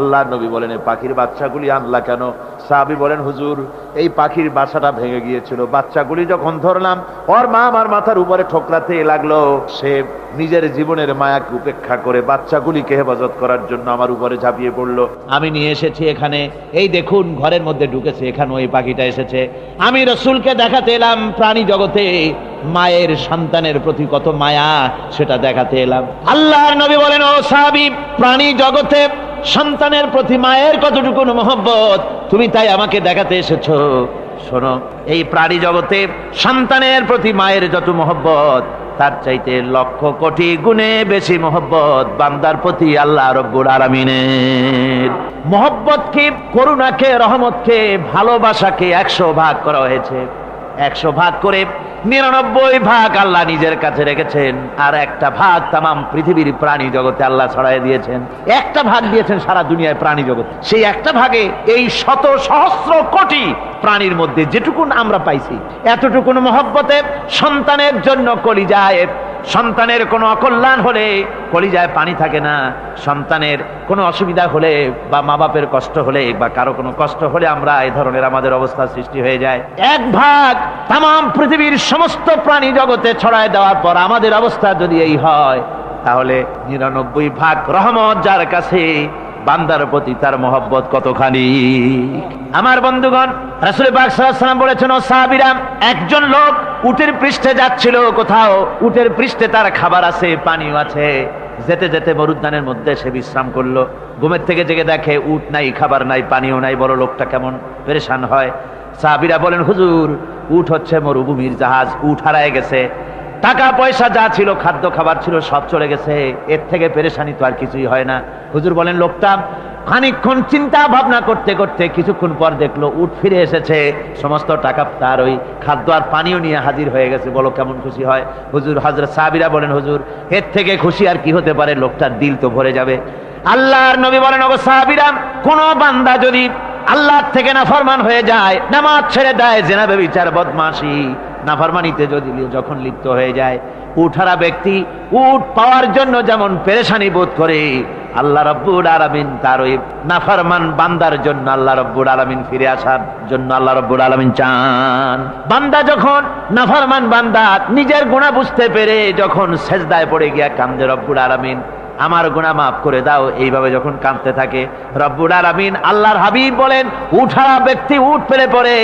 আল্লাহ নবী বলেন এই পাখির বাচ্চাগুলি আনলা কেন? সাহাবী বলেন হুজুর এই পাখির বাসাটা ভেঙে গিয়েছিল, বাচ্চাগুলি যখন ধরলাম ওর মা আমার মাথার উপরে ঠোকরাতে লাগলো, সে নিজের জীবনের মায়াকে উপেক্ষা করে বাচ্চাগুলিকে হেফাজত করার জন্য আমার উপরে ঝাঁপিয়ে পড়লো। আমি নিয়ে এসেছি এখানে, এই দেখুন ঘরের মধ্যে ঢুকেছে, এখানে ওই পাখিটা এসেছে। আমি রাসূলকে দেখাতে এলাম প্রাণী জগতে মায়ের সন্তানের প্রতি কত মায়া, সেটা দেখাতে এলাম। আল্লাহর নবী বলেন ও সাহাবী, প্রাণী জগতে সন্তানের প্রতি মায়ের কতটুকু মহব্বত তুমি তাই আমাকে দেখাতে এসেছো। শোনো, এই প্রাণী জগতে সন্তানের প্রতি মায়ের যত মহব্বত, তার চাইতে লক্ষ কোটি গুণে বেশি মহব্বত বান্দার প্রতি আল্লাহ রব্বুল আলামিনের। মহব্বতকে, করুণাকে, রহমতকে, ভালোবাসাকে 100 ভাগ করা হয়েছে। 100 ভাগ করে 99 ভাগ আল্লাহ নিজের কাছে রেখেছেন, আর একটা ভাগ তামাম পৃথিবীর প্রাণী জগতে আল্লাহ ছড়াই দিয়েছেন। একটা ভাগ দিয়েছেন সারা দুনিয়ায় প্রাণী জগৎ, সেই একটা ভাগে এই শত সহস্র কোটি প্রাণীর মধ্যে যেটুকুন আমরা পাইছি, এতটুকুন মহব্বতে সন্তানের জন্য কলিজায়, সন্তানের কোনো অকল্যাণ হলে কলিজায় পানি থাকে না, সন্তানের কোনো অসুবিধা হলে বা মা বাপের কষ্ট হলে বা কারো কোনো কষ্ট হলে আমরা এই ধরনের আমাদের অবস্থা সৃষ্টি হয়ে যায়। 1 ভাগ তামাম পৃথিবীর সমস্ত প্রাণী জগতে ছড়ায় দেওয়ার পর আমাদের অবস্থা যদি এই হয়, তাহলে 99 ভাগ রহমত যার কাছে, বান্দার প্রতি তার মহব্বত কতখানি। আমার বন্ধুগণ, রাসূল পাক সাল্লাল্লাহু আলাইহি ওয়াসাল্লাম বলেছেন ও সাহাবীরা, একজন লোক উটের পৃষ্ঠে যাচ্ছিল কোথাও, উটের পৃষ্ঠে তার খাবার আছে, পানিও আছে, যেতে যেতে মরুদ্যানের মধ্যে সে বিশ্রাম করলো। ঘুমের থেকে জেগে দেখে উট নাই, খাবার নাই, পানিও নাই। বড় লোকটা কেমন পেরেশান হয়। সাহাবীরা বলেন হুজুর, উট হচ্ছে মরুভূমির জাহাজ, উট হারায় গেছে, টাকা পয়সা যা ছিল, খাদ্য খাবার ছিল, সব চলে গেছে, এর থেকে পেরেশানি তো আর কিছুই হয় না। হুজুর বলেন লোকটা খানিকক্ষণ চিন্তা ভাবনা করতে করতে কিছুক্ষণ পর দেখলো উট ফিরে এসেছে, সমস্ত টাকা তার ওই খাদ্য আর পানিও নিয়ে হাজির হয়ে গেছে। বলো কেমন খুশি হয় হুজুর? হযরত সাহাবীরা বলেন হুজুর এর থেকে খুশি আর কি হতে পারে, লোকটার দিল তো ভরে যাবে। আল্লাহর নবী বলেন ওগো সাহাবীরা, কোন বান্দা যদি আল্লাহ থেকে নাফরমান হয়ে যায়, নামাজ ছেড়ে দেয়, জিনা ব্যভিচার বদমাশি নাফরমানিতে যদি যখন লিপ্ত হয়ে যায়, উঠারা ব্যক্তি উট পাওয়ার জন্য যেমন পেরেশানি বোধ করে, আল্লাহ রাব্বুল আলামিন তার ওই নাফরমান বান্দার জন্য, আল্লাহ রাব্বুল আলামিন ফিরে আসার জন্য আল্লাহ রাব্বুল আলামিন চান। বান্দা যখন নাফরমান বান্দা নিজের গুনাহ বুঝতে পেরে যখন সেজদায় পড়ে গিয়া কান্দে, রব্বুল আলামিন আমার গুনাহ মাফ করে দাও, এইভাবে যখন কাঁদতে থাকে, রব্বুল আলামিন আল্লাহর হাবিব বলেন উঠারা ব্যক্তি উঠ পেরে পড়ে,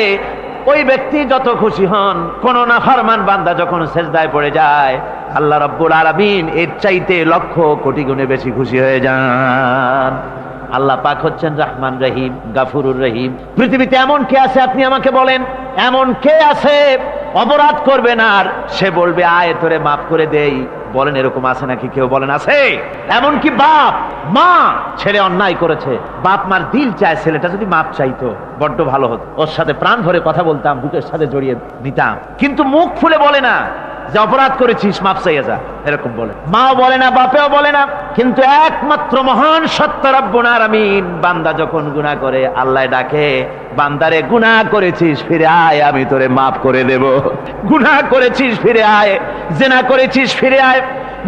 ওই ব্যক্তি যত খুশি হন। কোন নাফরমান বান্দা যখন সেজদায় পড়ে যায়, আল্লাহ রাব্বুল আলামিন এর চাইতে লক্ষ কোটি গুণে বেশি খুশি হয়ে যান। আল্লাহ পাক হচ্ছেন রহমান রহিম, গাফুরুর রহিম। পৃথিবীতে এমন কে আছে আপনি আমাকে বলেন, এমন কে আছে অপরাধ করবে না, আর সে বলবে আয় তোরে মাফ করে দেই। বলেন এরকম আছে নাকি? কেউ বলেন আছে? এমনকি বাপ মা ছেলে অন্যায় করেছে, বাপ মার দিল চায় ছেলেটা যদি মাপ চাইতো বড্ড ভালো হতো, ওর সাথে প্রাণ ভরে কথা বলতাম, বুকের সাথে জড়িয়ে নিতাম, কিন্তু মুখ খুলে বলে না যে অপরাধ করেছিস মাপ চাইয়া যা, এরকম বলে। মাও বলে না, বাপেও বলে না। কিন্তু একমাত্র মহান সত্য রব্বুল আলামিন, বান্দা যখন গুনাহ করে আল্লাহ ডাকে, বান্দারে গুনাহ করেছিস ফিরে আয়, আমি তোরে মাফ করে দেব। গুনাহ করেছিস ফিরে আয়, জিনা করেছিস ফিরে আয়,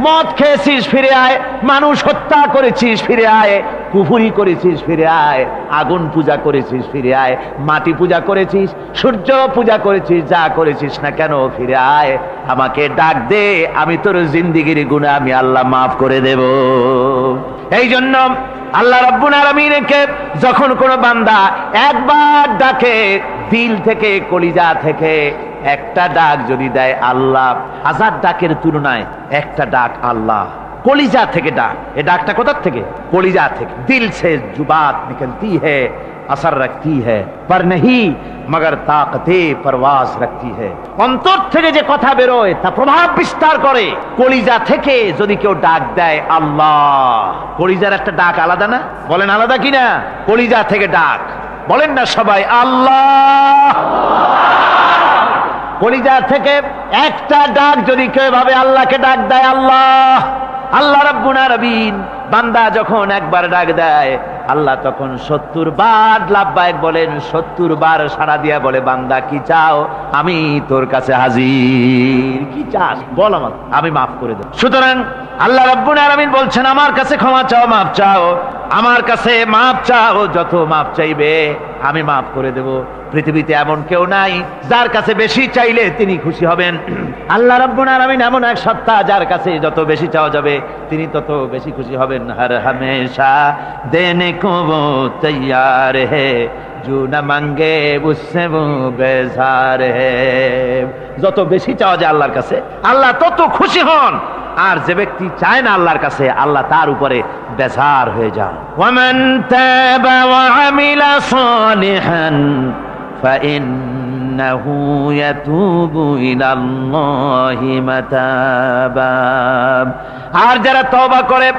মদ খেয়েছিস ফিরে আয়, মানুষ হত্যা করেছিস ফিরে আয়, কুফরি করেছিস ফিরে আয়, আগুন পূজা করেছিস ফিরে আয়, মাটি পূজা করেছিস, সূর্য পূজা করেছিস, যা করেছিস না কেন ফিরে আয়, আমাকে ডাক দে, আমি তোর জিন্দেগির গুনাহ আমি আল্লাহ মাফ করে দেব। এই জন্য আল্লাহ রাব্বুল আলামিনকে যখন কোন বান্দা একবার ডাকে দিল থেকে, কলিজা থেকে, একটা ডাক যদি দেয় আল্লাহ, হাজার ডাকের তুলনায় একটা ডাক আল্লাহ, কলিজা থেকে ডাক। এই ডাকটা কোথা থেকে? কলিজা থেকে। দিল से जुबात निकलती है, असर रखती है, पर नहीं मगर ताकते परवास रखती है। অন্তর থেকে যে কথা বেরোয় তা প্রভাব বিস্তার করে। কলিজা থেকে যদি কেউ ডাক দেয় আল্লাহ, কলিজার একটা ডাক আলাদা না? বলেন আলাদা কিনা? কলিজা থেকে ডাক, বলেন না সবাই আল্লাহ। কলিজা থেকে একটা ডাক যদি কেউ ভাবে আল্লাহকে ডাক দেয় আল্লাহ, আল্লাহ রাব্বুল আলামিন, বান্দা যখন একবার ডাক দেয় আল্লাহ তখন 70 বার লাব্বাইক বলেন, 70 বার সাড়া দিয়া বলে বান্দা কি চাও, আমি তোর কাছে হাজির। কি চাস বল, আমার আমি মাফ করে দেব। সুতরাং আল্লাহ রাব্বুল আলামিন বলছেন আমার কাছে ক্ষমা চাও, মাফ চাও, আমার কাছে মাফ চাও, যত মাফ চাইবে আমি মাফ করে দেব। পৃথিবীতে এমন কেউ নাই যার কাছে বেশি চাইলে তিনি খুশি হবেন। আল্লাহ রাব্বুল আলামিন এমন এক সত্তা যার কাছে যত বেশি চাওয়া যাবে তিনি তত বেশি খুশি হবেন। হর হামেশা দেনে কো वो तैयार है, जो न मांगे उससे वो बेजार है। যত বেশি চাওয়া যায় আল্লাহর কাছে আল্লাহ তত খুশি হন, আর যে ব্যক্তি চায় না আল্লাহর কাছে আল্লাহ তার উপরে বেজার হয়ে যান। ওয়ামান তাবা ওয়া আমিলা সালিহান ফাইন্নাহু ইয়াতুবু ইলাল্লাহি মাতাবা। আর যারা তওবা করে,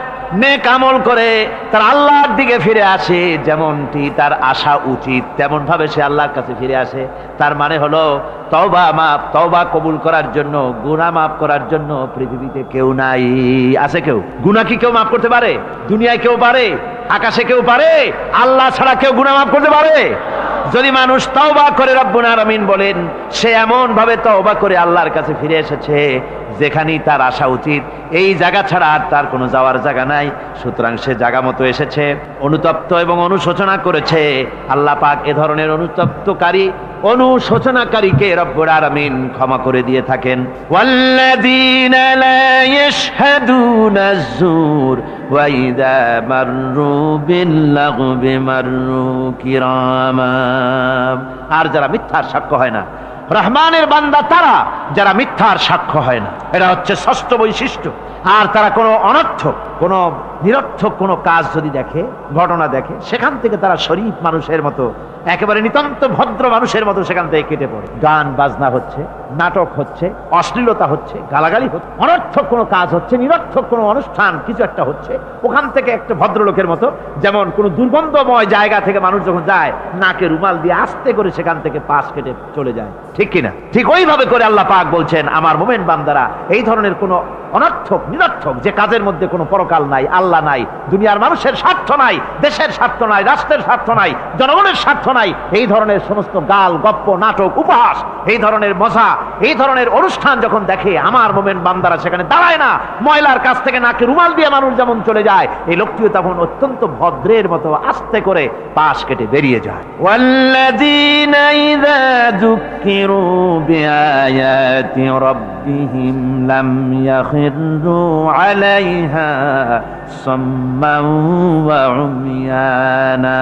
নেক আমল করে, তার আল্লাহর দিকে ফিরে আসে, যেমনটি তার আশা উচিত তেমন ভাবে সে আল্লাহর কাছে ফিরে আসে, তার মানে হলো তওবা মাফ, তওবা কবুল করার জন্য, গুনাহ মাফ করার জন্য পৃথিবীতে কেউ নাই। আছে কেউ? গুনাহ কি কেউ মাফ করতে পারে? দুনিয়ায় কেউ পারে? আকাশে কেউ পারে? আল্লাহ ছাড়া কেউ গুনাহ মাফ করতে পারে? যদি মানুষ তওবা করে, রব্বুল আলামিন বলেন সে এমন ভাবে তওবা করে আল্লাহর কাছে ফিরে এসেছে যেখানেই তার আসা উচিত, এই জায়গা ছাড়া আর তার কোনো যাওয়ার জায়গা নাই। সুতরাং সে জায়গা মতো এসেছে, অনুতপ্ত এবং অনুশোচনা করেছে। আল্লাহ পাক এ ধরনের অনুতপ্তকারী, অনুশোচনাকারীকে রব্বুল আলামিন ক্ষমা করে দিয়ে থাকেন। ওয়াল্লাযীনা লা ইয়াশহাদুনা আয-যুর ওয়া ইযা মাররু বিল-লাগবি মাররু কিরামা। আর যারা মিথ্যার সাক্ষ্য হয় না, রহমানের বান্দা তারা যারা মিথ্যার সাক্ষ্য হয় না, এটা হচ্ছে ষষ্ঠ বৈশিষ্ট্য। আর তারা কোনো অনর্থক, কোনো নিরর্থক কোনো কাজ যদি দেখে, ঘটনা দেখে, সেখান থেকে তারা শরীফ মানুষের মতো, একেবারে নিতান্ত ভদ্র মানুষের মতো সেখান থেকে কেটে পড়ে। গান বাজনা হচ্ছে, নাটক হচ্ছে, অশ্লীলতা হচ্ছে, গালাগালি হচ্ছে, অনর্থক কোনো কাজ হচ্ছে, নিরর্থক কোনো অনুষ্ঠান কিছু একটা হচ্ছে, ওখান থেকে একটা ভদ্রলোকের মতো, যেমন কোনো দুর্গন্ধময় জায়গা থেকে মানুষ যখন যায় নাকে রুমাল দিয়ে আস্তে করে সেখান থেকে পাশ কেটে চলে যায়, ঠিক কিনা? ঠিক ওইভাবে করে আল্লাহ পাক বলছেন আমার মুমিন বান্দারা এই ধরনের কোনো অনর্থক, নিরর্থক যে কাজের মধ্যে কোনো পরকাল নাই, আল্লাহ নাই, দুনিয়ার মানুষের স্বার্থ নাই, দেশের স্বার্থ নাই, রাষ্ট্রের স্বার্থ নাই, জনগণের স্বার্থ নাই, এই ধরনের সমস্ত গাল গপ্প, নাটক, উপহাস, এই ধরনের মজা, এই ধরনের অনুষ্ঠান যখন দেখে আমার মুমিন বান্দারা সেখানে দাঁড়ায় না। ময়লার কাছ থেকে নাকে রুমাল দিয়ে মানুষ যেমন চলে যায়, এই লোকটিও তখন অত্যন্ত ভদ্রের মতো আস্তে করে পাশ কেটে বেরিয়ে যায়। ওয়াল্লাযীনা ইযা যুক্কিরু বিআয়াতি রাব্বিহিম লাম ইয়াখিরু আলাইহা সাম্মান ওয়া উমিয়ানা।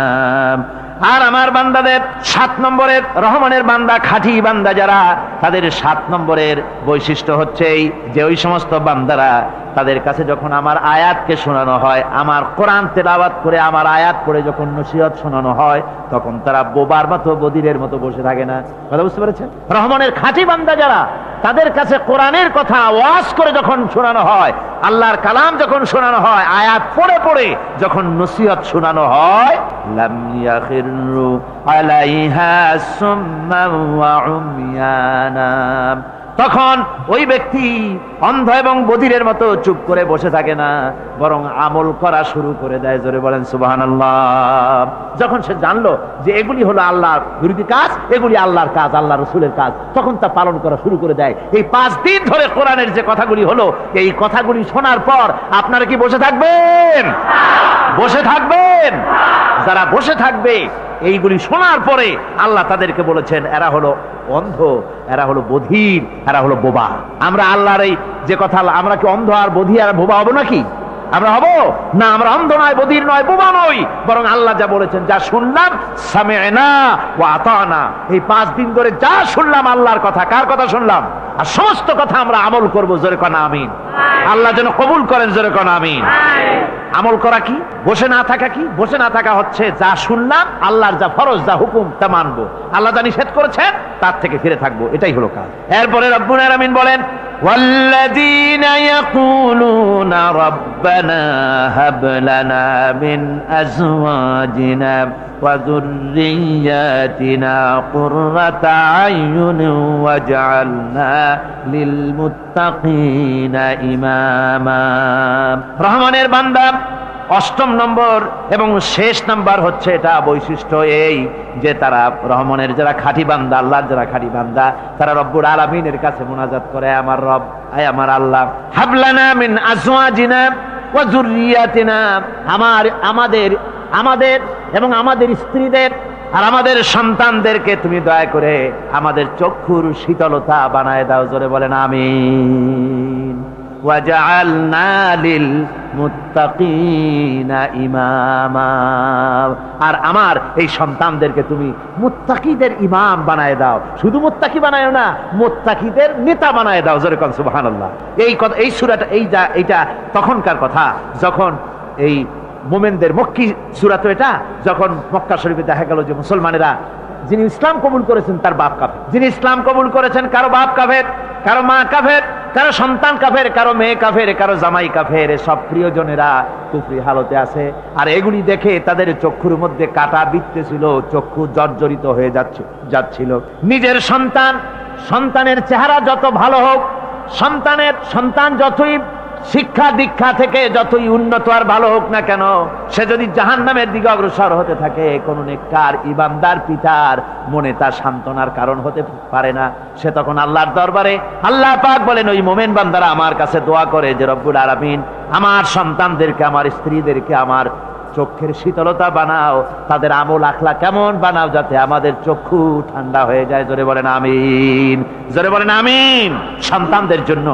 আর আমার বান্দাদের 7 নম্বরের, রহমানের বান্দা, খাঁটি বান্দা যারা, তাদের 7 নম্বরের বৈশিষ্ট্য হচ্ছে এই যে ওই সমস্ত বান্দারা তাদের কাছে যখন আমার আয়াতকে শোনানো হয়, আমার কোরআন তেলাওয়াত করে আমার আয়াত পড়ে যখন নসিহত শোনানো হয়, তখন তারা বোবার মতো বধিরের মতো বসে থাকে না। কথা বুঝতে পেরেছেন? রহমানের খাঁটি বান্দা যারা, তাদের কাছে কোরআনের কথা ওয়াজ করে যখন শোনানো হয়, আল্লাহর কালাম যখন শোনানো হয়, আয়াত পড়ে পড়ে যখন নসিহত শোনানো হয়, লাম ইয়াখিরু আলাইহা সুম্মান ওয়া উময়ানা, তখন ওই ব্যক্তি অন্ধ এবং বধিরের মতো চুপ করে বসে থাকে না, বরং আমল করা শুরু করে দেয়। জোরে বলেন সুবহানাল্লাহ। যখন সে জানলো যে এগুলি হলো আল্লাহর বিরোধী কাজ, এগুলি আল্লাহর কাজ, আল্লাহ রসুলের কাজ, তখন তা পালন করা শুরু করে দেয়। এই 5 দিন ধরে কোরআনের যে কথাগুলি হলো, এই কথাগুলি শোনার পর আপনারা কি বসে থাকবেন? বসে থাকবেন? যারা বসে থাকবে এইগুলি শোনার পরে আল্লাহ তাদেরকে বলেছেন এরা হলো অন্ধ, এরা হলো বধির, এরা হলো বোবা। আমরা আল্লাহর এই যে কথা, আমরা কি অন্ধ আর বধির আর বোবা হবো নাকি? আমরা হব না। আমরা অন্ধ নয়, বধির নয়, বোবা নই, বরং আল্লাহ যা বলেছেন, যা শুনলাম সামি'না ওয়া আতা'না, এই 5 দিন ধরে যা শুনলাম আল্লাহর কথা, কার কথা শুনলাম? আর সমস্ত কথা আমরা আমল করব। জোরে কোন আমিন। আল্লাহ যেন কবুল করেন। জোরে কোন আমিন। আমল করা কি? বসে না থাকা কি? বসে না থাকা হচ্ছে যা শুনলাম, আল্লাহর যা ফরজ, যা হুকুম, তা মানবো। আল্লাহ যা নিষেধ করেছেন তার থেকে ফিরে থাকবো, এটাই হলো কাজ। এরপরে রব্বুল আলামিন বলেন, ওয়াল্লাযীনা ইয়াকুলুনা রাব্বানা হাব লানা মিন আজওয়াজিনা ওয়া যুররিয়্যাতিনা কুররাতা আয়ুনিন ওয়াজআলনা লিল মুত্তাকিনা ইমামা। রহমানের বান্দা 8ম নম্বর এবং শেষ নাম্বার হচ্ছে এটা বৈশিষ্ট্য এই যে তারা রহমানের যারা খাঁটি বান্দা, আল্লাহর যারা খাঁটি বান্দা, তারা রব্বুল আলামিনের কাছে মুনাজাত করে, আমার রব, আয় আমার আল্লাহ, হাবলানা মিন আজওয়াজিনা ওয়া যুররিয়াতিনা, আমাদের এবং আমাদের স্ত্রীদের আর আমাদের সন্তানদেরকে তুমি দয়া করে আমাদের চক্ষুর শীতলতা বানায় দাও। জোরে বলেন আমিন। ওয়াজআলনা লিল মুত্তাকিনা ইমামা, আর আমার এই সন্তানদেরকে তুমি মুত্তাকিদের ইমাম বানায় দাও। শুধু মুত্তাকি বানায়ও না, মুত্তাকিদের নেতা বানায় দাও। জোরে কোন সুবহানাল্লাহ। এই সূরাটা এইটা তখনকার কথা যখন এই মুমিনদের মক্কি সূরা, তো এটা যখন মক্কা শরীফে দেখা গেল যে মুসলমানেরা, যিনি ইসলাম কবুল করেছেন তার বাপ কাফের, যিনি ইসলাম কবুল করেছেন কারো বাপ কাফের, কারো মা কাফের, কারো সন্তান কাফের, কারো মেয়ে কাফের, কারো জামাই কাফের, সব প্রিয়জনেরা কুফরি হালতে আছে। আর এগুলি দেখে তাদের চক্ষুর মধ্যে কাটা বিঁধতেছিল, চক্ষু জর্জরিত হয়ে যাচ্ছিল। নিজের সন্তানের চেহারা যত ভালো হোক, সন্তান যতই শিক্ষা দীক্ষা থেকে যতই উন্নত আর ভালো হোক না কেন, সে যদি জাহান্নামের দিকে অগ্রসর হতে থাকে, কোন নেককার ইমানদার পিতার মনে তার সান্ত্বনার কারণ হতে পারে না। সে তখন আল্লাহর দরবারে, আল্লাহ পাক বলেন ওই মুমিন বান্দারা আমার কাছে দোয়া করে যে রব্বুল আলামিন আমার সন্তানদেরকে, আমার স্ত্রীদেরকে আমার চোখের শীতলতা বানাও, তাদের আমল আখলাক কেমন বানাও, যাতে আমাদের চক্ষু ঠান্ডা হয়ে যায়। জোরে বলেন আমিন। জোরে বলেন আমিন। সন্তানদের জন্য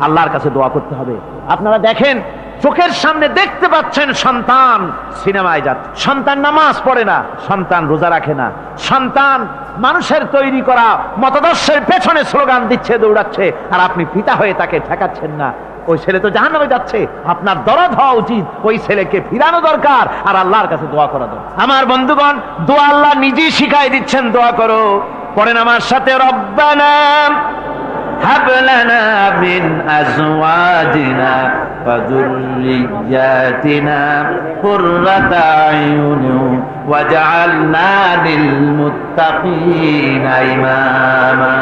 আল্লাহর কাছে দোয়া করতে হবে। আপনারা দেখেন, চোখের সামনে দেখতে পাচ্ছেন সন্তান সিনেমায় যাচ্ছে, সন্তান নামাজ পড়ে না, সন্তান রোজা রাখে না, সন্তান মানুষের তৈরি করা মতাদর্শের পেছনে স্লোগান দিচ্ছে, দৌড়াচ্ছে, আর আপনি পিতা হয়ে তাকে ঠেকাচ্ছেন না। ওই ছেলে তো জাহান্নামে যাচ্ছে, আপনার দরদ হওয়া উচিত, ওই ছেলেকে ফিরানো দরকার আর আল্লাহর কাছে দোয়া করা দরকার। আমার বন্ধুগণ, দোয়া আল্লাহ নিজেই শিখাই দিচ্ছেন, দোয়া করো। পড়েন আমার সাথে, রব্বানা হাব লানা মিন আজওয়াজিনা ওয়া যুররিয়াতিনা কুররাতা আয়ুনিন ওয়াজআলনা লিল মুত্তাকিনা ইমামা।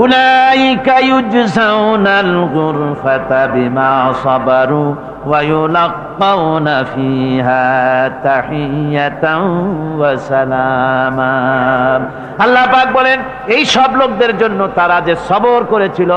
উলাইকা ইউজজাউনাল গুরফাতা বিমা সাবারু ওয়া ইউলাক্কাউনা ফিহা তাহিয়াতান ওয়া সালামা। আল্লাহ পাক বলেন, এই সব লোকদের জন্য তারা যে সবর করেছিল,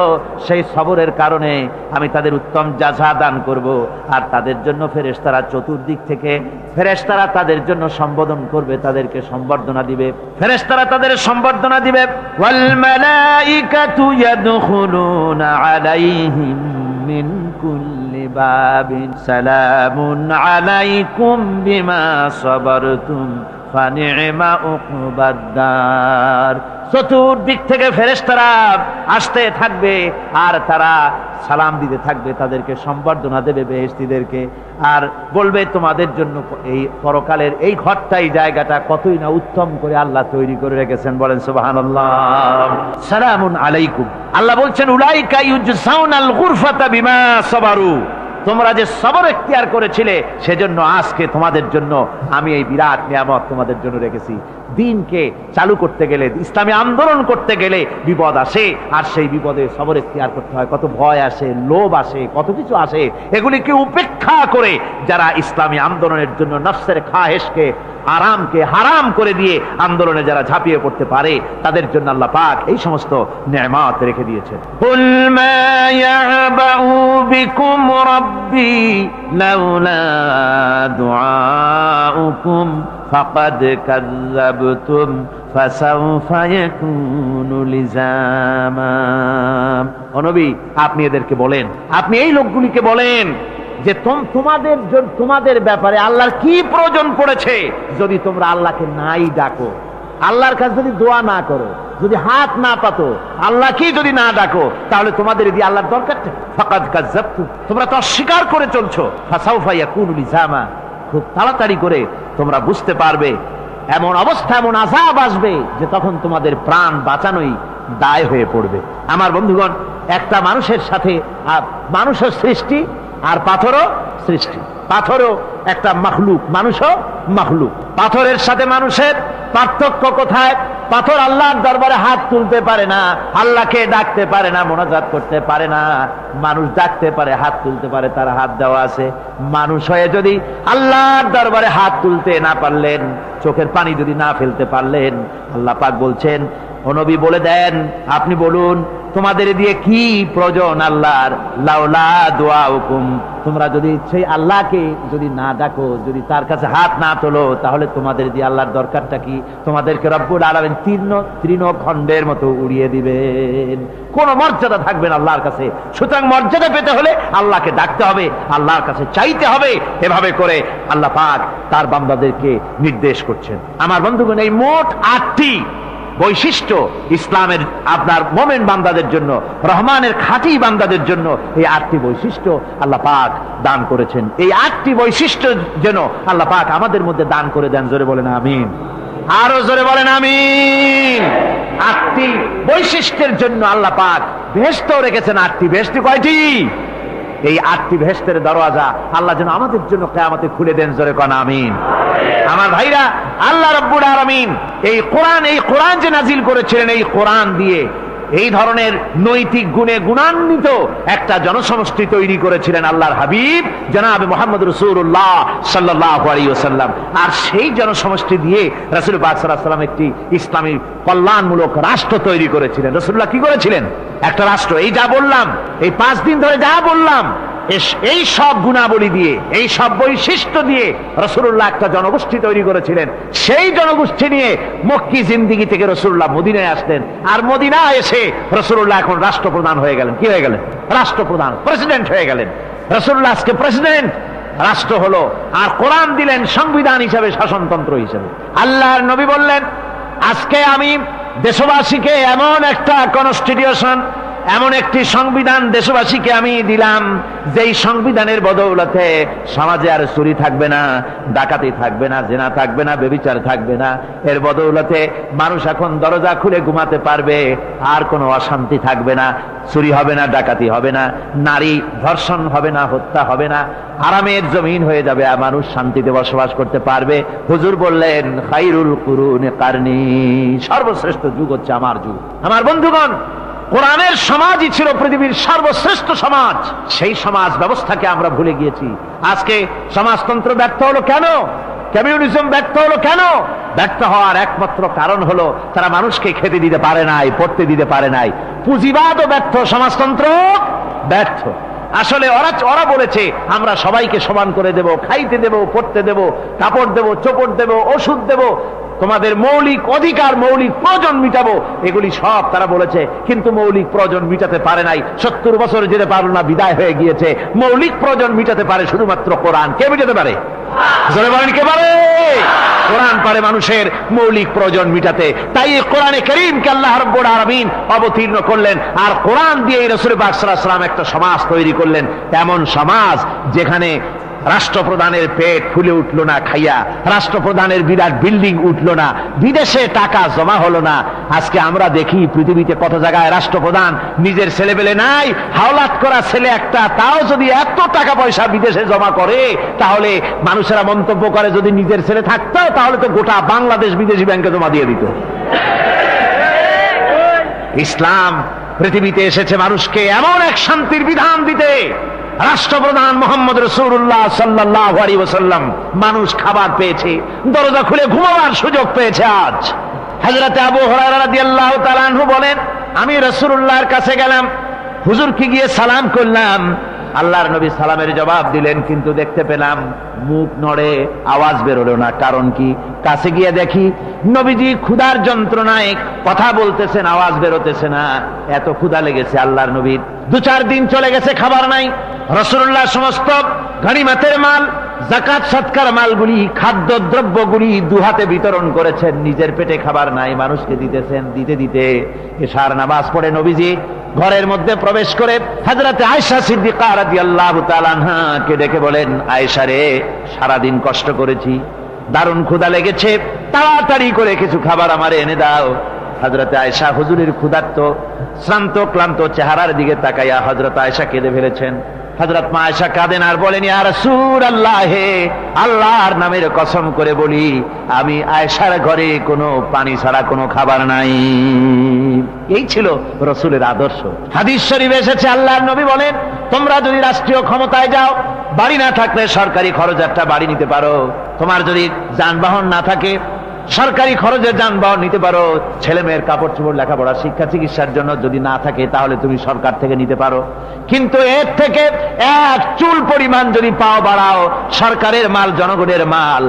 সেই সবরের কারণে আমি তাদের উত্তম জাযা দান করব। আর তাদের জন্য ফেরেশতারা চতুর্দিক থেকে ফেরেশতারা তাদের জন্য সম্বোধন করবে, তাদেরকে সম্বর্ধনা দিবে। ফেরেশতারা তাদের সম্বর্ধনা দিবে, ওয়াল মালাইকাতু ইয়াদখুলুনা আলাইহিম মিন কুল্লি বাবিন সালামুন আলাইকুম বিমা সাবারতুম ফানি'মা উকবাদ-দার। চতুর্দিক থেকে ফেরেশতারা আসতে থাকবে আর তারা সালাম দিতে থাকবে, তাদেরকে সম্বর্ধনা দেবে বেহেশতীদেরকে, আর বলবে তোমাদের জন্য এই পরকালের এই ঘরটাই জায়গাটা কতই না উত্তম করে আল্লাহ তৈরি করে রেখেছেন। বলেন সুবহানাল্লাহ। সালামুন আলাইকুম। আল্লাহ বলছেন উলাইকা ইউজসাউনাল গুরফাতা বিমা সাবারু। তোমরা যে সবর এখতিয়ার করেছিলে সেজন্য আজকে তোমাদের জন্য আমি এই বিরাট নিয়ামত তোমাদের জন্য রেখেছি। দিনকে চালু করতে গেলে, ইসলামী আন্দোলন করতে গেলে বিপদ আসে, আর সেই বিপদে সবর এখতিয়ার করতে হয়। কত ভয় আসে, লোভ আসে, কত কিছু আসে। এগুলিকে উপেক্ষা করে যারা ইসলামী আন্দোলনের জন্য নফসের খাহেশকে, আরামকে হারাম করে দিয়ে আন্দোলনে যারা ঝাঁপিয়ে পড়তে পারে, তাদের জন্য আল্লাহ পাক এই সমস্ত নেয়ামত রেখে দিয়েছেন। কুল মা ইয়াবাউ বিকুম রাব্বি লাউলা দুআউকুম ফাকাদ কাযযাবতুম ফাসাউফা ইয়াকুনু লিজামা। ও নবী, আপনি এদেরকে বলেন, আপনি এই লোকগুলিকে বলেন যে তোমাদের ব্যাপারে আল্লাহর কি প্রয়োজন পড়েছে যদি তোমরা আল্লাহকে নাই ডাকো, আল্লাহর কাছে যদি দোয়া না করো, যদি হাত না পাতো, আল্লাহকে যদি না ডাকো, তাহলে তোমাদের এদিকে আল্লাহর দরকারটা। ফাকাদ কাযযাবতুম, তোমরা তো অস্বীকার করে চলছো। ফাসাউফা ইয়াকুনু লিজামা, খুব তাড়াতাড়ি করে তোমরা বুঝতে পারবে, এমন অবস্থা, এমন আযাব আসবে যে তখন তোমাদের প্রাণ বাঁচানোই দায় হয়ে পড়বে। আমার বন্ধুগণ, একটা মানুষের সাথে মানুষের সৃষ্টি আর পাথরও সৃষ্টি। পাথরও একটা মাখলুক, মানুষও মাখলুক। পাথরের সাথে মানুষের পার্থক্য কোথায়? পাথর আল্লাহর দরবারে হাত তুলতে পারে না, আল্লাহকে ডাকতে পারে না, মোনাজাত করতে পারে না। মানুষ ডাকতে পারে, হাত তুলতে পারে, তার হাত দেওয়া আছে। মানুষ হয়ে যদি আল্লাহর দরবারে হাত তুলতে না পারলেন, চোখের পানি যদি না ফেলতে পারলেন, আল্লাহ পাক বলছেন, ও নবী বলে দেন, আপনি বলুন তোমাদের দিয়ে কি প্রয়োজন আল্লাহর? লাউলা দুআউকুম, তোমরা যদি সেই আল্লাহকে যদি না ডাকো, যদি তার কাছে হাত না তোলো, তাহলে তোমাদের দিয়ে আল্লাহর দরকারটা কি? তোমাদেরকে রব্বুল আলামিন তৃণখণ্ডের মতো উড়িয়ে দিবেন, কোনো মর্যাদা থাকবে না আল্লাহর কাছে। সুতরাং মর্যাদা পেতে হলে আল্লাহকে ডাকতে হবে, আল্লাহর কাছে চাইতে হবে। এভাবে করে আল্লাহ পাক তার বান্দাদেরকে নির্দেশ করছেন। আমার বন্ধুগণ, এই মোট 8টি বৈশিষ্ট্য ইসলামের আপনার মোমেন বান্দাদের জন্য, রহমানের খাঁটি বান্দাদের জন্য এই 8টি বৈশিষ্ট্য আল্লাহ পাক দান করেছেন। এই 8টি বৈশিষ্ট্য যেন আল্লাহ পাক আমাদের মধ্যে দান করে দেন। জোরে বলেন আমিন, আরো জোরে বলেন আমিন। 8টি বৈশিষ্ট্যের জন্য আল্লাহ পাক বেহেশত রেখেছেন। 8টি বেহেশত কয়টি? এই 8টি বেহেশতের দরওয়াজা আল্লাহ যেন আমাদের জন্য কিয়ামতে খুলে দেন। জোরে কোন আমিন। আমার ভাইরা, আল্লাহ রাব্বুল আলামিন এই কোরআন যে নাজিল করেছিলেন, এই কোরআন দিয়ে এই ধরনের নৈতিক গুণে গুণান্বিত একটা জনসমষ্টি তৈরি করেছিলেন আল্লাহর হাবিব জনাব মুহাম্মদ রাসূলুল্লাহ সাল্লাল্লাহু আলাইহি ওয়াসাল্লাম। আর সেই জনসমষ্টি দিয়ে রাসূল পাক সাল্লাল্লাহু আলাইহি ওয়াসাল্লাম একটি ইসলামী কল্যাণমূলক রাষ্ট্র তৈরি করেছিলেন। রাসূলুল্লাহ কি করেছিলেন? একটা রাষ্ট্র। এই যা বললাম, এই 5 দিন ধরে যা বললাম, এই সব গুণাবলী দিয়ে, এই সব বৈশিষ্ট্য দিয়ে রাসূলুল্লাহ একটা জনগোষ্ঠী তৈরি করেছিলেন। সেই জনগোষ্ঠী নিয়ে মক্কি জিন্দেগি থেকে রাসূলুল্লাহ মদিনায় আসলেন। আর মদিনায় এসে রাসূলুল্লাহ এখন রাষ্ট্রপ্রধান হয়ে গেলেন। কি হয়ে গেলেন? রাষ্ট্রপ্রধান, প্রেসিডেন্ট হয়ে গেলেন। রাসূলুল্লাহ আজকে প্রেসিডেন্ট, রাষ্ট্র হলো। আর কোরআন দিলেন সংবিধান হিসাবে, শাসনতন্ত্র হিসাবে। আল্লাহর নবী বললেন, আজকে আমি দেশবাসীকে এমন একটা কনস্টিটিউশন, এমন একটি সংবিধান দেশবাসীকে আমি দিলাম, যেই সংবিধানের বদৌলতে সমাজে আর চুরি থাকবে না, ডাকাতি থাকবে না, জিনা থাকবে না, ব্যভিচার থাকবে না। এর বদৌলতে মানুষ এখন দরজা খুলে ঘুমাতে পারবে, আর কোনো অশান্তি থাকবে না, চুরি হবে না, ডাকাতি হবে না, নারী ধর্ষণ হবে না, হত্যা হবে না, আরামের জমিন হয়ে যাবে, আর মানুষ শান্তিতে বসবাস করতে পারবে। হুজুর বললেন, খায়রুল কুরুনি কারনি, সর্বশ্রেষ্ঠ যুগ হচ্ছে আমার যুগ। আমার বন্ধুগণ, কোরআনের সমাজই ছিল পৃথিবীর সর্বশ্রেষ্ঠ সমাজ। সেই সমাজ ব্যবস্থাকে আমরা ভুলে গিয়েছি। আজকে সমাজতন্ত্র ব্যর্থ হলো কেন? কমিউনিজম ব্যর্থ হলো কেন? ব্যর্থ হওয়ার একমাত্র কারণ হলো তারা মানুষকে খেতে দিতে পারে নাই, পড়তে দিতে পারে নাই। পুঁজিবাদও ব্যর্থ, সমাজতন্ত্র ব্যর্থ। আসলে ওরা বলেছে আমরা সবাইকে সমান করে দেব, খাইতে দেব, পড়তে দেব, কাপড় দেব, চোপড় দেব, ওষুধ দেব, তোমাদের মৌলিক অধিকার, মৌলিক প্রয়োজন মিটাবো, এগুলি সব তারা বলেছে। কিন্তু মৌলিক প্রয়োজন মিটাতে পারে নাই। 70 বছর যেতে পারল না, বিদায় হয়ে গিয়েছে। মৌলিক প্রয়োজন মিটাতে পারে শুধুমাত্র কোরআন। কে মিটাতে পারে? জোরে বলেন কে পারে? কোরআন পারে মানুষের মৌলিক প্রয়োজন মিটাতে। তাই এই কোরআনে কারীমকে আল্লাহ রাব্বুল আলামিন অবতীর্ণ করলেন, আর কোরআন দিয়ে রাসূল পাক সাল্লাল্লাহু আলাইহি ওয়াসাল্লাম একটা সমাজ তৈরি করলেন, এমন সমাজ যেখানে রাষ্ট্রপ্রধানের পেট ফুলে উঠলো না খাইয়া, রাষ্ট্রপ্রধানের বিরাট বিল্ডিং উঠলো না, বিদেশে টাকা জমা হলো না। আজকে আমরা দেখি পৃথিবীতে কত জায়গায় রাষ্ট্রপ্রধান নিজের ছেলেবেলে নাই, হাওলাত করা ছেলে একটা, তাও যদি এত টাকা পয়সা বিদেশে জমা করে, তাহলে মানুষেরা মন্তব্য করে যদি নিজের ছেলে থাকতো তাহলে তো গোটা বাংলাদেশ বিদেশি ব্যাংকে জমা দিয়ে দিত। ইসলাম পৃথিবীতে এসেছে মানুষকে এমন এক শান্তির বিধান দিতে। রাষ্ট্রপ্রধান মুহাম্মদ রাসূলুল্লাহ সাল্লাল্লাহু আলাইহি ওয়াসাল্লাম মানুষ খাবার পেয়েছে, দরজা খুলে ঘুমাবার সুযোগ পেয়েছে। আজ হযরত আবু হুরায়রা রাদিয়াল্লাহু তাআলা আনহু বলেন, আমি রাসূলুল্লাহর কাছে গেলাম, হুজুরকে গিয়ে সালাম করলাম। আল্লাহর নবী সালামের জবাব দিলেন, কিন্তু দেখতে পেলাম মুখ নড়ে, আওয়াজ বেরোলো না। কারণ কি? কাছে গিয়ে দেখি নবীজি ক্ষুধার যন্ত্রণায় কথা বলতেছেন, আওয়াজ বেরোতেছে না। এত ক্ষুধা লেগেছে আল্লাহর নবীর। 2-4 দিন চলে গেছে, খাবার নাই। রাসূলুল্লাহ সমস্ত গনিমতের মাল, যাকাত সদকার মালগুলি, খাদ্য দ্রব্যগুলি দুহাতে বিতরণ করেছেন, নিজের পেটে খাবার নাই, মানুষকে দিতেছেন। দিতে দিতে এশার নামাজ পড়ে নবীজি ঘরের মধ্যে প্রবেশ করে হযরত আয়েশা সিদ্দিকা রাদিয়াল্লাহু তাআলা আনহাকে ডেকে বলেন, আয়েশা রে, সারাদিন কষ্ট করেছি, দারুণ ক্ষুধা লেগেছে, তাড়াতাড়ি করে কিছু খাবার আমারে এনে দাও। হযরত আয়েশা হুজুরের ক্ষুধার্ত শ্রান্ত ক্লান্ত চেহারার দিকে তাকাইয়া হযরত আয়েশা কেঁদে ফেলেছেন। হযরত মা আয়েশা কাঁদেন আর বলেন, ইয়া রাসূলুল্লাহ, আল্লাহর নামের কসম করে বলি, আমি আয়েশার ঘরে কোনো পানি ছাড়া কোনো খাবার নাই। এই ছিল রাসূলের আদর্শ। হাদিস শরীফে এসেছে, আল্লাহর নবী বলেন, তোমরা যদি রাষ্ট্রীয় ক্ষমতায় যাও, বাড়ি না থাকলে সরকারি খরচ একটা বাড়ি নিতে পারো। তোমার যদি যানবাহন না থাকে, সরকারি খরচের যানবাহন নিতে পারো। ছেলে মেয়ের কাপড় চোপড়, লেখাপড়া, শিক্ষা চিকিৎসার জন্য যদি না থাকে, তাহলে তুমি সরকার থেকে নিতে পারো। কিন্তু এর থেকে এক চুল পরিমাণ যদি পাও বাড়াও, সরকারের মাল জনগণের মাল,